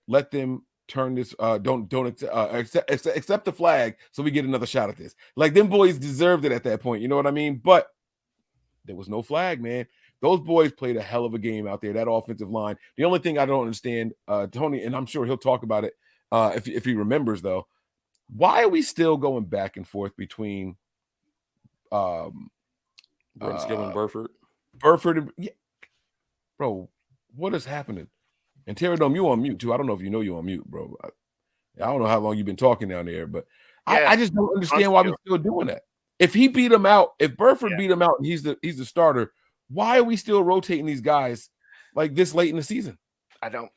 let them turn this. Don't accept the flag so we get another shot at this. Like, them boys deserved it at that point. You know what I mean? But there was no flag, man. Those boys played a hell of a game out there. That offensive line. The only thing I don't understand, Tony, and I'm sure he'll talk about it if he remembers, though. Why are we still going back and forth between Brunskill and Burford? Burford, yeah. Bro, what is happening? And Terradome, you on mute too. I don't know if you know you on mute, bro. I don't know how long you've been talking down there, but I just don't understand why we're still doing that. If he beat him out, if Burford beat him out and he's the starter, why are we still rotating these guys like this late in the season? I don't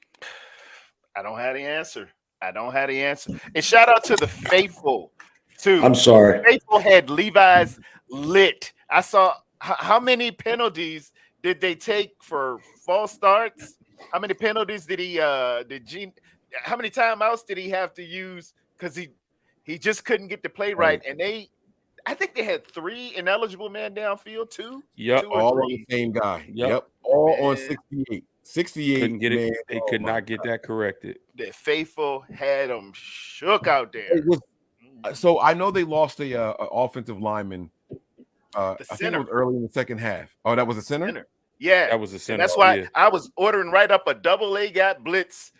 have the answer. And shout out to the faithful too. I'm sorry. The faithful had Levi's lit. I saw how many penalties did they take for false starts? How many penalties did how many timeouts did he have to use? Because he just couldn't get the play right. And I think they had 3 ineligible man downfield, 2. Yep, 2 or all 3. on the same guy. Yep. All on 68. 68. Couldn't get it. Man. They could not get that corrected. The faithful had them shook out there. So I know they lost a offensive lineman. I think it was early in the second half. Oh, that was a center? Yeah, that was a center. And that's why I was ordering right up a double A gap blitz.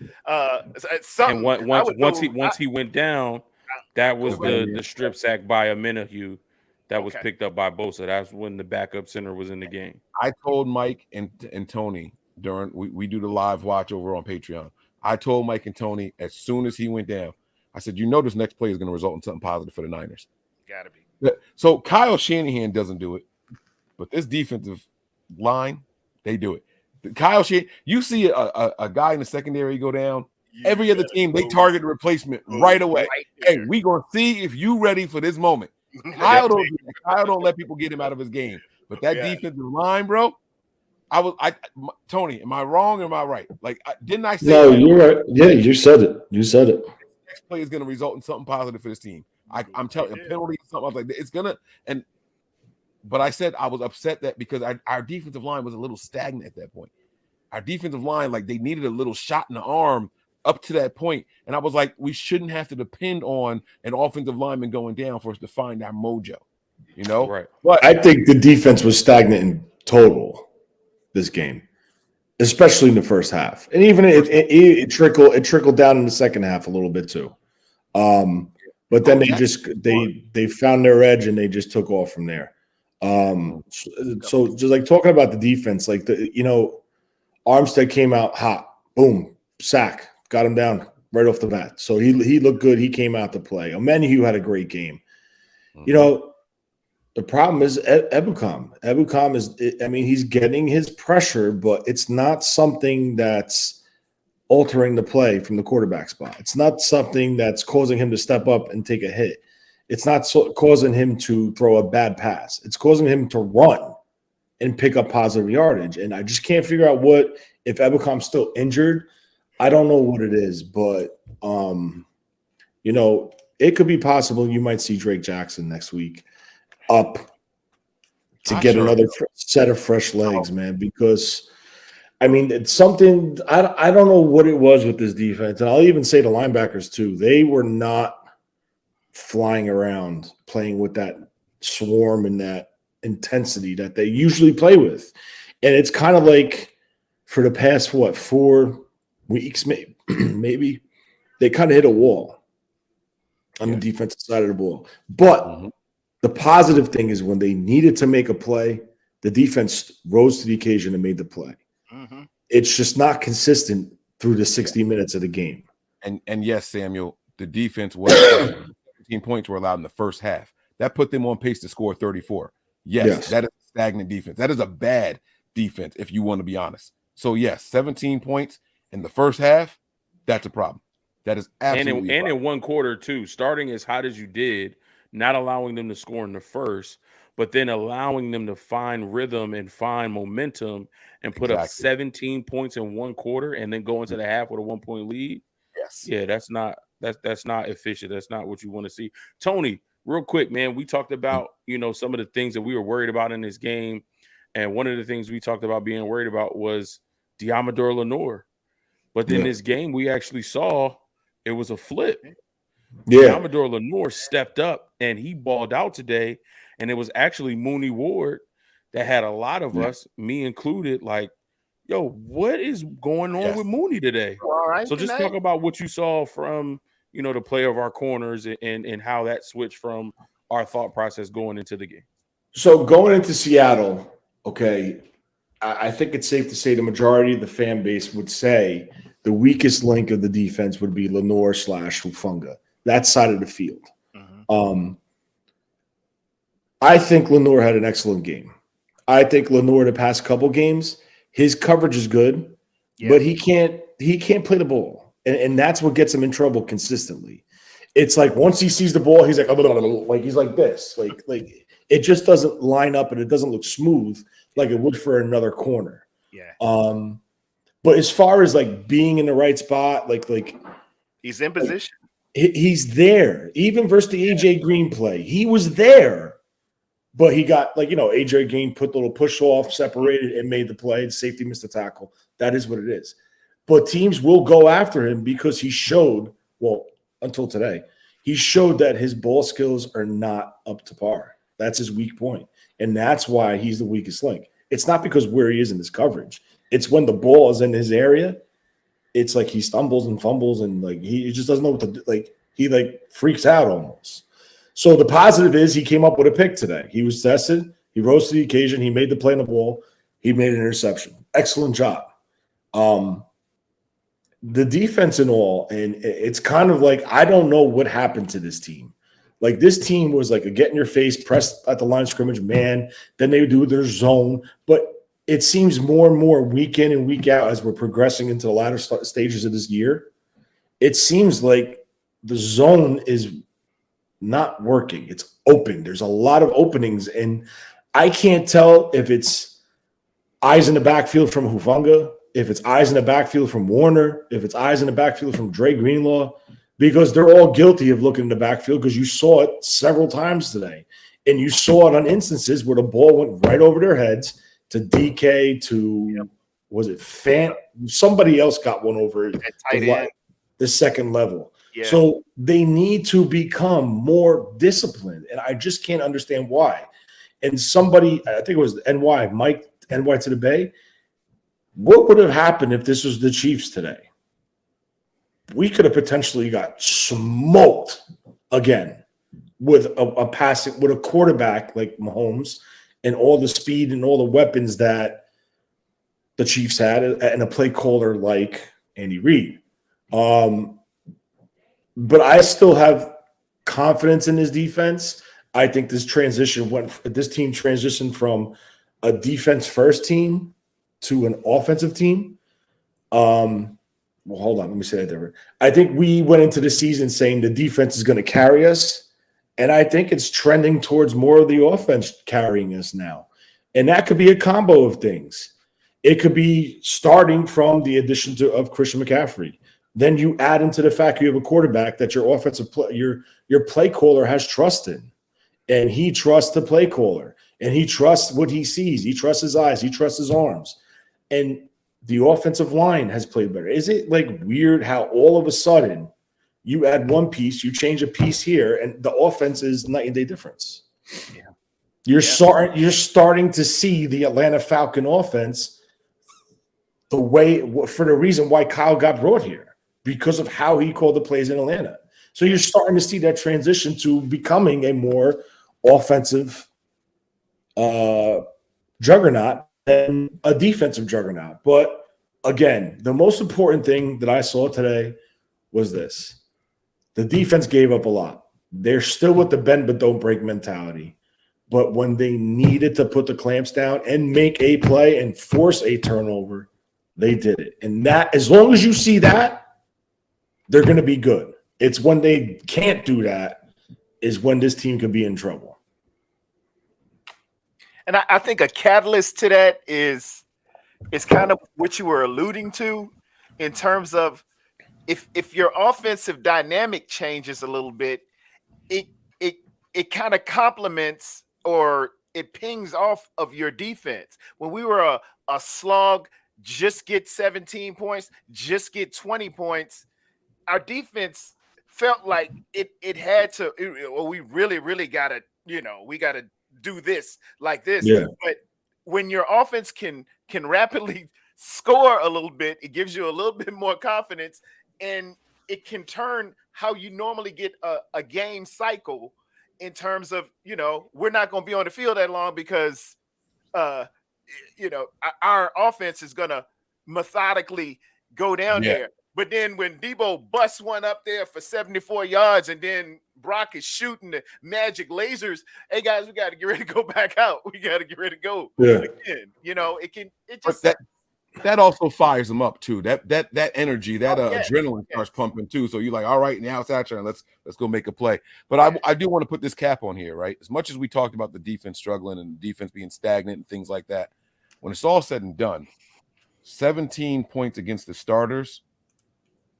Something. And once he went down, that was the strip sack by Amenahue that was picked up by Bosa. That's when the backup center was in the game. I told Mike and Tony during we do the live watch over on Patreon. I told Mike and Tony as soon as he went down, I said, this next play is going to result in something positive for the Niners. Gotta be. So Kyle Shanahan doesn't do it, but this defensive line, they do it. Kyle Shanahan, you see a guy in the secondary go down, every other team, they target the replacement right away. Hey, we going to see if you ready for this moment. Kyle don't let people get him out of his game. But that defensive line, bro, Tony, am I wrong or am I right? Like, didn't I say? No, you're right. Yeah, you said it. Next play is going to result in something positive for this team. I'm telling you, a penalty, something. I was like, it's gonna. But I said I was upset that because our defensive line was a little stagnant at that point. Our defensive line, like, they needed a little shot in the arm up to that point, and I was like, we shouldn't have to depend on an offensive lineman going down for us to find our mojo, you know? Right. But I think the defense was stagnant in total this game, especially in the first half, and even it trickled down in the second half a little bit too. But then they found their edge and they just took off from there. So just like talking about the defense, like Armstead came out hot, boom, sack, got him down right off the bat. So he looked good. He came out to play. Amenahue had a great game. The problem is Ebukam. Ebukam is, he's getting his pressure, but it's not something that's altering the play from the quarterback spot. It's not something that's causing him to step up and take a hit. It's not causing him to throw a bad pass. It's causing him to run and pick up positive yardage. And I just can't figure out if Ebukam's still injured. I don't know what it is, but it could be possible you might see Drake Jackson next week up to get another set of fresh legs, man, because it's something I don't know what it was with this defense. And I'll even say the linebackers too. They were not flying around playing with that swarm and that intensity that they usually play with. And it's kind of like for the past, 4 weeks, maybe they kind of hit a wall on the defensive side of the ball. But the positive thing is when they needed to make a play, the defense rose to the occasion and made the play. It's just not consistent through the 60 minutes of the game. And yes, Samuel, the defense was 17 points were allowed in the first half. that put them on pace to score 34. Yes, that is a stagnant defense. That is a bad defense, if you want to be honest. So, yes, 17 points in the first half, that's a problem. That is absolutely and in one quarter, too, starting as hot as you did, not allowing them to score in the first, but then allowing them to find rhythm and find momentum and put up 17 points in one quarter and then go into the half with a 1-point lead. Yes. Yeah, that's not efficient. That's not what you want to see. Tony, real quick, man, we talked about, some of the things that we were worried about in this game. And one of the things we talked about being worried about was Diamador Lenore. But then this game, we actually saw it was a flip. Yeah. Diamador Lenore stepped up and he balled out today. And it was actually Mooney Ward that had a lot of us, me included, like, yo, what is going on with Mooney today? All right, so just talk about what you saw from, the play of our corners and how that switched from our thought process going into the game. So going into Seattle, okay, I think it's safe to say the majority of the fan base would say the weakest link of the defense would be Lenore / Hufanga, that side of the field. I think Lenore had an excellent game. I think Lenore the past couple games, his coverage is good, but he can't play the ball. And that's what gets him in trouble consistently. It's like once he sees the ball, he's like he's like this. Like it just doesn't line up and it doesn't look smooth like it would for another corner. Yeah. But as far as like being in the right spot, like he's in position. He's there. Even versus the AJ Green play, he was there. But he got AJ Green put the little push off, separated, and made the play. The safety missed the tackle. That is what it is. But teams will go after him because he showed, until today, he showed that his ball skills are not up to par. That's his weak point. And that's why he's the weakest link. It's not because where he is in his coverage. It's when the ball is in his area, it's like he stumbles and fumbles and he just doesn't know what to do. He freaks out almost. So the positive is he came up with a pick today. He was tested. He rose to the occasion. He made the play on the ball. He made an interception. Excellent job. The defense and all, and it's kind of like I don't know what happened to this team. Like this team was like a get in your face, press at the line of scrimmage, man. Then they would do their zone. But it seems more and more week in and week out as we're progressing into the latter stages of this year. It seems like the zone is not working. It's open. There's a lot of openings, and I can't tell if it's eyes in the backfield from Hufanga, if it's eyes in the backfield from Warner, if it's eyes in the backfield from Dre Greenlaw, because they're all guilty of looking in the backfield because you saw it several times today. And you saw it on instances where the ball went right over their heads to DK, to was it Fant? Somebody else got one over the second level. Yeah. So they need to become more disciplined, and I just can't understand why. And somebody, I think it was Mike NY to the Bay, what would have happened if this was the Chiefs today? We could have potentially got smoked again with a passing, with a quarterback like Mahomes and all the speed and all the weapons that the Chiefs had, and a play caller like Andy Reid. But I still have confidence in his defense. I think this team transitioned from a defense first team to an offensive team. Well, hold on, let me say that different. I think we went into the season saying the defense is going to carry us, and I think it's trending towards more of the offense carrying us now. And that could be a combo of things. It could be starting from the addition of Christian McCaffrey. Then you add into the fact you have a quarterback that your play caller has trust in, and he trusts the play caller, and he trusts what he sees. He trusts his eyes. He trusts his arms, and the offensive line has played better. Is it weird how all of a sudden you add one piece, you change a piece here, and the offense is night and day difference? Yeah, you're starting to see the Atlanta Falcon offense for the reason why Kyle got brought here. Because of how he called the plays in Atlanta. So you're starting to see that transition to becoming a more offensive juggernaut than a defensive juggernaut. But again, the most important thing that I saw today was this. The defense gave up a lot. they're still with the bend but don't break mentality. But when they needed to put the clamps down and make a play and force a turnover, they did it. And that, as long as you see that, they're going to be good. It's when they can't do that is when this team could be in trouble. And I think a catalyst to that is kind of what you were alluding to in terms of if your offensive dynamic changes a little bit, it kind of complements or it pings off of your defense. When we were a slog, just get 17 points, just get 20 points, our defense felt like it had to, we really got to, we got to do this like this. Yeah. But when your offense can rapidly score a little bit, it gives you a little bit more confidence, and it can turn how you normally get a game cycle in terms of, we're not going to be on the field that long because, our offense is going to methodically go down there. But then when Debo busts one up there for 74 yards and then Brock is shooting the magic lasers, hey guys, we got to get ready to go back out. We got to get ready to go again. That also fires them up too. That energy, that adrenaline starts pumping too. So you're like, all right, now it's our turn. Let's go make a play. But I do want to put this cap on here, right? As much as we talked about the defense struggling and the defense being stagnant and things like that, when it's all said and done, 17 points against the starters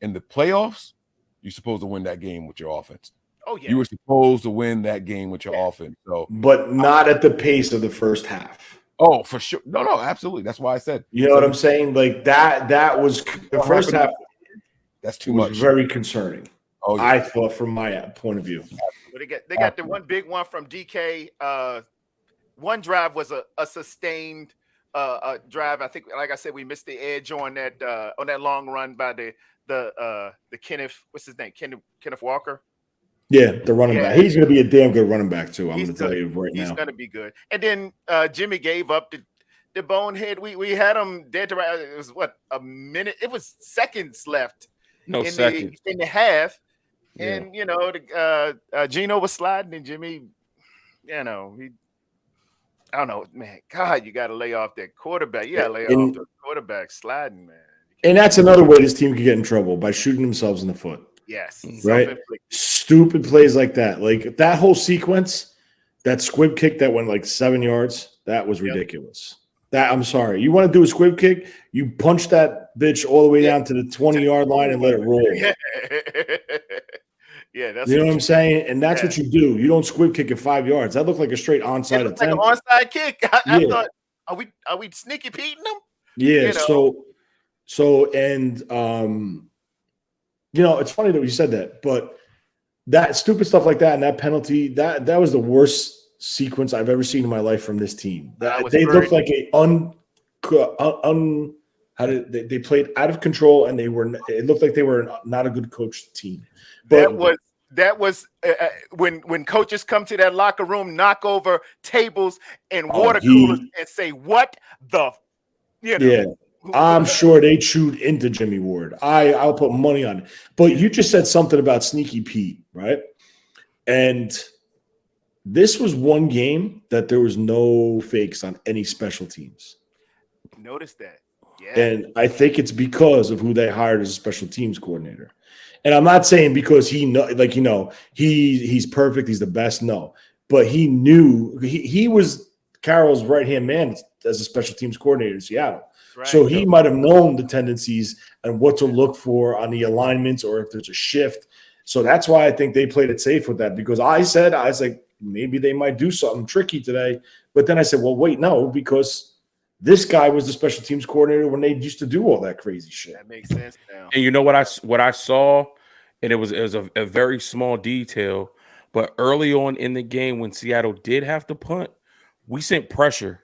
in the playoffs, you're supposed to win that game with your offense. Oh yeah, you were supposed to win that game with your offense. So, but not at the pace of the first half. Oh, for sure. No, absolutely. That's why I said. You know what I'm saying? Like that was the first half. That's too was much. Very concerning. Oh, yeah. I thought from my point of view. But they got the one big one from DK. One drive was a sustained drive. I think, like I said, we missed the edge on that long run by the Kenneth. What's his name? Kenneth Walker. Yeah, the running back. He's going to be a damn good running back too. I'm going to tell you right now. He's going to be good. And then Jimmy gave up the bonehead. We had him dead to right. It was what, a minute? It was seconds left. No, in seconds. in the half. Yeah. And Gino was sliding, and Jimmy, I don't know, man. God, you got to lay off that quarterback. You got to lay off the quarterback sliding, man. And that's another way this team could get in trouble, by shooting themselves in the foot. Yes. Right. Stupid plays like that. Like that whole sequence, that squib kick that went like 7 yards, that was ridiculous. I'm sorry. You want to do a squib kick, you punch that bitch all the way down to the 20-yard line and let it roll. Yeah, that's you know what I'm saying? And that's what you do. You don't squib kick at 5 yards. That looked like a straight onside attempt. Like an onside kick. I thought, are we sneaky Peteing them? Yeah. It's funny that you said that, but that stupid stuff like that and that penalty, that was the worst sequence I've ever seen in my life from this team. They looked like they played out of control, and it looked like they were not a good coached team. But that was when coaches come to that locker room, knock over tables and water coolers and say, "What the?" Yeah. I'm sure they chewed into Jimmy Ward. I'll put money on it. But you just said something about Sneaky Pete, right? And this was one game that there was no fakes on any special teams. Notice that. Yeah. And I think it's because of who they hired as a special teams coordinator. And I'm not saying because he's perfect, he's the best. No. But he knew he was Carroll's right-hand man as a special teams coordinator in Seattle. Right. So he might have known the tendencies and what to look for on the alignments or if there's a shift. So that's why I think they played it safe with that, because I was like, maybe they might do something tricky today. But then I said, well, wait, no, because this guy was the special teams coordinator when they used to do all that crazy shit. That makes sense now. And you know what I saw, and it was a very small detail, but early on in the game when Seattle did have to punt, we sent pressure.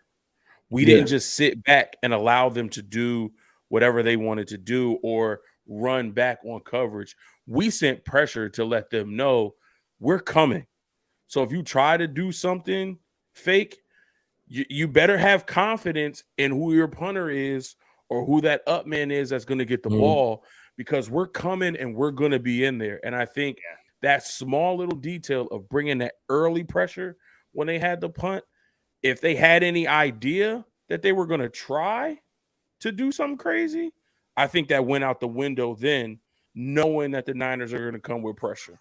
We didn't just sit back and allow them to do whatever they wanted to do or run back on coverage. We sent pressure to let them know we're coming. So if you try to do something fake, you better have confidence in who your punter is or who that up man is that's going to get the ball, because we're coming and we're going to be in there. And I think that small little detail of bringing that early pressure when they had the punt, if they had any idea that they were going to try to do something crazy, I think that went out the window then, knowing that the Niners are going to come with pressure.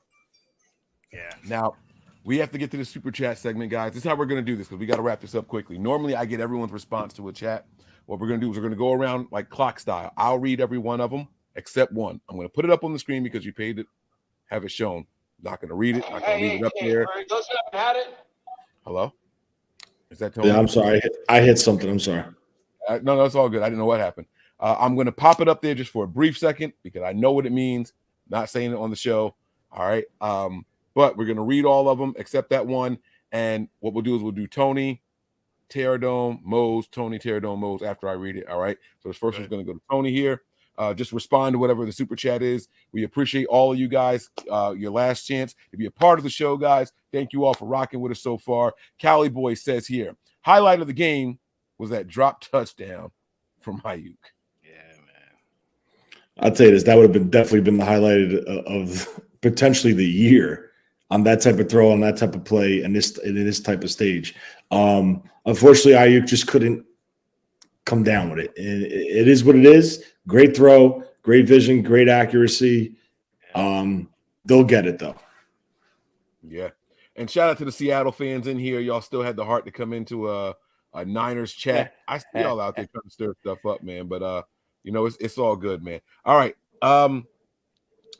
Yeah. Now, we have to get to the super chat segment, guys. This is how we're going to do this because we got to wrap this up quickly. Normally, I get everyone's response to a chat. What we're going to do is we're going to go around like clock style. I'll read every one of them except one. I'm going to put it up on the screen because you paid to have it shown. Not going to read it. Not going to leave it up there. Hello? Is that Tony? Yeah, I'm sorry. I hit something. I'm sorry. No, it's all good. I didn't know what happened. I'm going to pop it up there just for a brief second because I know what it means. Not saying it on the show. All right. But we're going to read all of them except that one. And what we'll do is we'll do Tony, Terradome, Mose, Tony, Terradome, Mose after I read it. All right. So this first one's going to go to Tony here. Just respond to whatever the super chat is. We appreciate all of you guys. Your last chance to be a part of the show, guys. Thank you all for rocking with us so far. Cali Boy says here, highlight of the game was that drop touchdown from Ayuk. I'll tell you this, that would have definitely been the highlight of potentially the year on that type of throw, on that type of play, and this type of stage. Unfortunately, Ayuk just couldn't come down with it. It is what it is. Great throw, great vision, great accuracy. They'll get it, though. Yeah. And shout out to the Seattle fans in here. Y'all still had the heart to come into a Niners chat. I see y'all out there trying to stir stuff up, man. But it's all good, man. All right.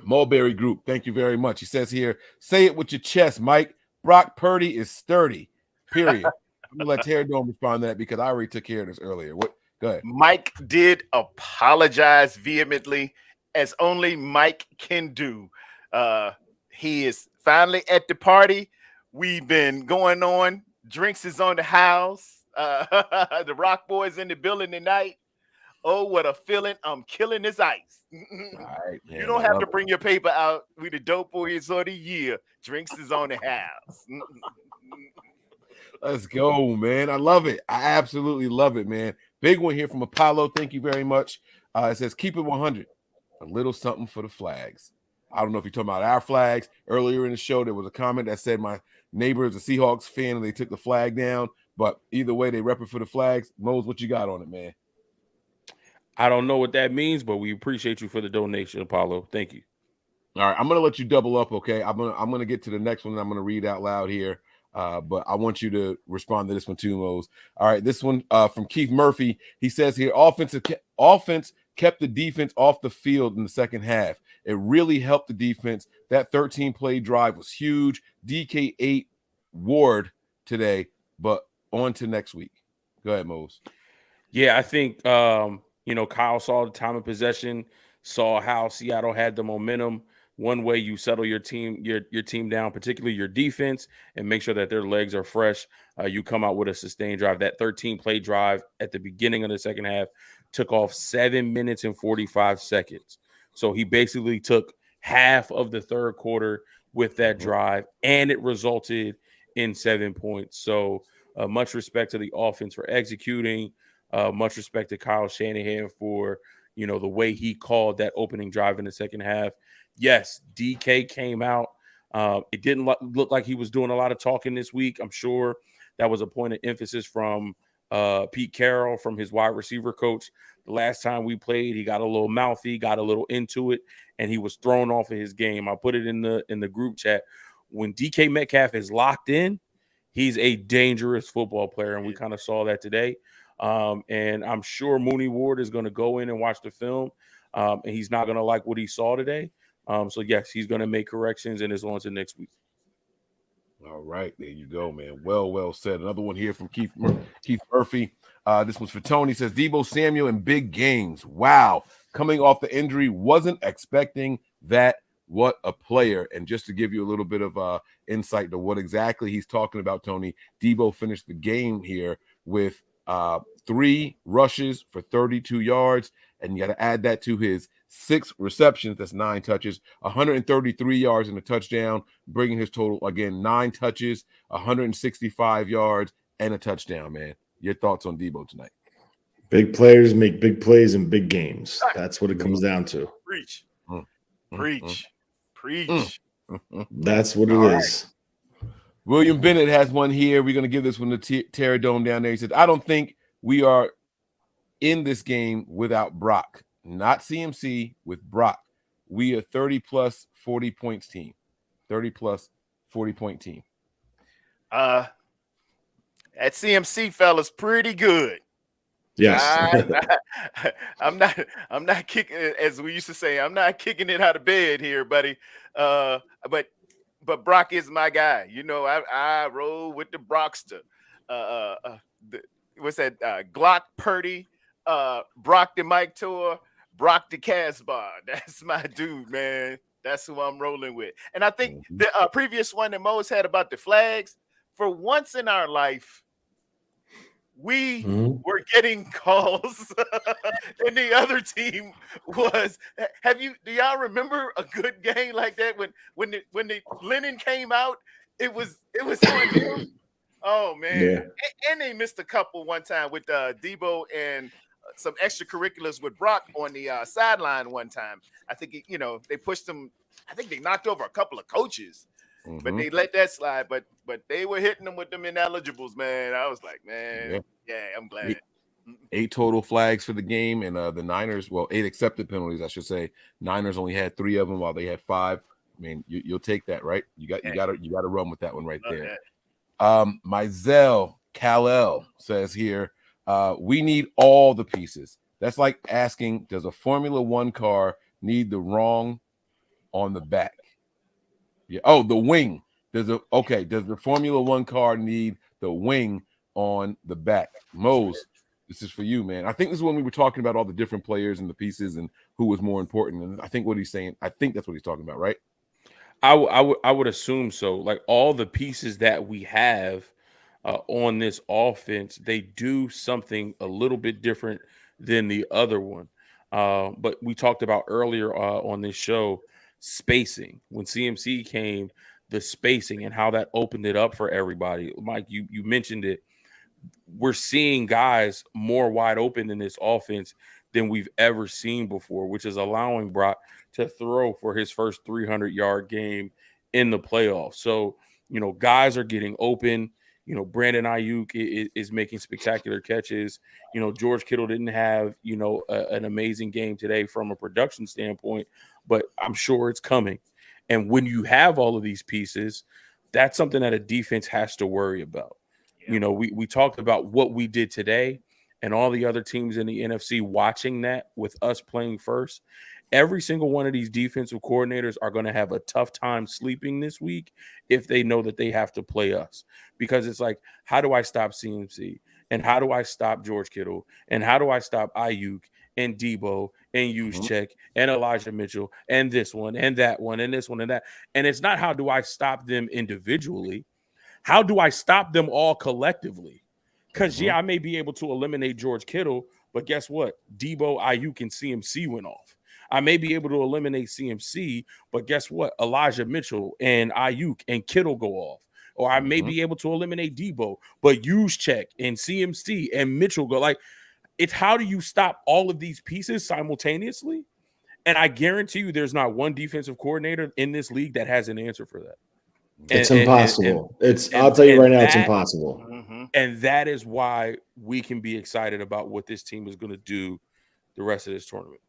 Mulberry Group, thank you very much. He says here, say it with your chest, Mike. Brock Purdy is sturdy. Period. I'm gonna let Terradome respond to that because I already took care of this earlier. Go ahead. Mike did apologize vehemently, as only Mike can do. He is finally at the party. We've been going on. Drinks is on the house. The Rock Boys in the building tonight. Oh, what a feeling. I'm killing this ice. Right, man, you don't have to bring your paper out. We the dope boys of the year. Drinks is on the house. Let's go, man. I love it. I absolutely love it, man. Big one here from Apollo. Thank you very much. It says, keep it 100. A little something for the flags. I don't know if you're talking about our flags. Earlier in the show, there was a comment that said my neighbor is a Seahawks fan and they took the flag down. But either way, they rep it for the flags. Mose, what you got on it, man? I don't know what that means, but we appreciate you for the donation, Apollo. Thank you. All right, I'm gonna let you double up, okay? I'm gonna get to the next one and I'm gonna read out loud here. But I want you to respond to this one too, Mose. All right, this one from Keith Murphy. He says here, offense kept the defense off the field in the second half. It really helped the defense. That 13-play drive was huge. DK8 Ward today, but on to next week. Go ahead, Mose. Yeah, I think Kyle saw the time of possession, saw how Seattle had the momentum. One way you settle your team down, particularly your defense, and make sure that their legs are fresh. You come out with a sustained drive. That 13-play drive at the beginning of the second half took off 7 minutes and 45 seconds. So he basically took half of the third quarter with that drive, and it resulted in 7 points. So much respect to the offense for executing. Much respect to Kyle Shanahan for, the way he called that opening drive in the second half. Yes, DK came out. It didn't look like he was doing a lot of talking this week. I'm sure that was a point of emphasis from Pete Carroll, from his wide receiver coach. The last time we played, he got a little mouthy, got a little into it, and he was thrown off of his game. I put it in the group chat. When DK Metcalf is locked in, he's a dangerous football player, and we kind of saw that today. And I'm sure Mooney Ward is going to go in and watch the film, and he's not going to like what he saw today. So, yes, he's going to make corrections, and it's on to next week. All right, there you go, man. Well said. Another one here from Keith Murphy. This was for Tony. Says, Deebo Samuel in big games. Wow. Coming off the injury, wasn't expecting that. What a player. And just to give you a little bit of insight to what exactly he's talking about, Tony, Deebo finished the game here with 3 rushes for 32 yards, and you got to add that to his 6 receptions. That's 9 touches, 133 yards and a touchdown, bringing his total, again, 9 touches, 165 yards, and a touchdown, man. Your thoughts on Deebo tonight? Big players make big plays in big games. That's what it comes down to. Preach. Preach. That's what it is. William Bennett has one here. We're going to give this one to Terra Dome down there. He says, I don't think we are in this game without Brock. Not CMC, with Brock. We a 30-plus 40 points team. 30-plus 40-point team. That CMC fella's pretty good. Yes. I'm not kicking it, as we used to say, I'm not kicking it out of bed here, buddy. But Brock is my guy. You know, I roll with the Brockster. What's that? Glock Purdy, Brock the Mike Tour, Brock the Casbah. That's my dude, man. That's who I'm rolling with. And I think the previous one that Mo's had about the flags, for once in our life, we were getting calls and the other team was. Do y'all remember a good game like that when the Lennon came out? It was on them. Oh man. Yeah. And they missed a couple one time with Debo and some extracurriculars with Brock on the sideline one time. I think they pushed them. I think they knocked over a couple of coaches. But they let that slide. But they were hitting them with them ineligibles, man. I was like, man, yeah, I'm glad. 8 total flags for the game, and the Niners, 8 accepted penalties, I should say. Niners only had 3 of them, while they had 5. I mean, you'll take that, right? You got to run with that one right there. Mizell Kal-El says here, we need all the pieces. That's like asking, does a Formula One car need the wrong on the back? Yeah. Oh, the wing. Does the Formula One car need the wing on the back? Mose, this is for you, man. I think this is when we were talking about all the different players and the pieces and who was more important. And I think what he's saying, I think that's what he's talking about, right? I would assume so. Like all the pieces that we have on this offense, they do something a little bit different than the other one. But we talked about earlier on this show, spacing. When CMC came, the spacing and how that opened it up for everybody. Mike, you mentioned it. We're seeing guys more wide open in this offense than we've ever seen before, which is allowing Brock to throw for his first 300-yard game in the playoffs. So, guys are getting open. Brandon Ayuk is making spectacular catches. George Kittle didn't have, an amazing game today from a production standpoint, but I'm sure it's coming. And when you have all of these pieces, that's something that a defense has to worry about. Yeah. We talked about what we did today and all the other teams in the NFC watching that with us playing first. Every single one of these defensive coordinators are going to have a tough time sleeping this week if they know that they have to play us, because it's like, how do I stop CMC? And how do I stop George Kittle? And how do I stop Ayuk and Debo and Juszczyk and Elijah Mitchell and this one and that one and this one and that? And it's not how do I stop them individually. How do I stop them all collectively? Because, I may be able to eliminate George Kittle, but guess what? Debo, Ayuk, and CMC went off. I may be able to eliminate CMC, but guess what? Elijah Mitchell and Ayuk and Kittle go off. Or I may be able to eliminate Debo, but Juszczyk and CMC and Mitchell go. Like, it's how do you stop all of these pieces simultaneously? And I guarantee you there's not one defensive coordinator in this league that has an answer for that. It's impossible. I'll tell you right now, it's impossible. And that is why we can be excited about what this team is going to do the rest of this tournament.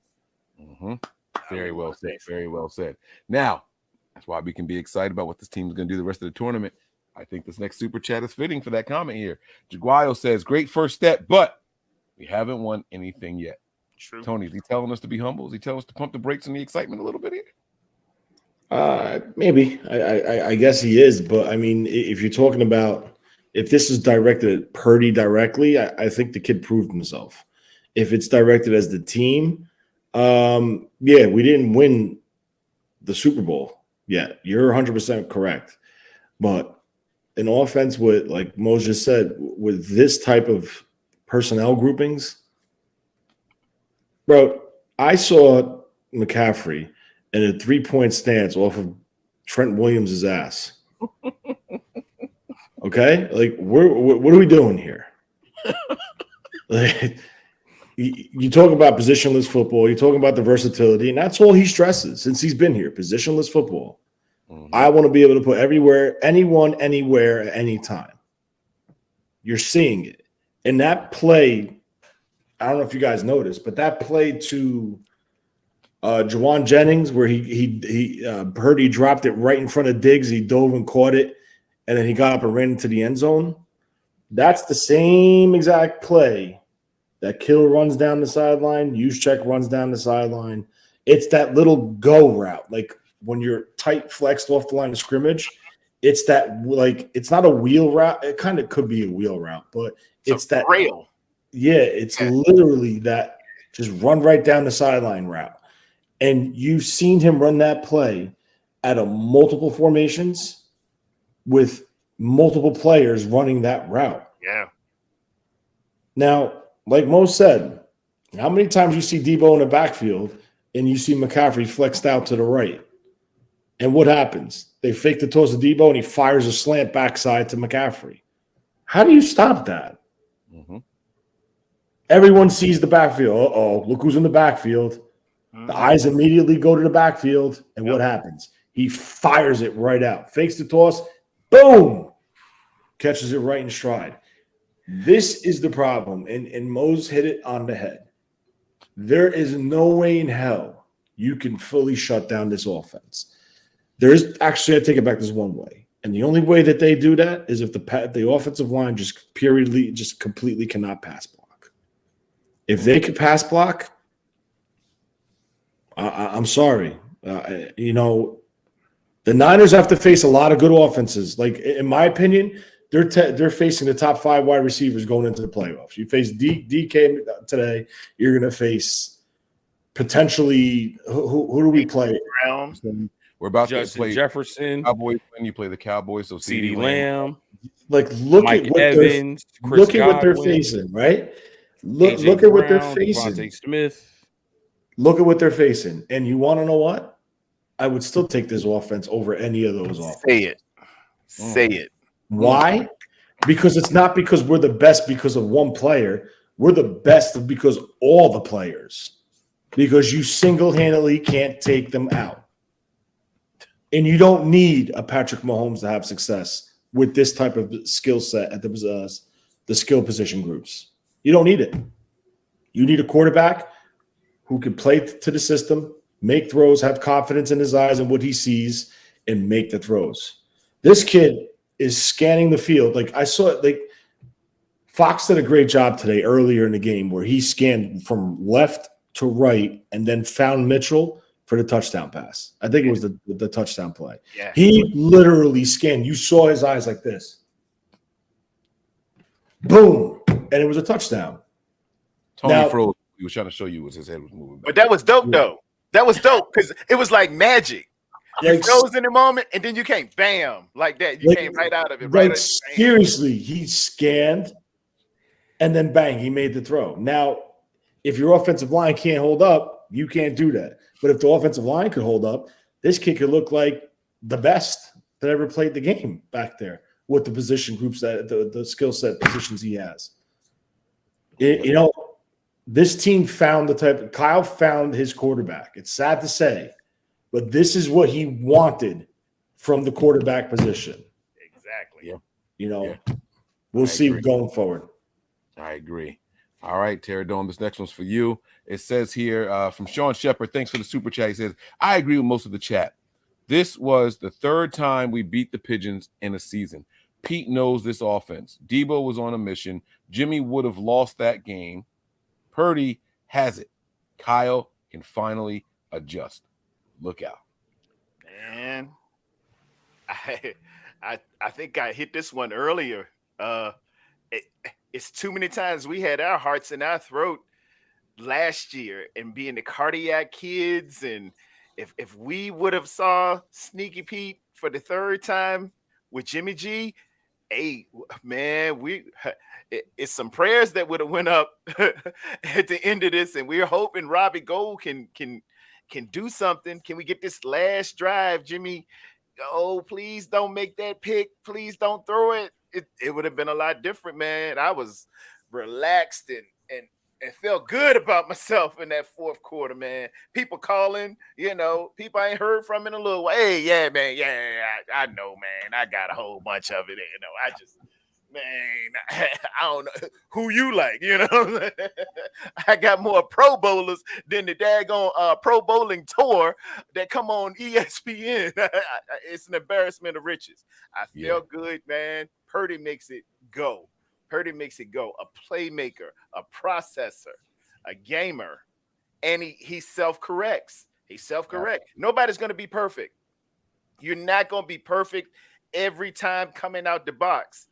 Very well said. Very well said. Now, that's why we can be excited about what this team is going to do the rest of the tournament. I think this next super chat is fitting for that comment here. Jaguayo says, great first step, but we haven't won anything yet. True. Tony, is he telling us to be humble? Is he telling us to pump the brakes on the excitement a little bit here? Maybe. I guess he is. But, I mean, if you're talking about if this is directed at Purdy directly, I think the kid proved himself. If it's directed as the team, we didn't win the Super Bowl yet. You're 100% correct. But an offense with, like Mo just said, with this type of personnel groupings, bro, I saw McCaffrey in a 3-point stance off of Trent Williams' ass. Okay? Like, what are we doing here? Like, you talk about positionless football. You talk about the versatility, and that's all he stresses since he's been here, positionless football. I want to be able to put everywhere, anyone, anywhere, at any time. You're seeing it. And that play, I don't know if you guys noticed, but that play to Juwan Jennings, where he Purdy dropped it right in front of Diggs, he dove and caught it, and then he got up and ran into the end zone. That's the same exact play that Kittle runs down the sideline, Juszczyk runs down the sideline. It's that little go route, like when you're tight flexed off the line of scrimmage. It's that, like, it's not a wheel route. It kind of could be a wheel route, but it's that rail. Yeah, it's literally that just run right down the sideline route. And you've seen him run that play out of multiple formations with multiple players running that route. Yeah. Now, like Mo said, how many times you see Debo in the backfield and you see McCaffrey flexed out to the right? And what happens? They fake the toss to Debo and he fires a slant backside to McCaffrey. How do you stop that? Everyone sees the backfield. Uh-oh, look who's in the backfield. The eyes immediately go to the backfield, and what happens? He fires it right out. Fakes the toss, boom! Catches it right in stride. This is the problem, and Mo's hit it on the head. There is no way in hell you can fully shut down this offense. There is actually, I take it back, this one way. And the only way that they do that is if the offensive line just completely cannot pass block. If they could pass block, I'm sorry. The Niners have to face a lot of good offenses. Like, in my opinion, they're facing the top 5 wide receivers going into the playoffs. You face DK today. You're going to face potentially who do we play? Browns. We're about Justin to play Jefferson. Cowboys when you play the Cowboys. So CeeDee Lamb. Like, look Mike at what Evans, Chris look at what they're Godwin, facing, right? AJ Look at what they're Brown, facing. Devontae Smith. Look at what they're facing. And you want to know what? I would still take this offense over any of those offenses. Say it. Say it. Why? Because it's not because we're the best because of one player. We're the best because all the players. Because you single-handedly can't take them out. And you don't need a Patrick Mahomes to have success with this type of skill set at the skill position groups. You don't need it. You need a quarterback who can play to the system, make throws, have confidence in his eyes and what he sees, and make the throws. This kid is scanning the field. Like, I saw it. Like, Fox did a great job today earlier in the game where he scanned from left to right and then found Mitchell for the touchdown pass. I think it was the touchdown play. Yeah. He literally scanned. You saw his eyes like this. Boom. And it was a touchdown. Tony froze. He was trying to show you was his head was moving back. But that was dope, though. That was dope because it was like magic. You froze in the moment, and then you came, bam, like that. You came right out of it. Right. Seriously, he scanned, and then bang, he made the throw. Now, if your offensive line can't hold up, you can't do that. But if the offensive line could hold up, this kid could look like the best that ever played the game back there with the position groups that the skill set positions he has. This team found Kyle found his quarterback. It's sad to say, but this is what he wanted from the quarterback position. Exactly. We'll see going forward. I agree. All right, Terry Dome, this next one's for you. It says here from Sean Shepard, thanks for the super chat. He says, I agree with most of the chat. This was the 3rd time we beat the Pigeons in a season. Pete knows this offense. Debo was on a mission. Jimmy would have lost that game. Purdy has it. Kyle can finally adjust. Look out. Man, I think I hit this one earlier. It's too many times we had our hearts in our throat last year and being the cardiac kids. And if we would have saw Sneaky Pete for the 3rd time with Jimmy G, hey, man, it's some prayers that would have went up at the end of this. And we're hoping Robbie Gould can do something. Can we get this last drive, Jimmy? Oh, please don't make that pick. Please don't throw it. It would have been a lot different, man. I was relaxed and and felt good about myself in that fourth quarter, man. People calling, people I ain't heard from in a little while. Hey, yeah, man, I know, man. I got a whole bunch of it, I just, man, I don't know who you like, I got more Pro Bowlers than the daggone Pro Bowling tour that come on ESPN. It's an embarrassment of riches. I feel good, man. Purdy makes it go. Purdy makes it go. A playmaker, a processor, a gamer, and he self-corrects. He self-corrects. Nobody's going to be perfect. You're not going to be perfect every time coming out the box.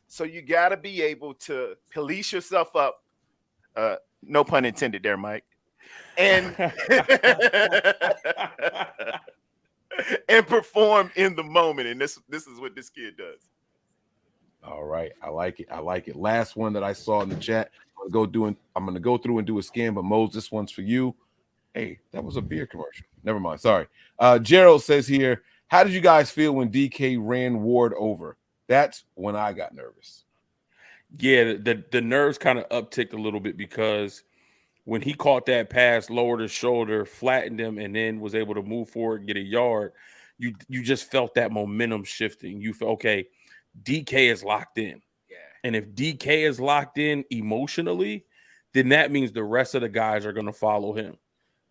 So you got to be able to police yourself up. No pun intended there, Mike. And and perform in the moment. And this is what this kid does. All right. I like it. I like it. Last one that I saw in the chat. I'm going to go through and do a scan, but Mose, this one's for you. Hey, that was a beer commercial. Never mind. Sorry. Gerald says here, how did you guys feel when DK ran Ward over? That's when I got nervous. Yeah, the nerves kind of upticked a little bit because when he caught that pass, lowered his shoulder, flattened him, and then was able to move forward and get a yard, you just felt that momentum shifting. You felt, okay, DK is locked in. Yeah. And if DK is locked in emotionally, then that means the rest of the guys are going to follow him.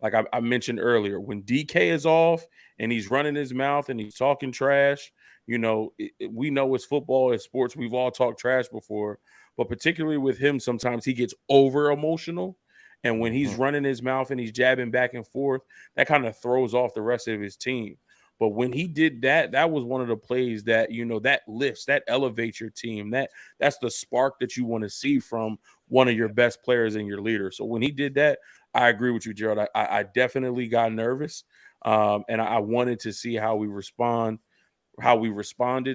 Like I mentioned earlier, when DK is off and he's running his mouth and he's talking trash, we know it's football, it's sports. We've all talked trash before, but particularly with him, sometimes he gets over emotional. And when he's running his mouth and he's jabbing back and forth, that kind of throws off the rest of his team. But when he did that, that was one of the plays that, that lifts, that elevates your team. That's the spark that you want to see from one of your best players and your leader. So when he did that, I agree with you, Gerald. I definitely got nervous. And I wanted to see how we responded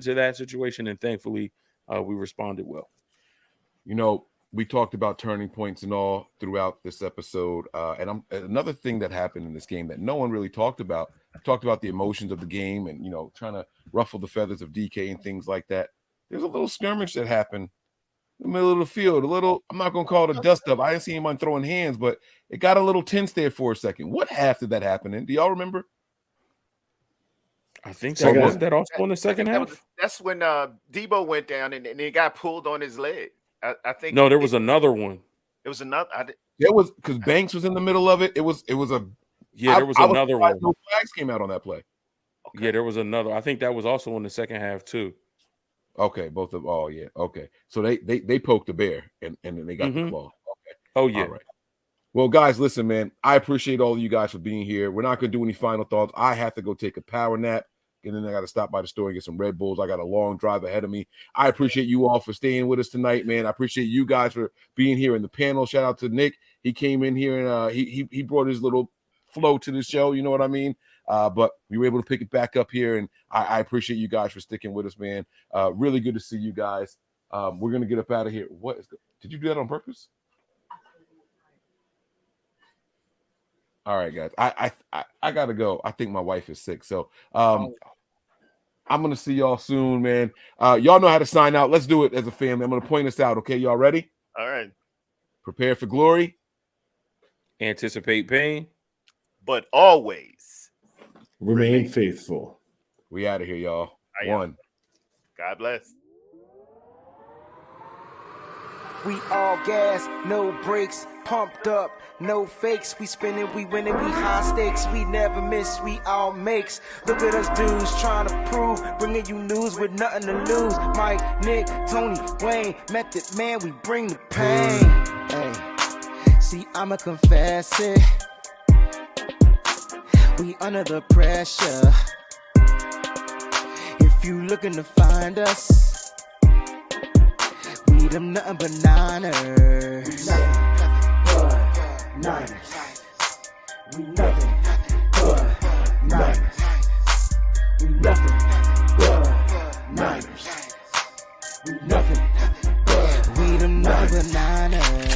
to that situation. And thankfully, we responded well. We talked about turning points and all throughout this episode. And another thing that happened in this game that no one really talked about the emotions of the game and, trying to ruffle the feathers of DK and things like that. There's a little skirmish that happened in the middle of the field. I'm not going to call it a dust up. I didn't see anyone throwing hands, but it got a little tense there for a second. What half did that happen in? Do y'all remember? I think that wasn't that also in the second half. That's when Debo went down and he got pulled on his leg. I think no, there was another one. It was another. There was because Banks was in the middle of it. It was a there was another one. No flags came out on that play. Okay. Yeah, there was another. I think that was also in the second half too. Okay, both of okay. So they poked the bear and then they got the claw. Okay. Oh yeah. All right. Well, guys, listen, man. I appreciate all of you guys for being here. We're not gonna do any final thoughts. I have to go take a power nap. And then I got to stop by the store and get some Red Bulls. I got a long drive ahead of me. I appreciate you all for staying with us tonight, man. I appreciate you guys for being here in the panel. Shout out to Nick. He came in here and he brought his little flow to the show. You know what I mean? But we were able to pick it back up here, and I appreciate you guys for sticking with us, man. Really good to see you guys. We're gonna get up out of here. Did you do that on purpose? All right, guys. I gotta go. I think my wife is sick, so I'm gonna see y'all soon, man. Y'all know how to sign out. Let's do it as a family. I'm gonna point us out. Okay, y'all ready? All right. Prepare for glory. Anticipate pain, but always remain faithful. We out of here, y'all. One. God bless. We all gas, no brakes, pumped up, no fakes. We spinning, we winning, we high stakes. We never miss, we all makes. Look at us dudes trying to prove, bringing you news with nothing to lose. Mike, Nick, Tony, Wayne, Method Man, we bring the pain. Hey, see, I'ma confess it. We under the pressure. If you looking to find us, we them nothing but Niners. We nothing but Niners. We nothing but Niners. We nothing but Niners. We nothing but we them nothing but Niners.